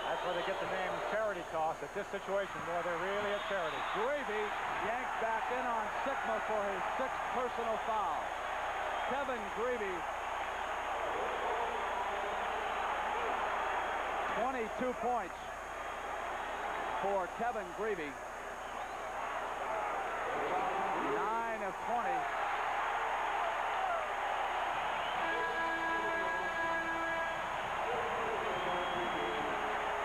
That's where they get the name charity toss. At this situation, boy, they're really a charity. Greavy yanked back in on Sigma for his 6th personal foul. Kevin Greavy, 22 points for Kevin Greavy. 9 of 20.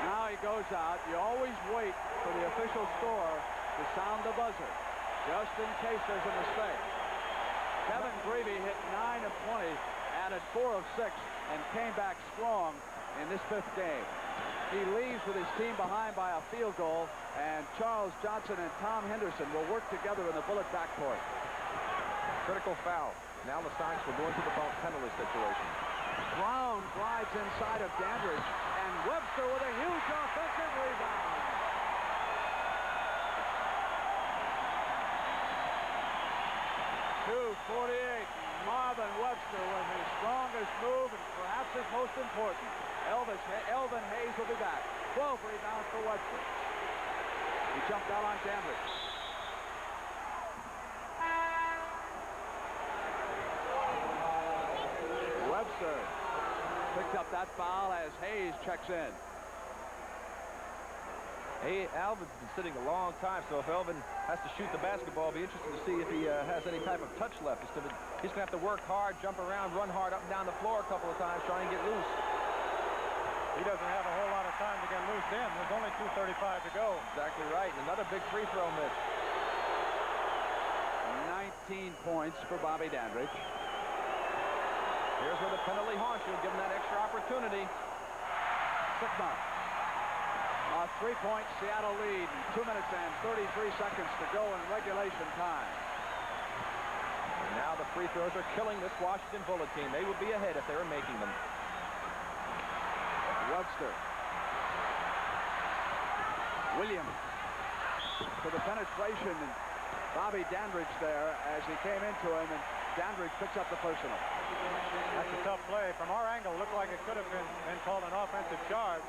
Now he goes out. You always wait for the official score to sound the buzzer, just in case there's a mistake. Kevin Greavy hit 9 of 20, added 4 of 6, and came back strong in this 5th game. He leaves with his team behind by a field goal, and Charles Johnson and Tom Henderson will work together in the Bullet backcourt. Critical foul. Now the Sonics will go into the penalty situation. Brown glides inside of Dandridge, and Webster with a huge offensive rebound. 2:48. Marvin Webster with his strongest move and perhaps his most important. Elvin Hayes will be back. 12 rebounds for Webster. He jumped out on Dandridge. Webster picked up that foul as Hayes checks in. Hey, Alvin's been sitting a long time, so if Elvin has to shoot the basketball, it'll be interesting to see if he has any type of touch left. He's going to have to work hard, jump around, run hard up and down the floor a couple of times, trying to get loose. He doesn't have a whole lot of time to get loose in. There's only 2:35 to go. Exactly right. Another big free throw miss. 19 points for Bobby Dandridge. Here's where the penalty haunts you, give him that extra opportunity. Sigma. A 3-point Seattle lead. 2 minutes and 33 seconds to go in regulation time. And now the free throws are killing this Washington Bullet team. They would be ahead if they were making them. Webster. Williams for the penetration. And Bobby Dandridge there as he came into him, and Dandridge picks up the personal. That's a tough play. From our angle, it looked like it could have been called an offensive charge.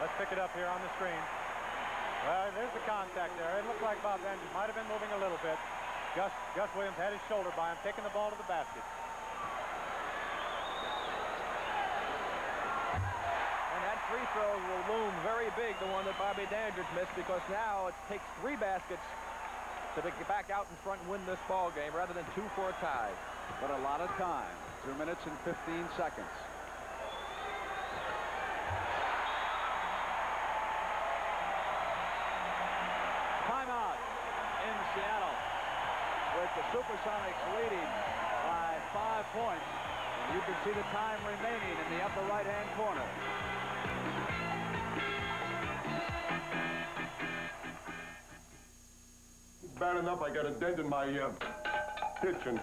Let's pick it up here on the screen. Well, there's the contact there. It looked like Bob Dandridge might have been moving a little bit. Gus Williams had his shoulder by him, taking the ball to the basket. And that free throw will loom very big, the one that Bobby Dandridge missed, because now it takes 3 baskets to get back out in front and win this ball game rather than 2 for a tie. But a lot of time. 2 minutes and 15 seconds. Supersonics leading by 5 points. And you can see the time remaining in the upper right-hand corner. Bad enough I got a dent in my kitchen.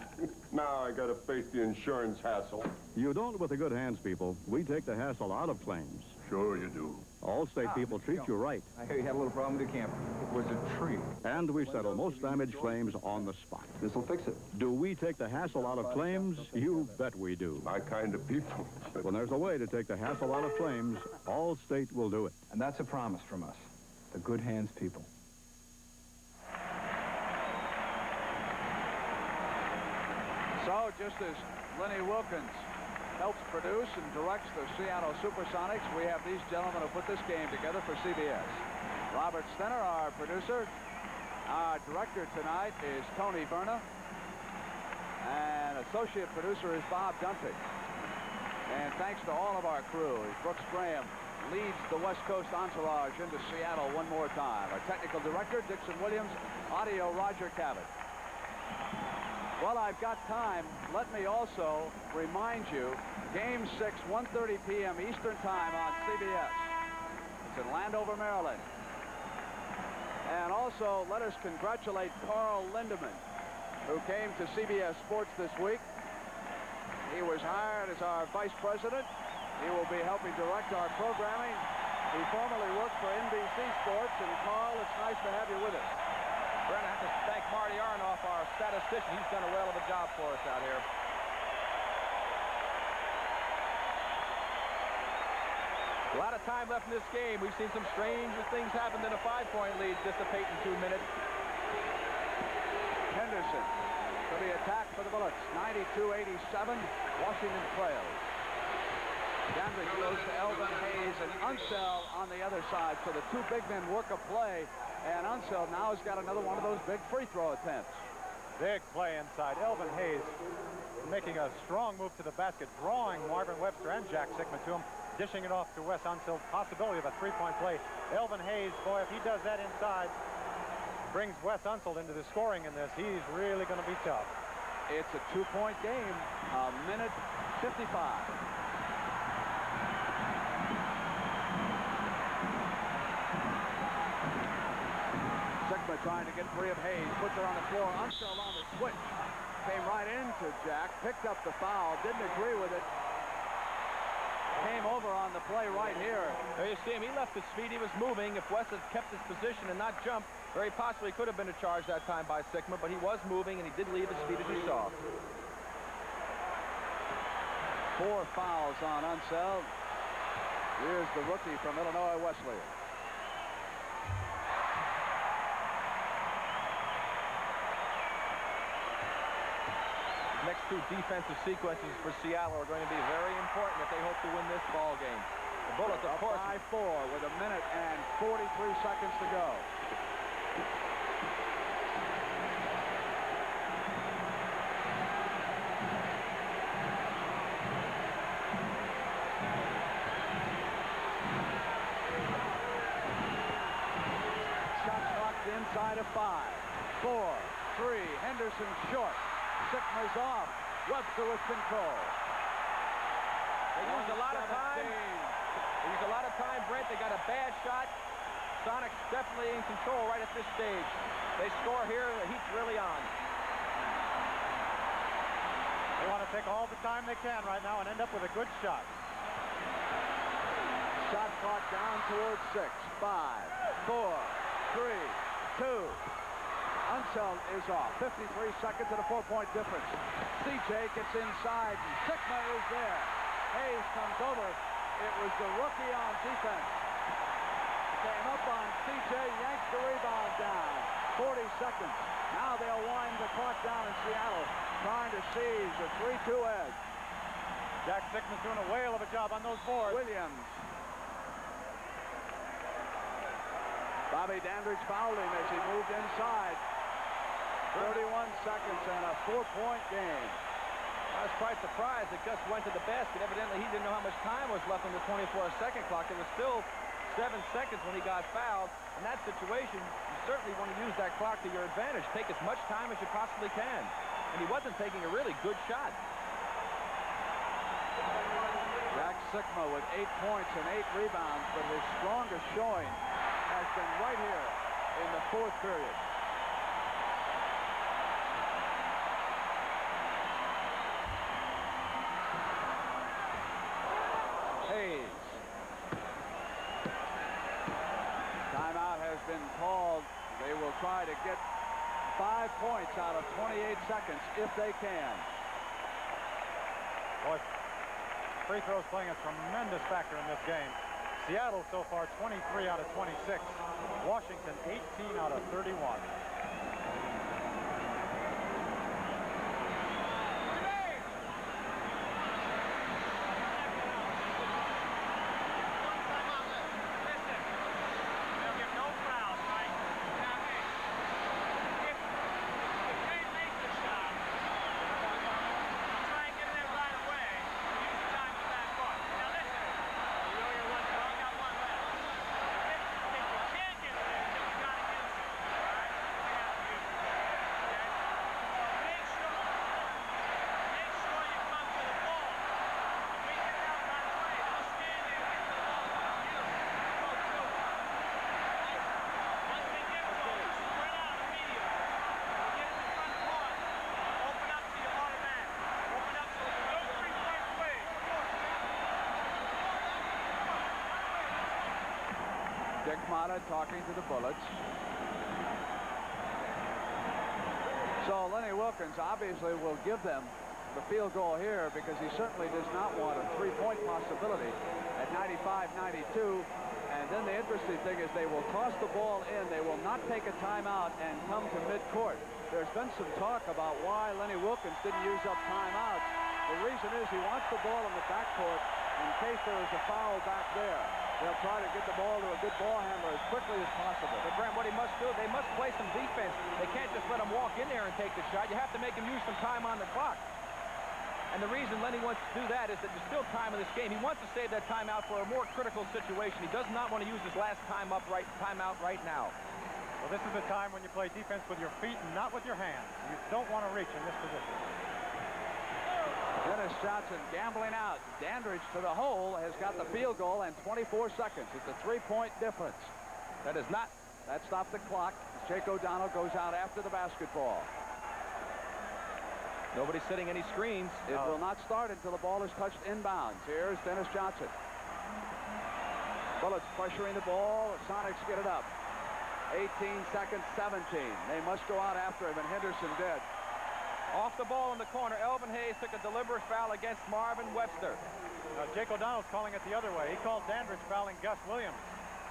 Now I got to face the insurance hassle. You don't with the good hands people. We take the hassle out of claims. Sure you do. Allstate people treat you right. I hear you had a little problem with the camper. It was a tree. And we settle most damaged claims on the spot. This'll fix it. Do we take the hassle out of claims? You bet we do. My kind of people. When there's a way to take the hassle out of claims, Allstate will do it. And that's a promise from us. The good hands people. So, just as Lenny Wilkins helps produce and directs the Seattle Supersonics, we have these gentlemen who put this game together for CBS. Robert Stenner, our producer. Our director tonight is Tony Verna. And associate producer is Bob Dunphy. And thanks to all of our crew, Brooks Graham leads the West Coast entourage into Seattle one more time. Our technical director, Dixon Williams. Audio, Roger Cabot. Well, I've got time. Let me also remind you, Game 6, 1:30 p.m. Eastern Time on CBS. It's in Landover, Maryland. And also, let us congratulate Carl Lindemann, who came to CBS Sports this week. He was hired as our vice president. He will be helping direct our programming. He formerly worked for NBC Sports. And Carl, it's nice to have you with us. Brent, I have to thank Marty Aronoff, our statistician. He's done a whale of a job for us out here. A lot of time left in this game. We've seen some stranger things happen than a 5-point lead dissipate in 2 minutes. Henderson for the attack for the Bullets. 92-87. Washington trails. Dandridge goes to Elvin Hayes and Unseld on the other side. So the two big men work a play. And Unseld now has got another one of those big free throw attempts. Big play inside. Elvin Hayes making a strong move to the basket, drawing Marvin Webster and Jack Sickman to him, dishing it off to Wes Unseld. Possibility of a three-point play. Elvin Hayes, boy, if he does that inside, brings Wes Unseld into the scoring in this. He's really going to be tough. It's a 2-point game. A minute 55. Sigma trying to get free of Hayes. Puts her on the floor. Unseld on the switch. Came right into Jack. Picked up the foul. Didn't agree with it. Came over on the play right here. There you see him. He left his feet. He was moving. If Wes had kept his position and not jumped, very possibly could have been a charge that time by Sigma, but he was moving, and he did leave his feet, as you saw. 4 fouls on Unseld. Here's the rookie from Illinois Wesleyan. Next 2 defensive sequences for Seattle are going to be very important if they hope to win this ball game. The Bullets, of course, by 4 with a minute and 43 seconds to go. Shot clocked inside of 5, 4, 3. Henderson short. Sigma's off. Webster with control. They used a lot of time. They used a lot of time, Brent. They got a bad shot. Sonics definitely in control right at this stage. They score here, the heat's really on. They want to take all the time they can right now and end up with a good shot. Shot clock down towards 6, 5, 4, 3, 2. Unseld is off. 53 seconds and a 4-point difference. CJ gets inside, and Sigma is there. Hayes comes over. It was the rookie on defense. Came up on CJ, yanks the rebound down. 40 seconds. Now they'll wind the clock down in Seattle, trying to seize a 3-2 edge. Jack Sickman's doing a whale of a job on those boards. Williams. Bobby Dandridge fouled him as he moved inside. 31 seconds and a 4-point game. I was quite surprised that Gus went to the basket. Evidently, he didn't know how much time was left on the 24-second clock. There was still 7 seconds when he got fouled. In that situation, you certainly want to use that clock to your advantage. Take as much time as you possibly can. And he wasn't taking a really good shot. Jack Sikma with 8 points and 8 rebounds, but his strongest showing has been right here in the 4th period. Hayes. Timeout has been called. They will try to get 5 points out of 28 seconds if they can. Boy, free throws playing a tremendous factor in this game. Seattle so far 23 out of 26. Washington 18 out of 31. Dick Motta talking to the Bullets. So Lenny Wilkens obviously will give them the field goal here because he certainly does not want a 3-point possibility at 95-92. And then the interesting thing is they will toss the ball in. They will not take a timeout and come to midcourt. There's been some talk about why Lenny Wilkens didn't use up timeouts. The reason is he wants the ball in the backcourt in case there is a foul back there. They'll try to get the ball to a good ball handler as quickly as possible. But Brent, what he must do, they must play some defense. They can't just let him walk in there and take the shot. You have to make him use some time on the clock. And the reason Lenny wants to do that is that there's still time in this game. He wants to save that timeout for a more critical situation. He does not want to use his last timeout right now. Well, this is the time when you play defense with your feet and not with your hands. You don't want to reach in this position. Dennis Johnson gambling out. Dandridge to the hole has got the field goal and 24 seconds. It's a 3-point difference. That stopped the clock. Jake O'Donnell goes out after the basketball. Nobody's setting any screens. It will not start until the ball is touched inbounds. Here's Dennis Johnson. Bullets pressuring the ball. Sonics get it up. 18 seconds, 17. They must go out after him, and Henderson did. Off the ball in the corner, Elvin Hayes took a deliberate foul against Marvin Webster. Now, Jake O'Donnell's calling it the other way. He called Dandridge fouling Gus Williams.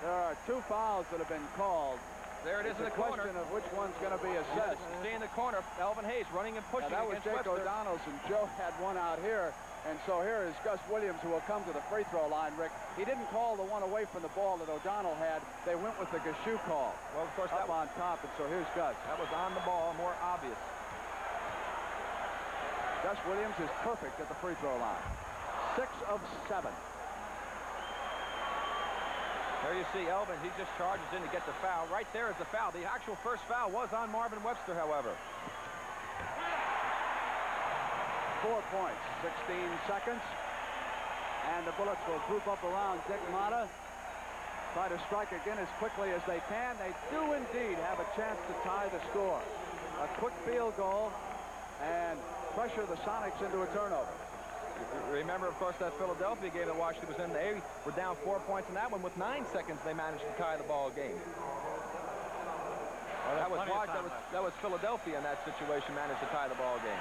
There are 2 fouls that have been called. There it is in the corner. It's a question of which one's going to be assessed. See in the corner, Elvin Hayes running and pushing that was against Jake Webster. O'Donnell's, and Joe had one out here. And so here is Gus Williams, who will come to the free throw line, Rick. He didn't call the one away from the ball that O'Donnell had. They went with the Gashu call. Well, of course, up on top, and so here's Gus. That was on the ball, more obvious. Gus Williams is perfect at the free throw line. 6 of 7. There you see Elvin. He just charges in to get the foul. Right there is the foul. The actual first foul was on Marvin Webster, however. 4 points, 16 seconds. And the Bullets will group up around Dick Motta. Try to strike again as quickly as they can. They do indeed have a chance to tie the score. A quick field goal and pressure the Sonics into a turnover. Remember, of course, that Philadelphia game that Washington was in. They were down 4 points in that one. With 9 seconds, they managed to tie the ball game. Well, that was Philadelphia in that situation, managed to tie the ball game.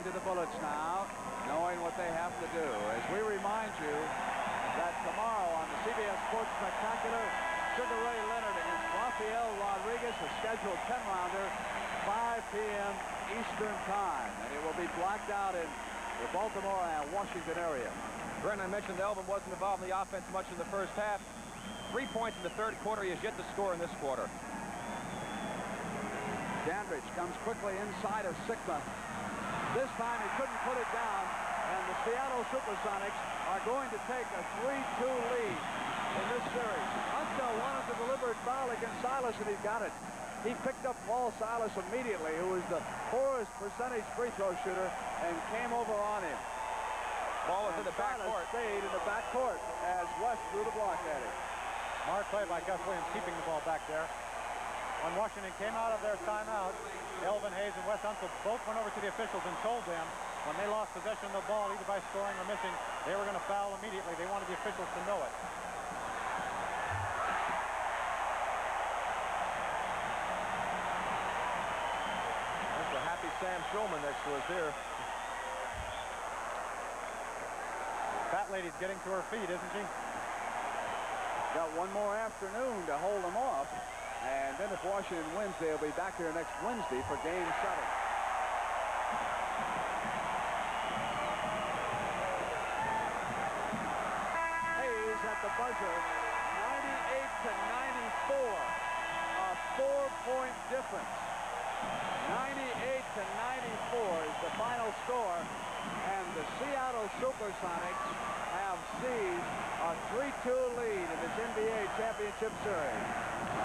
to the bullets now, knowing what they have to do. As we remind you that tomorrow on the CBS Sports Spectacular, Sugar Ray Leonard against Rafael Rodriguez, a scheduled 10-rounder, 5 p.m. Eastern Time. And it will be blacked out in the Baltimore and Washington area. Brent, I mentioned Elvin wasn't involved in the offense much in the first half. 3 points in the third quarter. He has yet to score in this quarter. Dandridge comes quickly inside of Sigma. This time he couldn't put it down, and the Seattle Supersonics are going to take a 3-2 lead in this series. Unsell wanted to deliver it foul against Silas, and he got it. He picked up Paul Silas immediately, who was the poorest percentage free throw shooter, and came over on him. Ball was in the backcourt. Stayed in the backcourt as West threw the block at him. Smart play by Gus Williams, keeping the ball back there. When Washington came out of their timeout, Elvin Hayes and Wes Unseld both went over to the officials and told them when they lost possession of the ball, either by scoring or missing, they were going to foul immediately. They wanted the officials to know it. There's the happy Sam Schulman next to us here. The fat lady's getting to her feet, isn't she? Got one more afternoon to hold them off. And then if Washington wins, they'll be back here next Wednesday for Game 7. Hayes at the buzzer, 98-94, a 4-point difference. 98-94 is the final score, and the Seattle Supersonics have seized a 3-2 lead in this NBA Championship Series.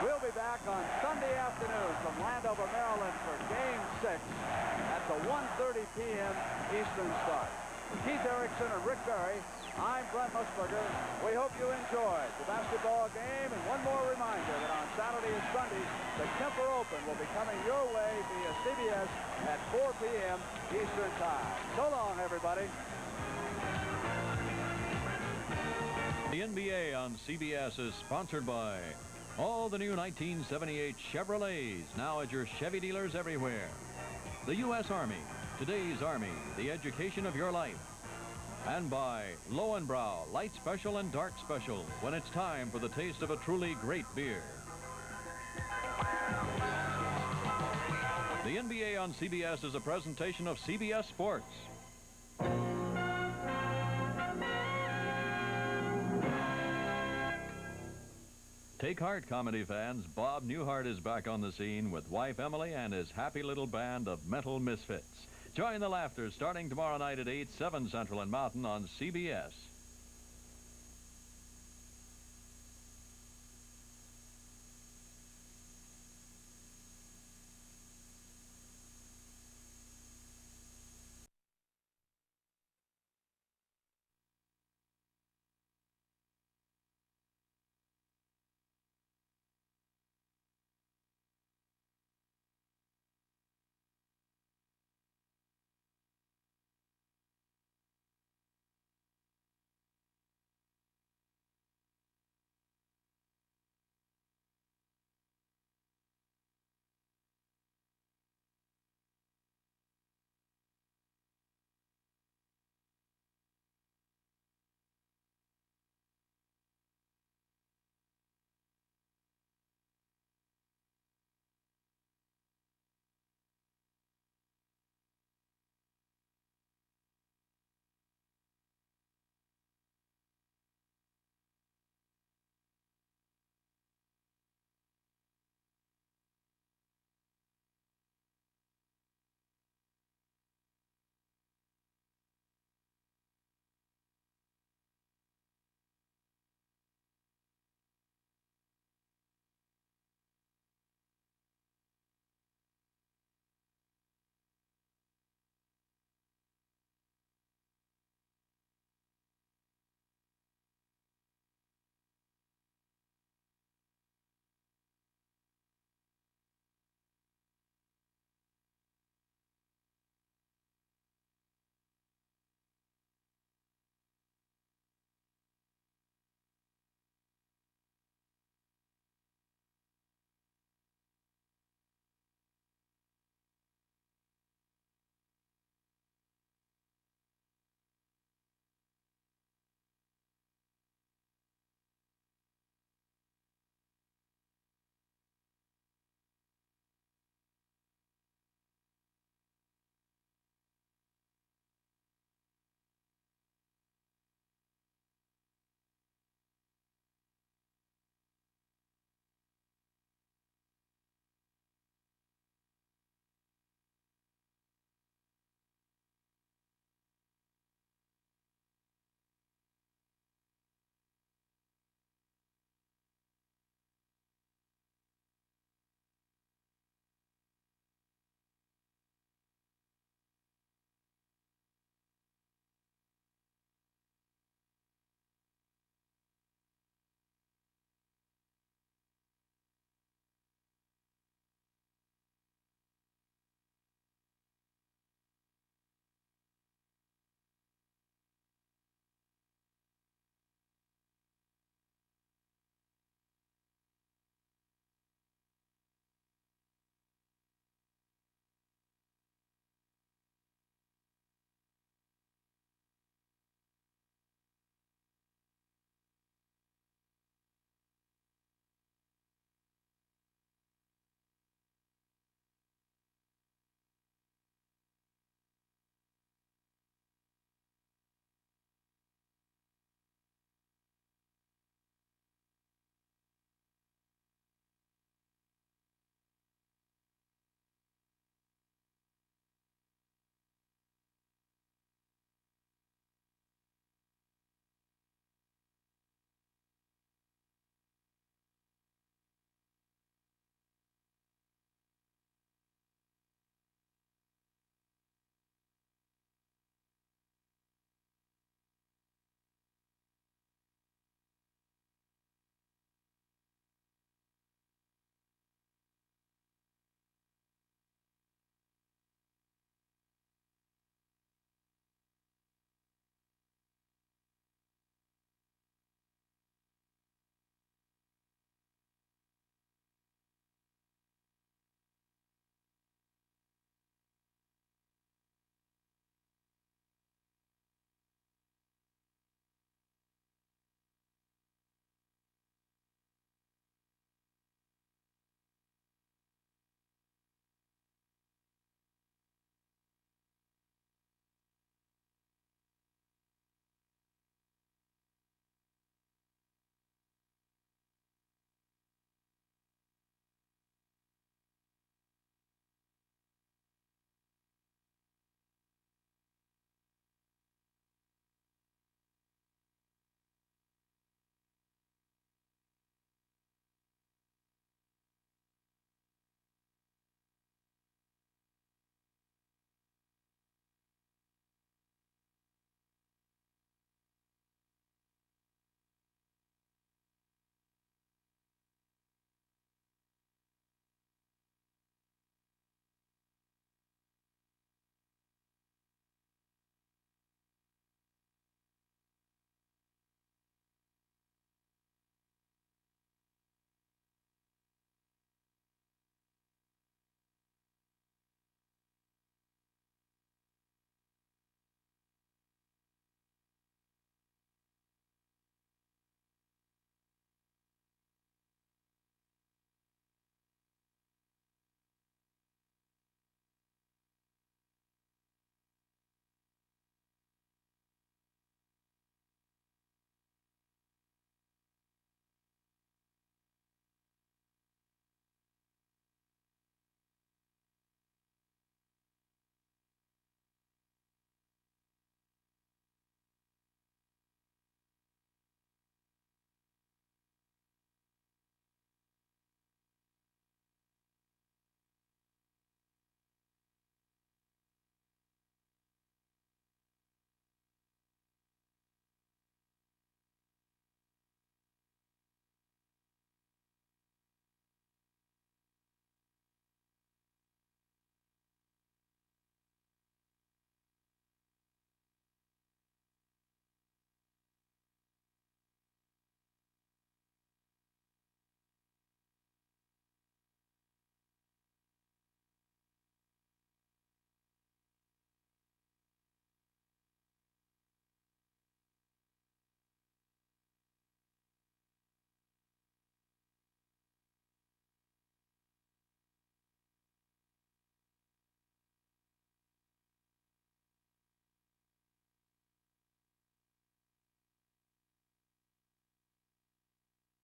We'll be back on Sunday afternoon from Landover, Maryland for Game 6. That's a 1:30 p.m. Eastern start. For Keith Erickson and Rick Berry, I'm Brent Musburger. We hope you enjoyed the basketball game. And one more reminder that on Saturday and Sunday, the Kemper Open will be coming your way via CBS at 4 p.m. Eastern Time. So long, everybody. The NBA on CBS is sponsored by all the new 1978 Chevrolets, now at your Chevy dealers everywhere. The U.S. Army, today's Army, the education of your life. And by Lowenbrau, light special and dark special, when it's time for the taste of a truly great beer. The NBA on CBS is a presentation of CBS Sports. Take heart, comedy fans. Bob Newhart is back on the scene with wife Emily and his happy little band of mental misfits. Join the laughter starting tomorrow night at 8, 7 Central and Mountain on CBS.